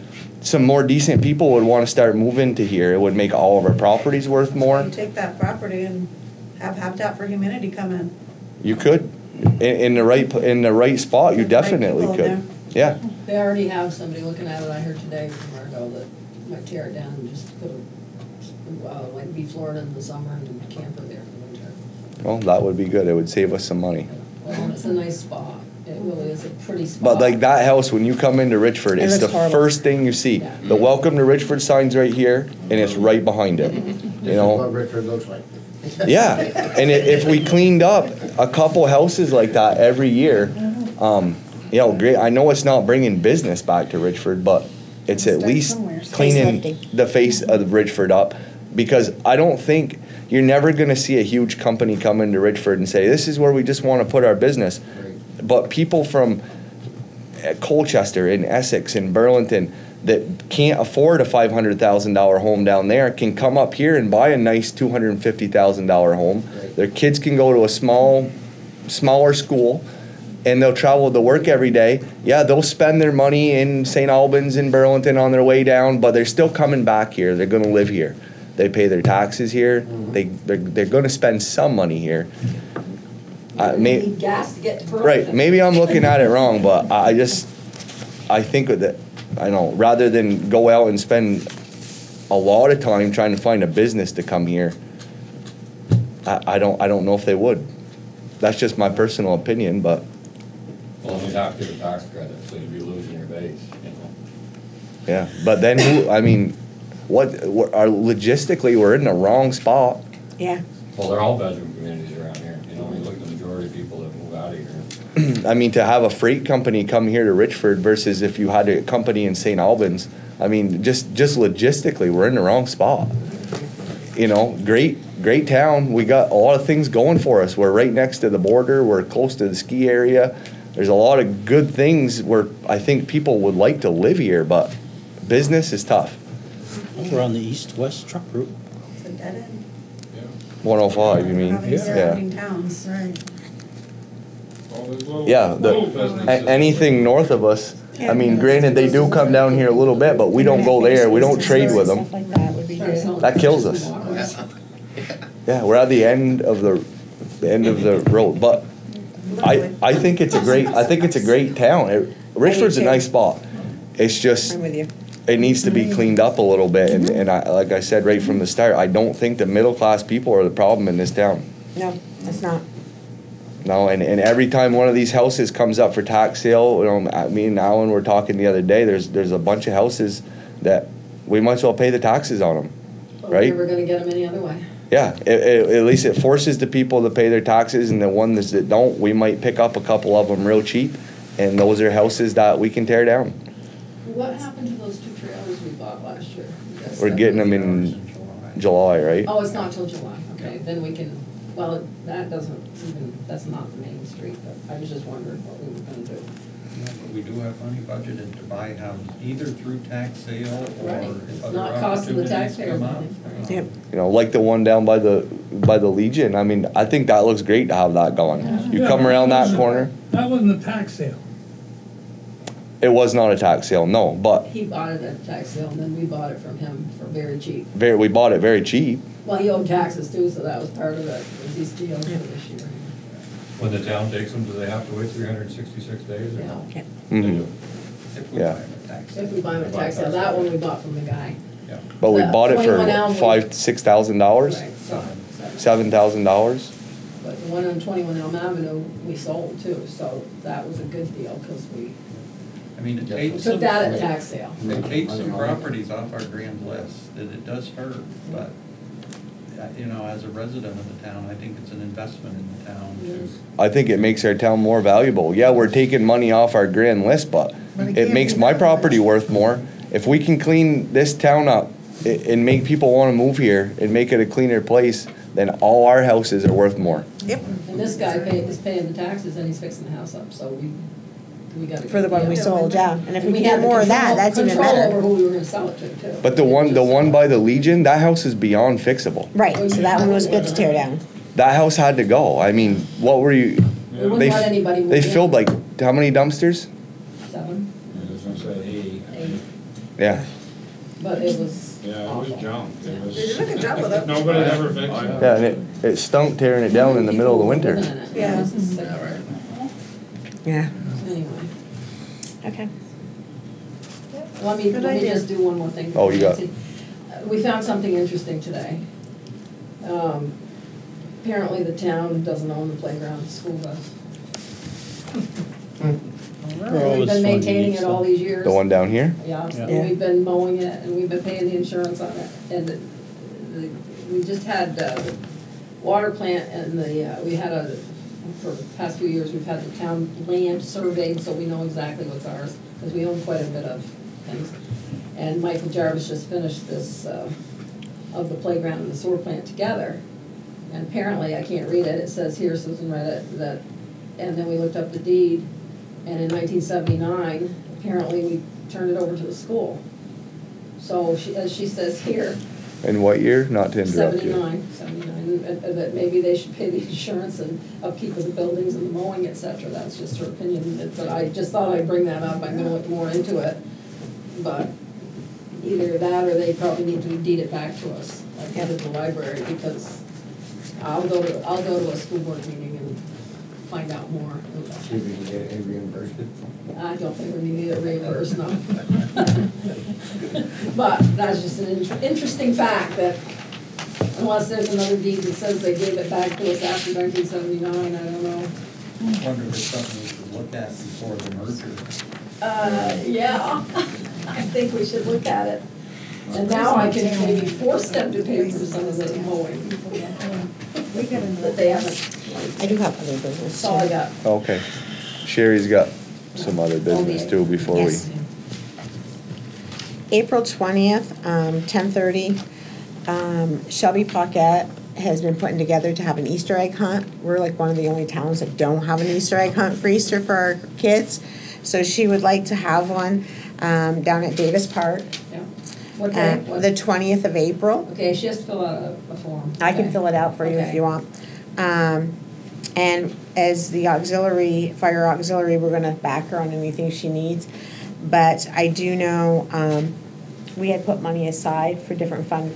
some more decent people would wanna start moving to here. It would make all of our properties worth more. You take that property and have Habitat for Humanity come in. You could, in the right spot, you definitely people in could. Yeah. They already have somebody looking at it, I heard today from Margot, that might tear it down and just put like beach Florida in the summer and camper there in the winter. Well, that would be good. It would save us some money. Well, it's a nice spot. It really is a pretty spot. But like that house, when you come into Richford, it's the looks horrible. first thing you see. The welcome to Richford sign's right here, and it's right behind it. This You is know? what Richard looks like. Yeah, and if we cleaned up a couple houses like that every year, you know, great. I know it's not bringing business back to Richford, but it's at least cleaning the face of Richford up. Because I don't think, you're never gonna see a huge company come into Richford and say, this is where we just wanna put our business. But people from Colchester and Essex and Burlington that can't afford a $500,000 home down there can come up here and buy a nice $250,000 home. Their kids can go to a smaller school, and they'll travel to work every day. Yeah, they'll spend their money in St. Albans and Burlington on their way down, but they're still coming back here. They're gonna live here. They pay their taxes here. They're gonna spend some money here. You need gas to get to Burlington. Right, maybe I'm looking at it wrong, but I think that, I know, rather than go out and spend a lot of time trying to find a business to come here, I don't know if they would. That's just my personal opinion, but. Well, you'd have to get a tax credit, so you'd be losing your base, you know. Yeah, but then logistically, we're in the wrong spot. Yeah. Well, they're all bedroom communities around here, you know, you look at the majority of people that move out of here. I mean, to have a freight company come here to Richford versus if you had a company in St. Albans, I mean, just logistically, we're in the wrong spot. You know, great town. We got a lot of things going for us. We're right next to the border. We're close to the ski area. There's a lot of good things where I think people would like to live here, but business is tough. We're on the east-west truck route. It's a dead end. 105, you mean? Having Yeah. surrounding towns. Right. Yeah, anything north of us, I mean, granted, they do come down here a little bit, but we don't go there, we don't trade with them. Stuff like that would be good. That kills us. Yeah, we're at the end of the road, but I think it's a great town. Richford's a nice spot. It's just, I'm with you. it needs to be cleaned up a little bit, and I, like I said right from the start, I don't think the middle-class people are the problem in this town. No, it's not. No, and every time one of these houses comes up for tax sale, you know, me and Alan were talking the other day, there's a bunch of houses that we might as well pay the taxes on them, But right? we're never gonna get them any other way. Yeah, at least it forces the people to pay their taxes, and the ones that don't, we might pick up a couple of them real cheap, and those are houses that we can tear down. What happened to those 2 trailers we bought bought last year. We're getting them in July, right? Oh, it's not till July, okay, then we can, well, that doesn't even, that's not the main street, but I was just wondering what we were gonna do. Yeah, but we do have money budgeted to buy houses, either through tax sale Right, or it's if other not costing the opportunities taxpayer come up. money. Yep. You know, like the one down by the Legion. I mean, I think that looks great to have that going. You Yeah, come around that corner. That wasn't a tax sale. It was not a tax sale, no, but He bought it at tax sale, and then we bought it from him for very cheap. we bought it very cheap. Well, he owed taxes too, so that was part of it, was these deals for this year. When the town takes them, do they have to wait 366 days or no? Yeah. They Mhm. do. If we Yeah. buy them at tax. If we buy them at tax sale, that one we bought from the guy. Yeah. But we The bought it for 21 Elm, we- $5,000-$6,000, Right, so, $7,000. but the one on 21 Elm Avenue, we sold too, so that was a good deal, because we I mean, it we takes some. took that at tax sale. It takes some properties off our grand list, that it does hurt, but, you know, as a resident of the town, I think it's an investment in the town to. I think it makes our town more valuable. Yeah, we're taking money off our grand list, but But it it can't makes be my that property much. worth more. If we can clean this town up and make people wanna move here and make it a cleaner place, then all our houses are worth more. Yep. And this guy is paying the taxes and he's fixing the house up, so we got a For the good one we deal. sold, yeah. And if we And can had get the more of that, control- that's even Control over better. who we were gonna sell it to too. But the one by the Legion, that house is beyond fixable. Right, so that one was good to tear down. That house had to go. I mean, what were you? We wouldn't They, let anybody move they in. filled like, how many dumpsters? 7, I was gonna say 8. 8, Yeah. but it was Yeah, it awful. was junk. It was. They did a good job with it. Nobody ever fixed it. Yeah, and it stunk tearing it down in the middle of the winter. People living in it. Yeah. It was a sick- Yeah, Anyway, okay. let me Good idea. just do one more thing. Oh, you got- Nancy. We found something interesting today. Apparently the town doesn't own the playground, the school does. We've been maintaining it all these years. The one down here? Yeah, Yeah. and we've been mowing it, and we've been paying the insurance on it, and we just had the water plant and we had for the past few years, we've had the town land surveyed, so we know exactly what's ours, because we own quite a bit of things. And Michael Jarvis just finished this, of the playground and the sewer plant together, and apparently, I can't read it, it says here, Susan read it, that, and then we looked up the deed, and in 1979, apparently we turned it over to the school. So she, as she says here, In what year? Not to interrupt you. 79, that maybe they should pay the insurance and upkeep of the buildings and the mowing, et cetera. That's just her opinion, but I just thought I'd bring that up, I'm gonna look more into it. But either that or they probably need to deed it back to us, like head of the library, because I'll go to a school board meeting and find out more. See if we can get it reimbursed. I don't think we need it reimbursed, no. But that's just an interesting fact that unless there's another deed that says they gave it back to us after 1979, I don't know. I wonder if it's something we should look at before the merger. Yeah, I think we should look at it. And now I can maybe force them to pay for some of the mowing that they haven't. I do have other business. That's all I got. Okay. Sherry's got some other business too before we. Yes. April 20th, 10:30, Shelby Paquette has been putting together to have an Easter egg hunt. We're like one of the only towns that don't have an Easter egg hunt for Easter for our kids. So she would like to have one down at Davis Park. Yeah. What day? The 20th of April. Okay, she has to fill out a form. I can Okay. fill it out for you if Okay. you want. And as the auxiliary, fire auxiliary, we're gonna back her on anything she needs. But I do know, we had put money aside for different fun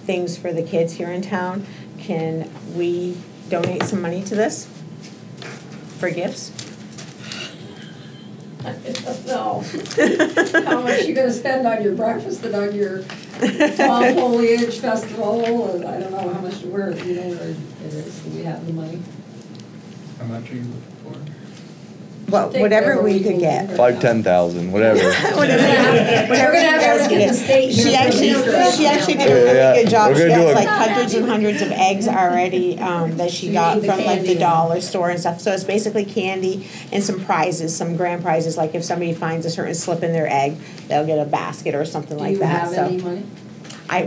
things for the kids here in town. Can we donate some money to this for gifts? I don't know. How much you gonna spend on your breakfast and on your fall foliage festival? And I don't know how much, where, you know, where it is, do we have the money? How much are you looking for? whatever we could get. 5,000, 10,000, whatever. Whatever you guys can get. She actually did a really good job. She has like hundreds and hundreds of eggs already, that she got from like the dollar store and stuff. So it's basically candy and some prizes, some grand prizes, like if somebody finds a certain slip in their egg, they'll get a basket or something like that. Do you have any money?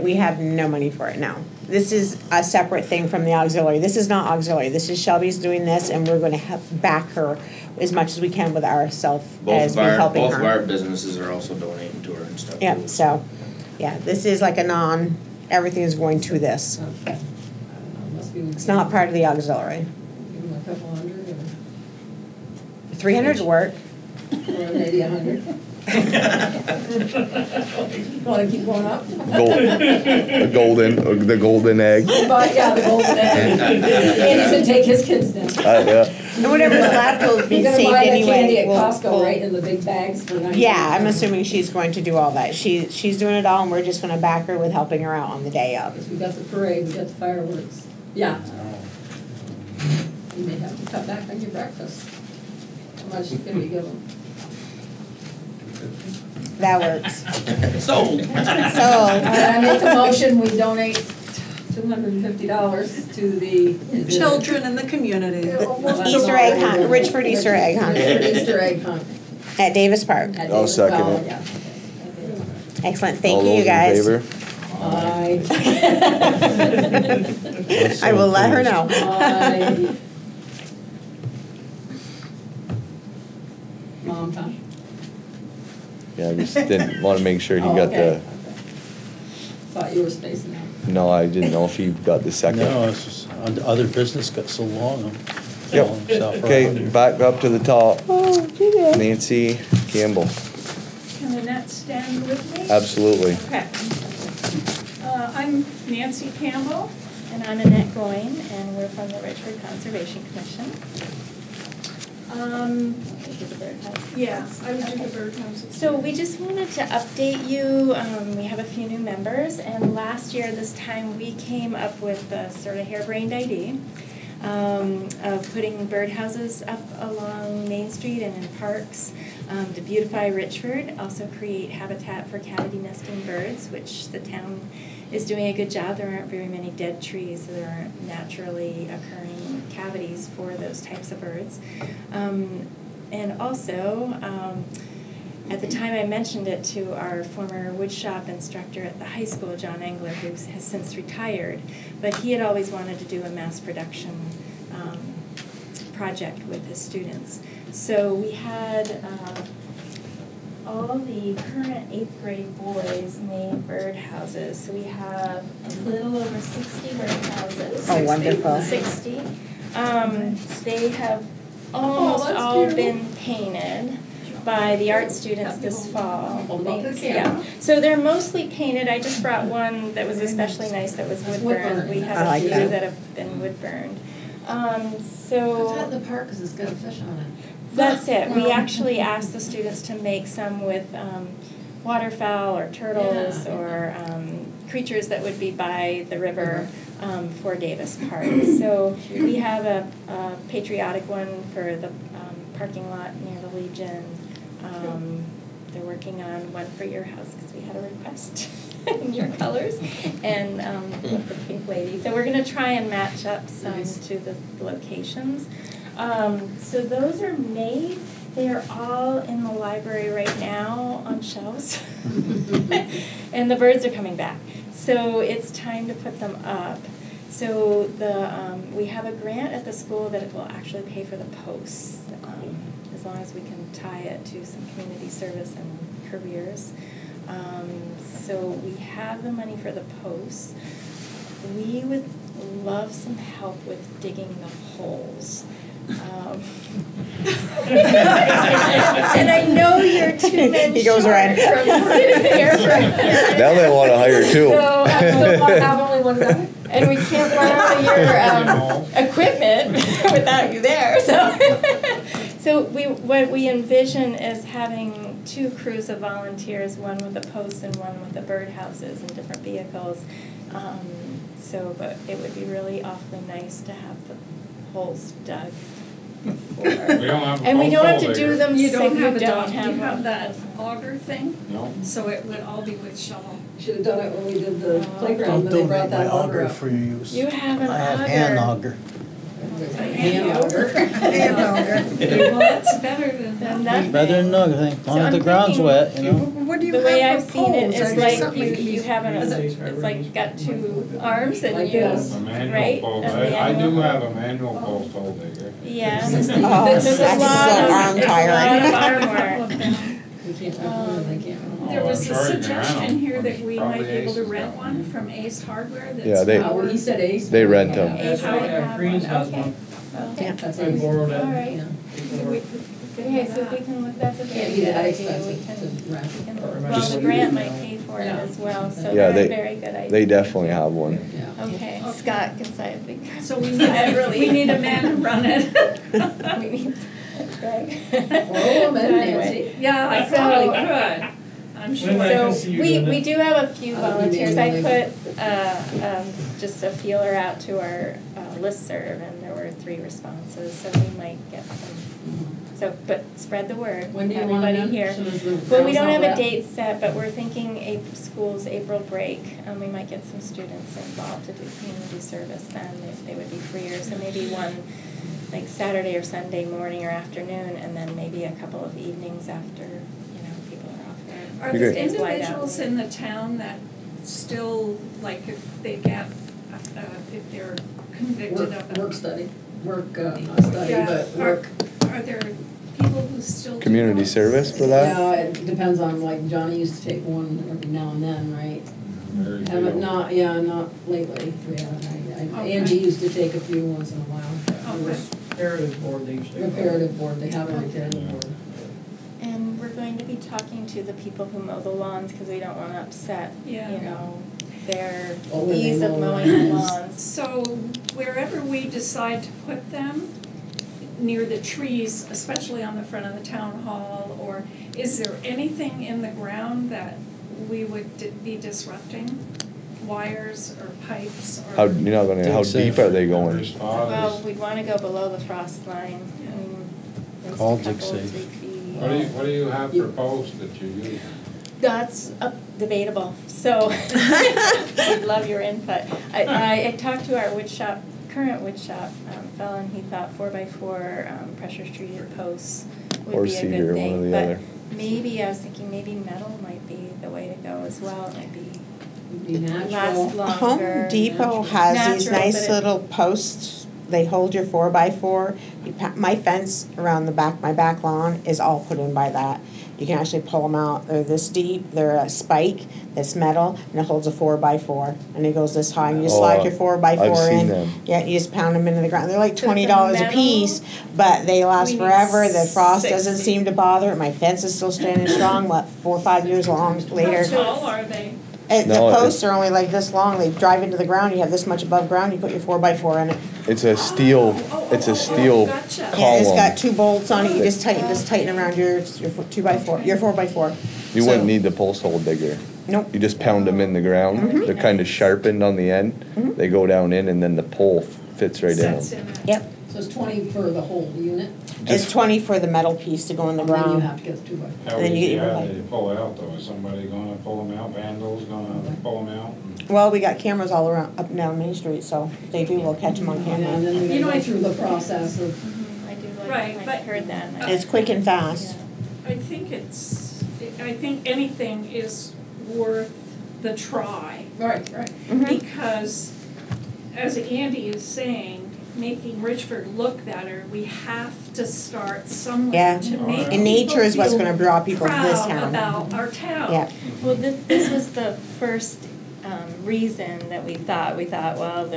We have no money for it, no. This is a separate thing from the auxiliary. This is not auxiliary. This is Shelby's doing this, and we're gonna back her as much as we can with ourself as we're helping her. Both of our businesses are also donating to her and stuff. Yep, too. so, yeah, this is like a everything is going to this. Okay. It's not part of the auxiliary. Give them a couple hundred or 300 would work. maybe 100. Want to keep going up? The golden egg. But yeah, the golden egg. Andy's gonna take his kids down. Yeah. And whatever's left will be You're saved gonna buy the anyway. candy at We'll- Costco, right, in the big bags for 90. Yeah, I'm assuming she's going to do all that. She's doing it all, and we're just gonna back her with helping her out on the day of. We got the parade, we got the fireworks. Yeah. You may have to cut back on your breakfast. How much can we give them? That works. Sold. I make a motion, we donate $250 to the Children in the community. Easter egg hunt, Richford Easter egg hunt. Richford Easter egg hunt. At Davis Park. At I'll Davis- second oh, it. yeah. Excellent, thank All you, those you in guys. favor? Aye. I will let her know. Aye. Mom, huh? Yeah, I just didn't want to make sure he Oh, got okay. Thought you were spacing out. no, I didn't know if he got the second. No, it's just, other business got so long. Yep. Okay, back up to the top. Nancy Campbell. Can Annette stand with me? Absolutely. Okay. I'm Nancy Campbell. And I'm Annette Goyne, and we're from the Richford Conservation Commission. Yeah, I would do the birdhouses. So we just wanted to update you. We have a few new members, and last year this time we came up with the sort of harebrained idea of putting birdhouses up along Main Street and in parks to beautify Richford, also create habitat for cavity nesting birds, which the town is doing a good job. There aren't very many dead trees, so there aren't naturally occurring cavities for those types of birds. And also, at the time I mentioned it to our former woodshop instructor at the high school, John Engler, who has since retired, but he had always wanted to do a mass production project with his students. So we had all the current 8th grade boys made birdhouses. So we have a little over 60 birdhouses. Oh, wonderful. 60. They have almost all been painted by the art students this fall. Thanks. Yeah. So they're mostly painted. I just brought one that was especially nice that was wood burned. We have a few that have been wood burned. So It's at the park because it's got a fish on it. that's it. We actually asked the students to make some with waterfowl or turtles or creatures that would be by the river for Davis Park. So we have a patriotic one for the parking lot near the Legion. They're working on one for your house because we had a request in your colors, and the pink lady. So we're going to try and match up some to the locations. So those are made. They are all in the library right now on shelves, and the birds are coming back. So it's time to put them up. So we have a grant at the school that will actually pay for the posts, as long as we can tie it to some community service and careers. So we have the money for the posts. We would love some help with digging the holes. And I know you're 2 men He goes short around. from sitting here for Now they want to hire two. So have only one guy. And we can't borrow your equipment without you there. So what we envision is having 2 crews of volunteers, one with the posts and one with the birdhouses and different vehicles. But it would be really awfully nice to have the holes dug. before. We don't have a And we don't have to post hole do them, You say don't you have a don't dog, you have have one. that auger thing, No. so it would all be with shovel. Should have done it when we did the Oh. playground, I'll when they brought donate my that auger auger up. for your use. You have an I have auger. hand auger. Hand auger. Hand auger. Well, that's better than Then nothing. nothing. Better than nothing, as long as I'm the ground's thinking- wet, you know? What do you The way have I've for seen it poles? is Is there like something you, that can be- you have it's like got two arms and Like you, this. A manual right? post, A I do manual. have a manual post hole digger. Yeah. Oh, There's a that's lot so of, arm it's a tiring. lot of arm work. We can't run one, they can't run one. There Oh, was I'm a sure you can suggestion rent 'em. here that we Probably might be able to Ace has rent got one from Ace Hardware that's Yeah, they- Oh, he said Ace. They rent them. Ace might have Greens one. has Okay. one. Okay. That's I Ace. borrowed All it. right. before. Okay, so if we can look, that's a Can't very be good that idea. expensive We can, to rent. we can, Or well, just- the grant might pay for it Yeah. as well, so Yeah, that's a very good idea. They definitely have one. Yeah. Okay, Scott can sign a big. So we need a man to run it. We need Greg. Oh, man, So anyway. Nancy. Yeah, I So- probably could, I'm sure. When I can see So you we, doing we it. do have a few I'll be volunteers. I manually. put just a feeler out to our listserv and there were 3 responses, so we might get some. So, but spread the word, When do you want everybody them? here. Soon as the Well, we ground's don't not have a wet? date set, but we're thinking school's April break. We might get some students involved to do community service then, if they would be freer. So maybe one, like Saturday or Sunday morning or afternoon, and then maybe a couple of evenings after, people are off there. Are You there good? individuals in the town that still, like, if they get, if they're convicted of a. Work study, not study, Yeah, but work. Are there people who still do Community those? service for that? Yeah, it depends on, like, Johnny used to take one every now and then, right? Very Haven't, few. not lately, yeah. Okay. Angie used to take a few once in a while. Okay. Comparative board they usually. Reparative board, they have a reparative board. And we're going to be talking to the people who mow the lawns, because we don't want to upset, Yeah. their Oh, when they ease of mow mowing the lawns. lawns. So wherever we decide to put them, near the trees, especially on the front of the town hall, or is there anything in the ground that we would be disrupting? Wires or pipes or? How, you're not gonna, how deep are they going? Every spot Well, is- we'd want to go below the frost line. I mean, at least Call a couple, dig safe. 3 feet. What do you have for posts that you use? That's debatable, so we'd love your input. I talked to our current wood shop fellow, and he thought 4x4 pressure treated posts would Or be a cedar, good one thing. or the But other. maybe, I was thinking maybe metal might be the way to go as well. It might Be natural. last longer. Home Depot has these Natural, nice but it- little posts, they hold your 4x4. My fence around my back lawn is all put in by that. You can actually pull them out, they're this deep, they're a spike that's metal, and it holds a 4x4, and it goes this high, and you just Oh, slide your 4x4 I've seen in. them. Yeah, you just pound them into the ground, they're like So it's a $20 a metal- piece, but they last We need forever, the frost doesn't 60. seem to bother it, my fence is still standing strong, 4 or 5 years long later. How tall are they? The No, posts are only like this long, they drive into the ground, you have this much above ground, you put your 4x4 in it. It's a steel, Gotcha. Yeah, it's got column. 2 bolts on it, you just tighten around your 2x4, your 4x4. You So- wouldn't need the post hole digger. Nope. You just pound them in the ground. They're kind of sharpened on the end. They go down in and then the pole fits right in Sets them. in it. Yep, So it's 20 for the whole unit? it's 20 for the metal piece to go in the And then you ground. have to get the 2x4. How then you easy get your are light. they to pull out though? Is somebody gonna pull them out? Vandals gonna pull them out? Well, we got cameras all around, up and down Main Street, so if they do, we'll catch them on Yeah, and camera. then we You know, gotta I- go through the process of, I do Right, like, but- I heard that. and I- It's quick and fast. I think anything is worth the try. right. Because, as Andy is saying, making Richford look better, we have to start somewhere Yeah. to make And nature is what's people gonna draw people to this proud town. about our town. Yeah. Well, this was the first reason that we thought, well,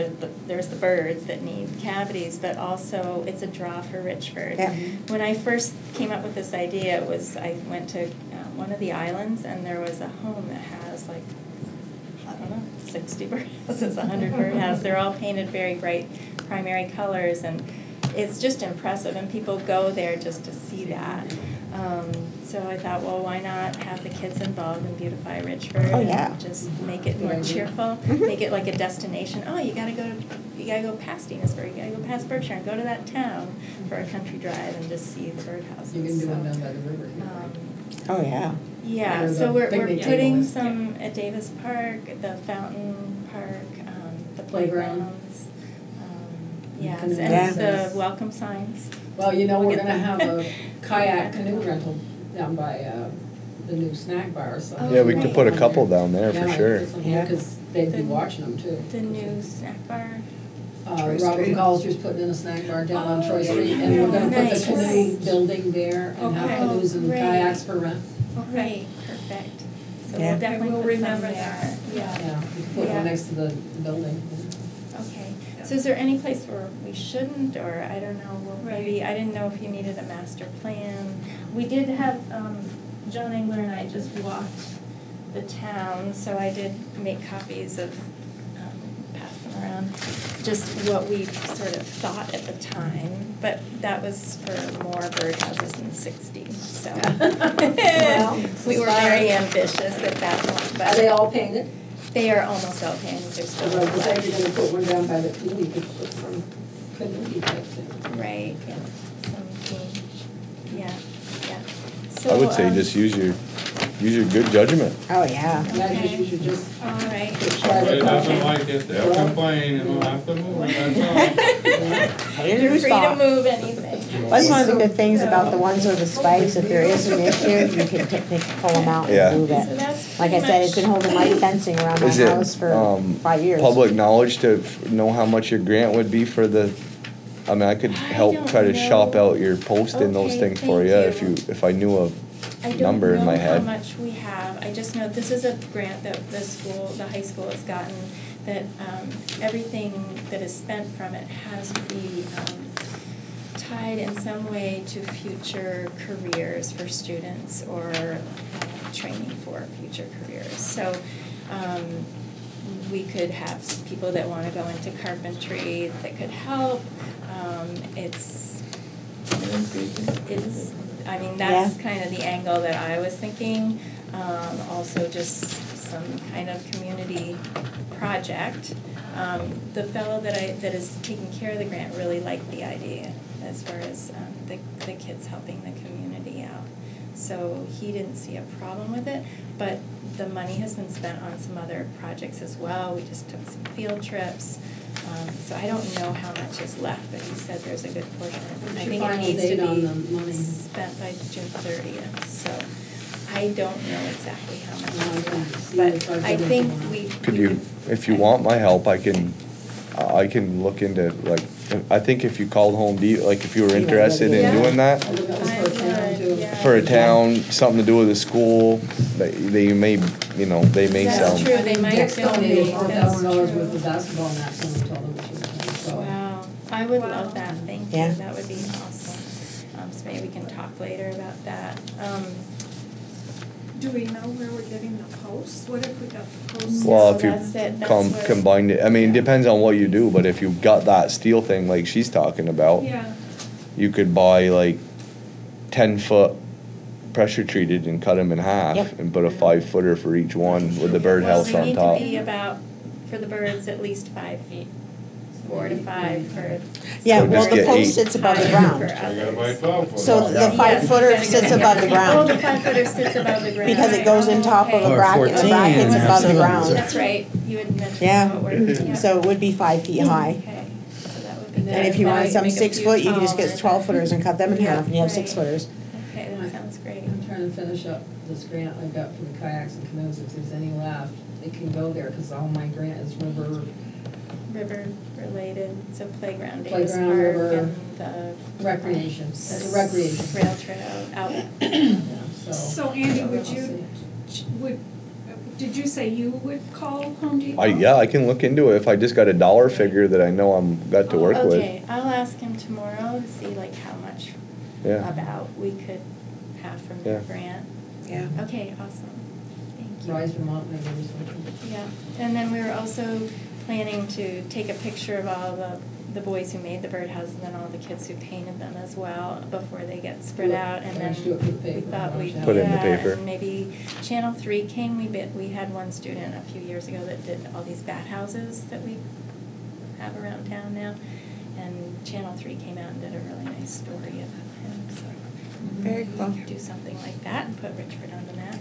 there's the birds that need cavities, but also it's a draw for Richford. Yeah. When I first came up with this idea, I went to one of the islands, and there was a home that has like, I don't know, 60 birdhouses, 100 birdhouses. They're all painted very bright primary colors, and it's just impressive, and people go there just to see that. So I thought, well, why not have the kids involved and beautify Richford? Oh, yeah. And just make it more cheerful, make it like a destination. Oh, you gotta gotta go past Enosburg, you gotta go past Berkshire, and go to that town for a country drive and just see the birdhouses. You can do So, one down by the river. Oh, yeah. yeah, Or so the we're picnic putting table. some at Davis Park, the Fountain Park, the Playground. playgrounds. Yes, Canoe and access. the welcome signs. Well, you know, We'll we're get gonna them. have a kayak canoe rental down by, the new snack bar, so. Oh, Yeah, we could great. put a couple down there for sure. Yeah, because they'd be The- watching them too. The new snack bar. Robert Street. McCollister's putting in a snack bar down on Troy Street, yeah. and we're gonna put Nice. the canoe building there and have Okay. canoes and Great. kayaks for rent. Great, perfect. So Yeah. we'll definitely We'll put some remember there. that. Yeah. Yeah, we can put Yeah. one next to the building. Okay, so is there any place where we shouldn't, or I don't know, well, maybe, I didn't know if you needed a master plan. We did have, John Engler and I just walked the town, so I did make copies of, pass them around, just what we sort of thought at the time, but that was for more birdhouses than 60, so. Well, We were very ambitious at that point, but. Are they all painted? They are almost all painted, they're still. So I was actually gonna put one down by the pool, you could put some canoe type thing. Right, yeah, something, yeah, yeah. I would So, say just use your good judgment. Oh, yeah. Imagine you should just All right. try If to. it doesn't like it, they'll complain, and we'll have to move it, that's all. You're free to move anything. That's one of the good things about the ones with the spikes, if there is an issue, you can pull them out Yeah. and move So it. that's Like I pretty said, it's much- been holding my fencing around my Is it, house for 5 years. Public knowledge to know how much your grant would be for the, I mean, I could help don't try to shop know. out your posting those Okay, things for thank you you. if I knew a I don't number in my know how head. much we have, I just know this is a grant that the high school has gotten, that everything that is spent from it has to be tied in some way to future careers for students or training for future careers. So we could have people that want to go into carpentry that could help. It's, I mean, that's kind of the angle that I was thinking. Also just some kind of community project. The fellow that is taking care of the grant really liked the idea as far as the kids helping the community out. So he didn't see a problem with it, but the money has been spent on some other projects as well. We just took some field trips. So I don't know how much is left, but he said there's a good portion. I think it needs to be spent by June 30th, so I don't know exactly how much. But I think we. Could you, if you want my help, I can look into, like, I think if you called Home Depot, like if you were interested in doing that for a town, something to do with a school, they may, they may sell. That's true, they might Dick's donated donate, $4,000 worth of basketball mats when we told them we should, so. Wow, I would love that, thank Yeah. you, that would be awesome. So maybe we can talk later about that. Do we know where we're getting the posts? What if we got the posts? Well, No, if you that's it, that's where- combined it, I mean, it depends on what you do, but if you got that steel thing like she's talking about, Yeah, you could buy like 10-foot pressure treated and cut them in half Yep. and put a 5-footer for each one with the birdhouse Well, on they top. need to be about, for the birds, at least 5 feet, 4 to 5 for. Yeah, So well, just the get post 8. sits above the For ground. I gotta others. buy 12 foot. So the Yeah, 5-footer you gotta sits get- above the Oh, ground. the 5-footer sits above the ground. Because it goes in top of a Okay. bracket, the 14, bracket's above the ground. That's right, you had mentioned Yeah. what we're, yeah. So it would be 5 feet high. Okay, so that would be. And if you good. wanted some Make a 6-foot, few you can just get taller. 12-footers and cut them in Yeah, half, and you have right. 6-footers. Okay, that sounds great. I'm trying to finish up this grant I got for the kayaks and canoes, if there's any left, it can go there, cause all my grant is river, River related, so playground, Davis Playground, Park, river, and the. recreation, it's a recreation. Rail trail out. Yeah, so Andy, did you say you would call Home Depot? Yeah, I can look into it if I just got a dollar figure that I know got to work with. Okay, I'll ask him tomorrow to see like how much Yeah. about we could have from the Yeah. grant. Yeah. Okay, awesome, thank you. Rise Vermont, maybe or something. Yeah, and then we were also planning to take a picture of all the boys who made the birdhouses and then all the kids who painted them as well before they get spread Do it. out, and Why then don't you do it for the we paper? thought Why we'd, don't you Put it in the yeah, paper. and maybe Channel 3 came, we had one student a few years ago that did all these bat houses that we have around town now. And Channel 3 came out and did a really nice story about him, so. Very cool. We could do something like that and put Richford on the map.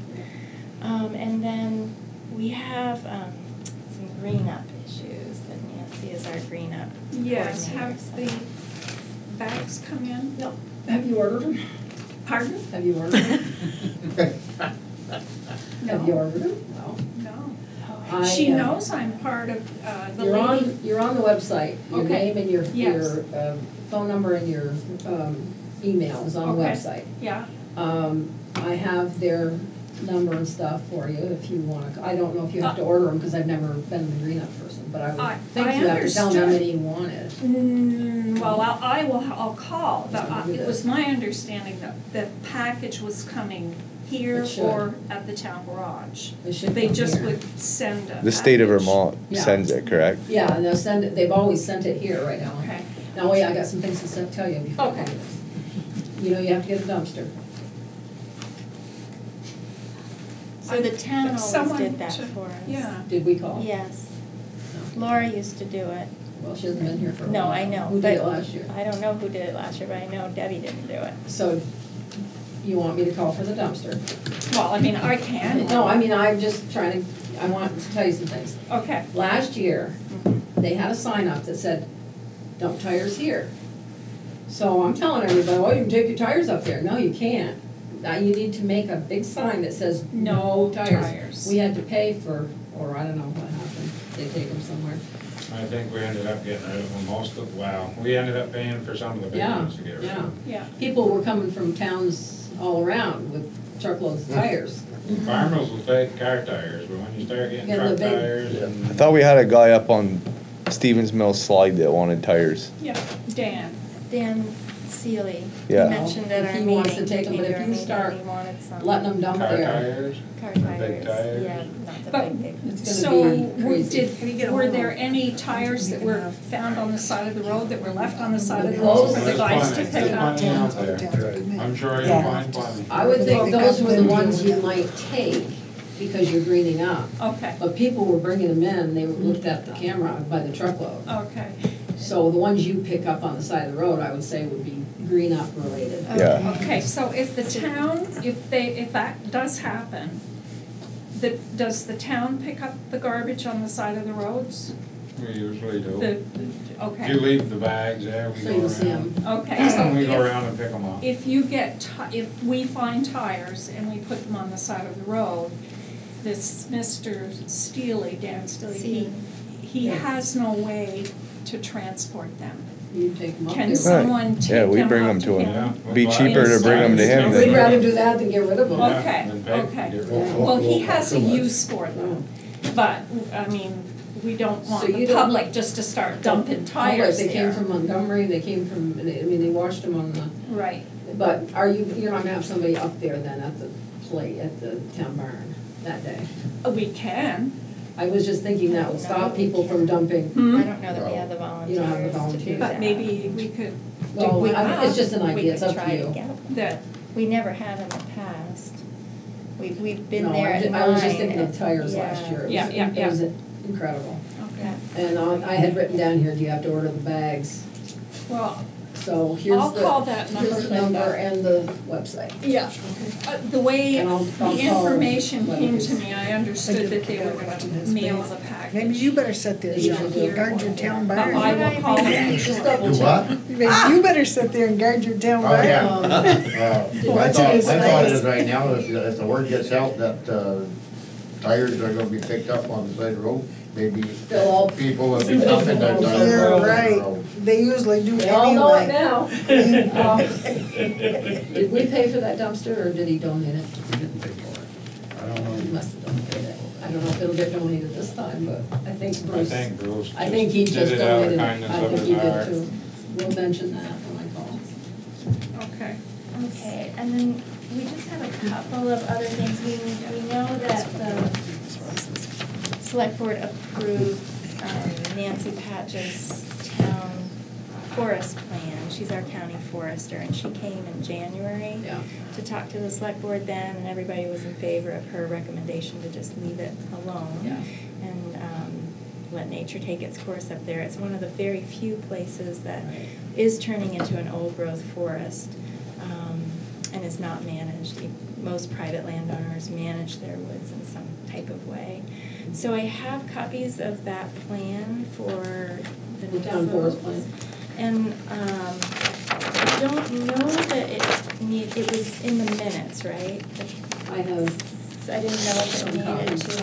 And then we have some green up issues, that Nancy is our green up Yes, coordinator, have so. the bags come in? No. Have you ordered them? Pardon? Have you ordered them? Have you ordered them? No. No. She knows I'm part of the You're lady. you're on the website, your Okay. name and your Yes. phone number and your email is on the Okay. website. Yeah, I have their number and stuff for you if you wanna, I don't know if you have to order them, cause I've never been the green up person, but I I would think you have to tell them how understood. many you wanted. Well, I'll call, but it was my understanding that the package was coming here It should. or at the town garage. It should They come just here. would send a The state of package. Vermont Yeah. sends it, correct? Yeah, and they'll send it, they've always sent it here right now. Okay. Now, wait, I got some things to tell you before. Okay. You know, you have to get a dumpster. So the town always Someone did that to- for us. Yeah. Did we call? Yes. Laura used to do it. Well, she hasn't been here for a No, while. I know. Who did it last year? I don't know who did it last year, but I know Debbie didn't do it. So, you want me to call for the dumpster? Well, I mean, I can. No, I mean, I'm just trying to, I want to tell you some things. Okay. Last year, they had a sign up that said, dump tires here. So I'm telling everybody, oh, you can take your tires up there. No, you can't. Now you need to make a big sign that says, no tires. We had to pay for, or I don't know what happened, they take them somewhere. I think we ended up getting rid of them, we ended up paying for some of the big Yeah, ones to get rid yeah. of. Yeah. People were coming from towns all around with truckloads of tires. Farmers will take car tires, but when you start getting Yeah, the truck big- tires I and. thought we had a guy up on Stevens Mill slide that wanted tires. Yeah, Dan. Dan Seeley, he Yeah. mentioned at If our he meeting. wants to take them, came but to if our you meeting, start he wanted some. letting them dump Car there. tires? Car Big tires, tires? yeah, not the But- big. It's So, gonna be crazy. were there any tires that were found on the side of the road that were left on the side of the Those road for the There's guys to plenty, pick there's up? plenty out there. I'm sure you'll Yeah. find plenty. I would think Pick those up were the them ones too. you might take because you're greening up. Okay, But people were bringing them in, they looked at the camera by the truckload. okay. So the ones you pick up on the side of the road, I would say would be green up related. Yeah. Okay, so if the town, if that does happen, does the town pick up the garbage on the side of the roads? We usually do. The, If okay, you leave the bags there, we So go you'll see around. them. okay, so We go if, around and pick them up. if you get, if we find tires and we put them on the side of the road, this Mr. Steely, Dan Steely, he has no way to transport them. You take them up Can there. someone take Yeah, we them bring up them to to him? him. Be cheaper to bring them to him We'd than. rather do that than get rid of them. Yeah, Okay, then pay- okay. get rid of them. Well, he has a use for them, but, I mean, we don't want So you the don't- public just to start dumping Public, tires They came there. from Montgomery, they came from, I mean, they washed them on the, Right, but you're not gonna have somebody up there then at the plate, at the town barn that day? we can. I was just thinking that would stop people from dumping. I don't know that we have the You don't have the volunteers to do volunteers. that. But maybe we could Well, we I mean, it's just an We idea, it's could up to try you. get 'em. that, We never have in the past. We've been No, there at 9. I was just thinking of tires last year. It was- Yeah, yeah, It was incredible. Yeah. And I had written down here, do you have to order the bags? well, So here's I'll the, call that number, here's the number Linda. and the website. Yeah, the way And I'll the call information came to Leonard's. me, I understood that they were gonna mail the package. Maybe you better sit there and guard your town But barn. I will call them. Just double Do check. what? Maybe you better sit there and guard your town Oh, barn. yeah. Um, My Watch thought his face. is right now, if the word gets out that, tires are gonna be picked up on the side of the road, maybe They'll all- people will be dumping their tires on the You're road. right. They usually do They all know it anyway. now. Did we pay for that dumpster or did he donate it? We didn't pay for it. I don't He know. must have donated it. I don't know if it'll get donated this time, but I think I Bruce. think Bruce I think he did just it out of donated it. kindness I of think his he did heart. too. We'll mention that when I call. Okay. Okay, and then we just have a couple of other things. We know that the select board approved Nancy Patch's town forest plan. She's our county forester, and she came in January Yeah. to talk to the select board then, and everybody was in favor of her recommendation to just leave it alone. Yeah. And let nature take its course up there. It's one of the very few places that is turning into an old-growth forest and is not managed. Most private landowners manage their woods in some type of way. So I have copies of that plan for the town forest plan. And I don't know that it was in the minutes, right? I have. I didn't know if it some needed copies. to,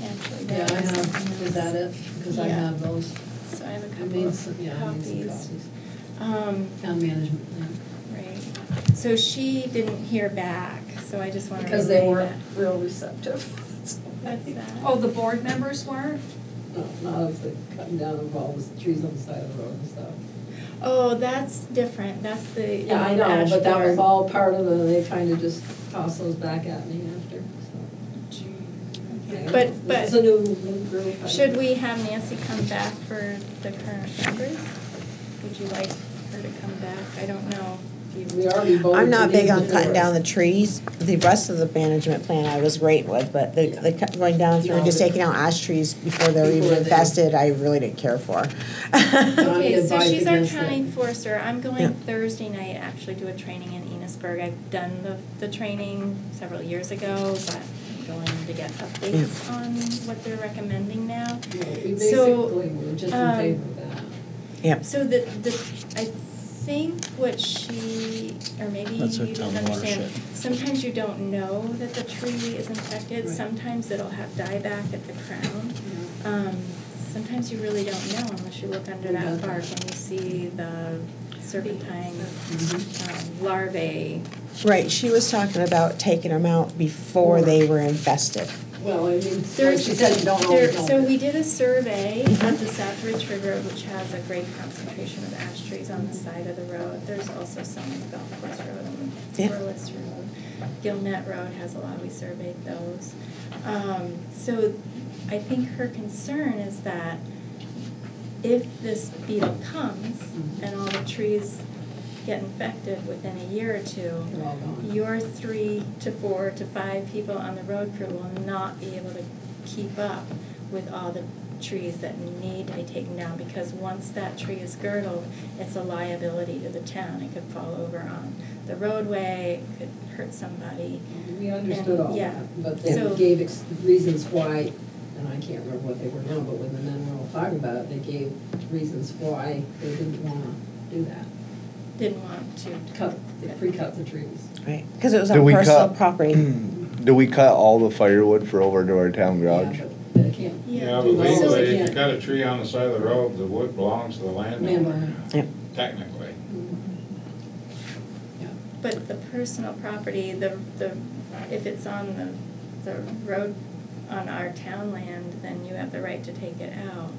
actually, Yeah, I have, is that it? Because I Yeah. have those. So I have a I couple made of some, yeah, I made some copies. copies. Town management plan. Right. So she didn't hear back, so I just want to Because they relay weren't that. real receptive. What's that? Oh, the board members were? No, not of the cutting down of all the trees on the side of the road and stuff. Oh, that's different. That's the. Yeah, I know, but that was all part of the, they kind of just tossed those back at me after, so. But This is a new group. should we have Nancy come back for the current members? Would you like her to come back? I don't know. We already voted I'm to not big leave on the cutting down the forest. trees. The rest of the management plan I was great with, but going down through and just taking out ash trees before they were even Before they- infested, I really didn't care for. Okay, so advised she's our against county it. forester. I'm going Yeah. Thursday night, actually do a training in Enosburg. I've done the training several years ago, but I'm going to get updates on what they're recommending now. Yeah, we So, basically were just in favor of that. Yep. So I think what she, or maybe you That's our didn't town understand, watershed. sometimes you don't know that the tree is infected. Right. Sometimes it'll have dieback at the crown. Sometimes you really don't know unless you look under that bark and you see the serpentine larvae. Right, she was talking about taking them out before they were infested. Well, I mean, There- like she said, you don't there- always know. So we did a survey at the South Richford Road, which has a great concentration of ash trees on the side of the road. There's also some in the Golf Course Road and Squirreless Road. Gilnet Road has a lot, we surveyed those. So I think her concern is that if this beetle comes and all the trees get infected within a year or two, They're all gone. your 3 to 4 to 5 people on the road crew will not be able to keep up with all the trees that need to be taken down, because once that tree is girdled, it's a liability to the town. It could fall over on the roadway, it could hurt somebody. We understood all yeah. that, but they So- gave reasons why, and I can't remember what they were now, but when the men were all talking about it, they gave reasons why they didn't wanna do that. Didn't want to. Pre-cut the trees. Right, because it was Do on we personal cut- property. Do we cut all the firewood for over to our town Yeah, garage? but they can't. Yeah, do but all legally, they if you can. cut a tree on the side of the road, the wood belongs to the landowner, Landowner. Yep. technically. But the personal property, if it's on the road on our town land, then you have the right to take it out.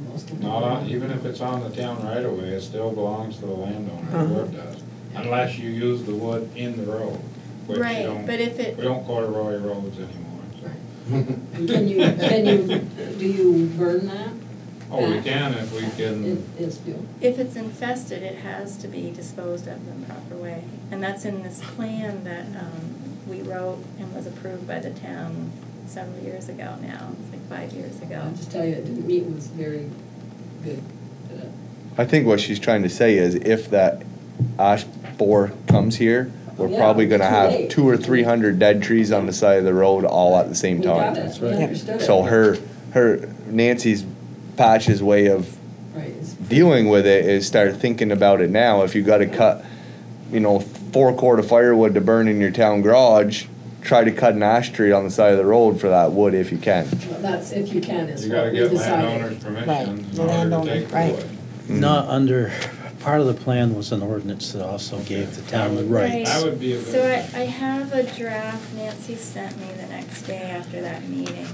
Most of Not on, them. even if it's on the town right of way, it still belongs to the landowner, the Uh-huh. wood does. Unless you use the wood in the road, which you Right, don't, but if it, we don't corduroy roads anymore, so. Do you burn that? Oh, we can if we can, It's fuel. if it's infested, it has to be disposed of the proper way. And that's in this plan that we wrote and was approved by the town several years ago now. It's like 5 years ago. I'll just tell you, it didn't meet was very good. I think what she's trying to say is if that ash borer comes here, we're Yeah, probably gonna too have late. 200 or 300 dead trees on the side of the road all at the same We got time. it, we understood it. So her Nancy's Patch's way of Right, it's- dealing with it is start thinking about it now. If you gotta cut, 4 cord of firewood to burn in your town garage, try to cut an ash tree on the side of the road for that wood if you can. Well, that's if you can, is you what gotta we get decided. landowner's permission Right, in the order to landowner, take the right. wood. Not under, part of the plan was an ordinance that also gave the town the rights. That would be a good. So I have a draft Nancy sent me the next day after that meeting.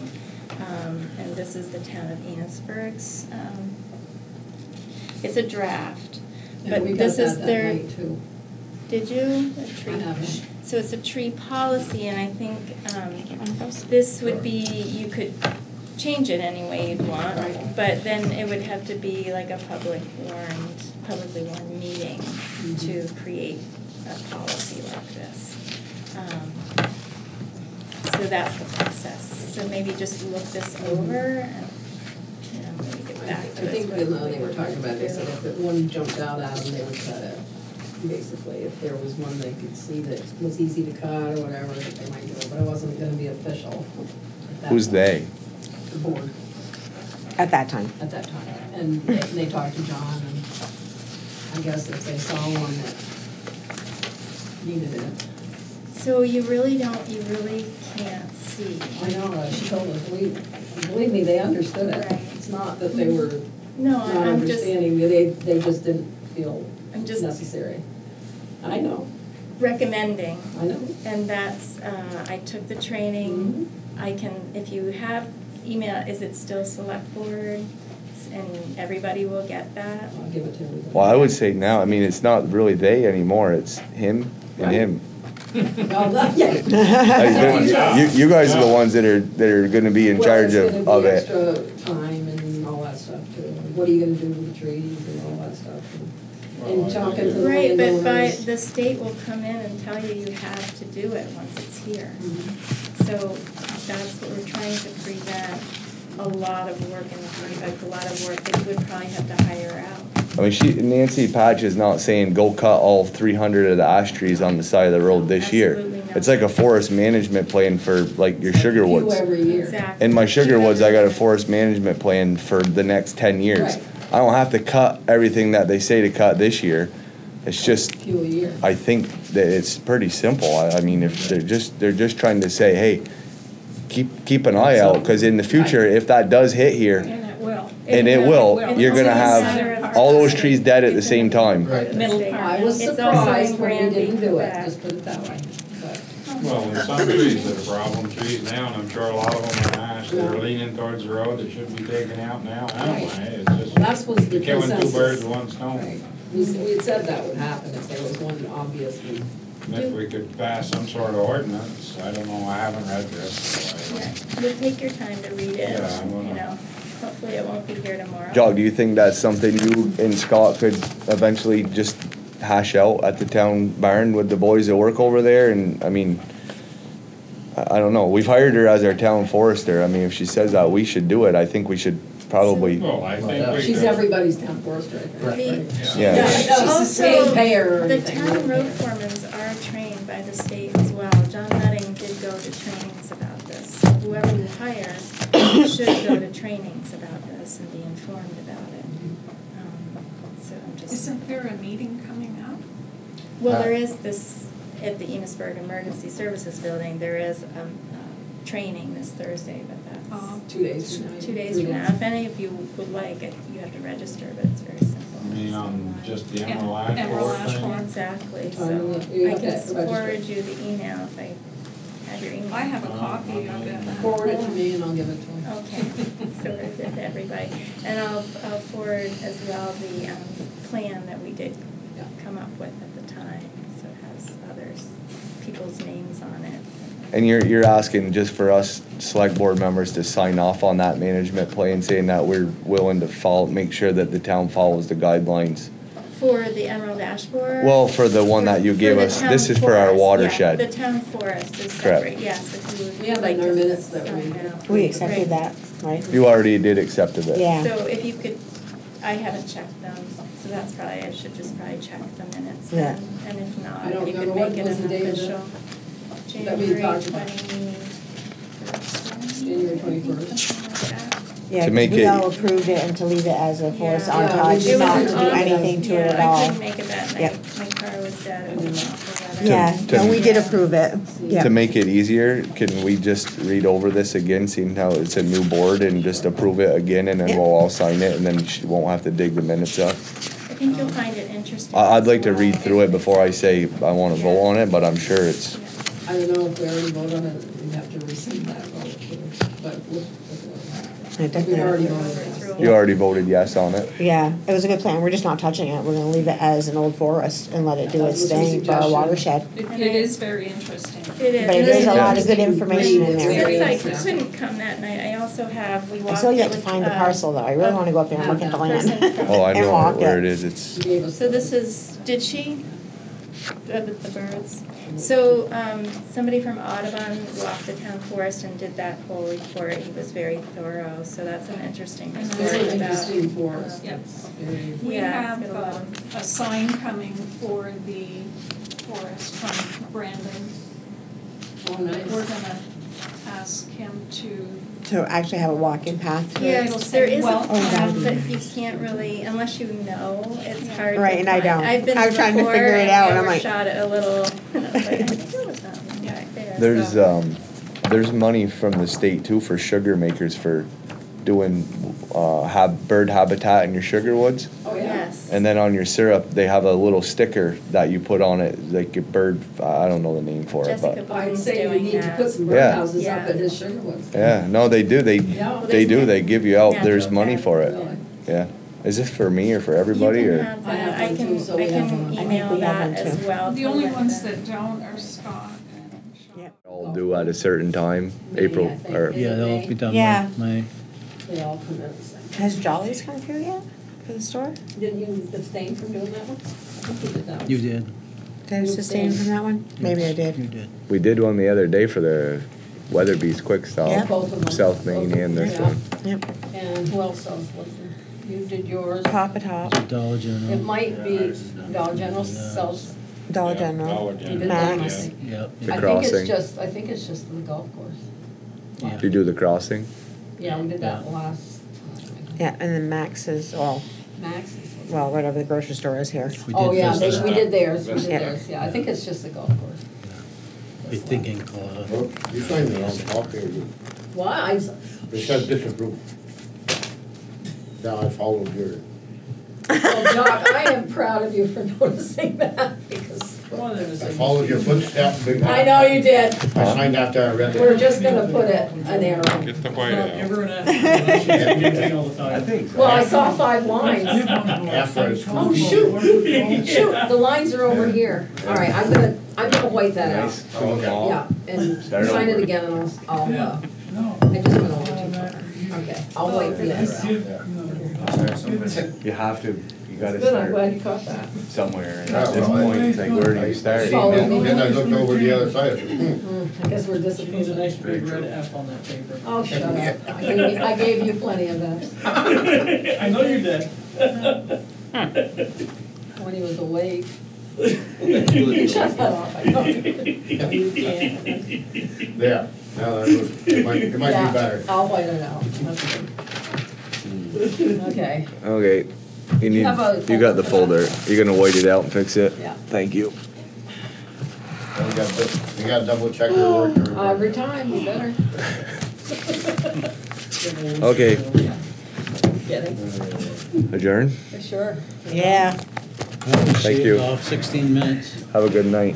And this is the town of Enosburg's. It's a draft, Yeah, but we got this is that their. night, too. Did you? A tree. I haven't. So it's a tree policy, and I think this would be, you could change it any way you'd want, Right. but then it would have to be like a publicly warned meeting to create a policy like this. So that's the process. So maybe just look this over and back I to us. think with when they were talking about, they said clear. if one jumped out at them, they would cut it. Basically, if there was one they could see that was easy to cut or whatever, that they might do it, but it wasn't gonna be official. at that Who's point. they? The board At that time. at that time. And they talked to John, and I guess if they saw one that needed it. So you really can't see. I know, she told us, believe me, they understood it. Right. It's not that they were No, not I'm just, understanding, they just didn't feel I'm just necessary. I know, recommending. I know. And that's, I took the training. I can, if you have email, is it still Selectboard? And everybody will get that? I'll give it to everybody. Well, I would say now, I mean, it's not really they anymore, it's him and him. Well, yeah. Like, you guys are the ones that are gonna be in charge of it. Well, it's gonna be extra time and all that stuff too. What are you gonna do with the trees and all that stuff? And talking to the Right, but landowners. the state will come in and tell you have to do it once it's here. So that's what we're trying to prevent, a lot of work a lot of work that you would probably have to hire out. I mean, Nancy Patch is not saying go cut all 300 of the ash trees on the side of the road this year. Absolutely not. It's like a forest management plan for like your sugar Few woods. every year. Exactly. In my sugar woods, I got a forest management plan for the next 10 years. Right. I don't have to cut everything that they say to cut this year. It's just, Few a year. I think that it's pretty simple. I mean, if they're just trying to say, hey, keep an eye out, because in the future, if that does hit here, And it will. and it will, It's you're gonna also a matter have of all those state. trees dead at the It's same in the time. Middle state. part. I was It's also in surprised when we Granby, didn't do it, Quebec. just put it that way. But Well, there's some trees that are problem trees now, and I'm sure a lot of them are ash, that are leaning towards the road that should be taken out now anyway. It's just, that was the you're killing two consensus. birds with one stone. Right. We had said that would happen if there was one obviously. And if we could pass some sort of ordinance, I don't know, I haven't read this, so I Yeah, don't. you'll take your time to read it, Yeah, I'm gonna- you know, hopefully it won't be here tomorrow. Jog, do you think that's something you and Scott could eventually just hash out at the town barn with the boys that work over there? And, I mean, I don't know, we've hired her as our town forester. I mean, if she says that we should do it, I think we should probably, Well, I think we She's could. everybody's town forester, I think. The- yeah. She's the same payer or The anything. town road foremans are trained by the state as well. John Nutting did go to trainings about this. So whoever you hire should go to trainings about this and be informed about it. So I'm just, Isn't there a meeting coming up? well, there is this, at the Enosburg Emergency Services Building, there is training this Thursday, but that's 2 days from now. 2 days from now. If any of you would like it, you have to register, but it's very simple. I mean, on just the Emerald Emerald Ash Ash thing. Board. Exactly, Oh, so you I have can to register. forward you the email if I have your email. I have a copy of it. Forward it to me and I'll give it to him. Okay, so it's with everybody. And I'll forward as well the plan that we did Yeah. come up with at the time. So it has others, people's names on it. And you're asking just for us select board members to sign off on that management plan, saying that we're willing to follow, make sure that the town follows the guidelines. For the Emerald Ash Board? Well, for the one that you gave For the us, town this is for our forest, yeah, watershed. the town forest is Correct. separate, yes, if you would We have like in our to minutes that sign we- that. We accepted Great. that, right? You already did accept of it. Yeah. So if you could, I haven't checked them, so that's probably, I should just probably check the minutes Yeah. then. And if I not, don't if you could remember what make it was an the date of official. that we January talked about. 21st. January 21st. Something like that. Yeah, To 'cause make we it- all approved it and to leave it as a forest Yeah. untouched, Yeah, not we to do did. anything to it at Yeah, I all. couldn't make it that night, Yep. my car was dead, it was an awful weather. Yeah, To- no, we did approve it, yeah. To make it easier, can we just read over this again, seeing how it's a new board, and just approve it again, and then Yeah. we'll all sign it, and then she won't have to dig the minutes up? I think you'll find it interesting. I'd like to as read well. through it before I say I wanna vote on it, but I'm sure it's, I don't know if we already voted on it, we have to rescind that vote, but we'll. I definitely- We already voted. Through. you already voted yes on it? Yeah, it was a good plan, we're just not touching it, we're gonna leave it as an old forest and let it do its That was thing a for our suggestion. watershed. It is very interesting. It is. But it is a lot of good information in Since there. I couldn't come that night, I also have, we I walked still it yet to with, find the parcel though, I really wanna go up there and look at the land. person from- Oh, I And know walk where it. it is, it's, She gave us. So this is, did she? The birds. So, somebody from Audubon walked the town forest and did that whole report. He was very thorough, so that's an interesting report It's an about. interesting forest. Yep. It's very- We Yeah, it's have got a lot of- a sign coming for the forest from Brandon. Oh, nice. We're gonna ask him to, To actually have a walking path to it. Yes, there is a welcome. path, but you can't really, unless you know, it's hard to Right, and I find. don't. I've been I was trying to before figure it and out, I and I'm like- overshot it a little. And I was like, I think there was something back there. so. There's money from the state too for sugar makers for doing, bird habitat in your sugar woods. Oh, yeah. Yes. And then on your syrup, they have a little sticker that you put on it, like a bird, I don't know the name for it, Jessica but. I'd Bloom's say you doing need to that. put some Yeah. birdhouses up Yeah. at his sugar woods. Yeah, no, they do, Yeah. they do, they give you out, there's Natural money for it, Really. yeah. Is this for me or for everybody, You or? can have I that, have I one can, too, so I we have can one. I think email we have that one as too. well. the to only Linda. ones that don't are Scott and Sean. All due at a certain time, May, April, I think. or, Yeah, they'll be done Yeah. by May. They all come in the same. Has Jolly's come through yet for the store? Didn't you abstain from doing that one? I think you did that one. You did. Did I sustain from that one? Maybe I did. You did. we did one the other day for the Weatherby's Quick Stop. Yeah. Both of them. South Main Both of and them, this yeah. one. Yep. And who else sells what? You did yours. Papa Top, Dollar General. It might be Dollar General sells. Dollar General, You did that, Max. Mike. Yep. The I crossing. think it's just the golf course. Yeah. Do you do the crossing? Yeah, we did that last Yeah, and then Max is, Max. well, whatever the grocery store is here. We Oh, did yeah, Vista. we did theirs, we did Yeah. theirs, yeah, I think it's just the golf course. Be thinking, Oops, you signed it on top there, you, Why? it says disapprove. Now I followed your, Well, Doc, I am proud of you for noticing that, because I followed your footsteps. big I know you did. I signed after I read it. We're just gonna put it an arrow. Get the white out. Ever an ask, all the time. think Well, I saw 5 lines. After I Oh, shoot, shoot, the lines are over here. All right, I'm gonna white that out. Nice, clean wall. Yeah, and Start sign it over. again, and I'll, No. I just went over too far. Okay, I'll white this out. You have to, you gotta Good, I'm start glad you caught that. somewhere, and Yeah, at this well, point, it's like, where do you start? Follow me. Then I looked over the other side, I said, I guess we're She needs a disappointed. nice big red F on that paper. Oh, shut up. I gave you plenty of that I know you did. when he was awake. Shut that off, I know. You can't. yeah, now that was, it might be Yeah, better. I'll white it out. That's good. Okay, Okay, you need, Have a you got the folder, you're gonna white it out and fix it? yeah. Thank you. You gotta double check your work. Every time, you better. Okay, Kidding. adjourn, Sure. Yeah. Thank you. Off 16 minutes. have a good night.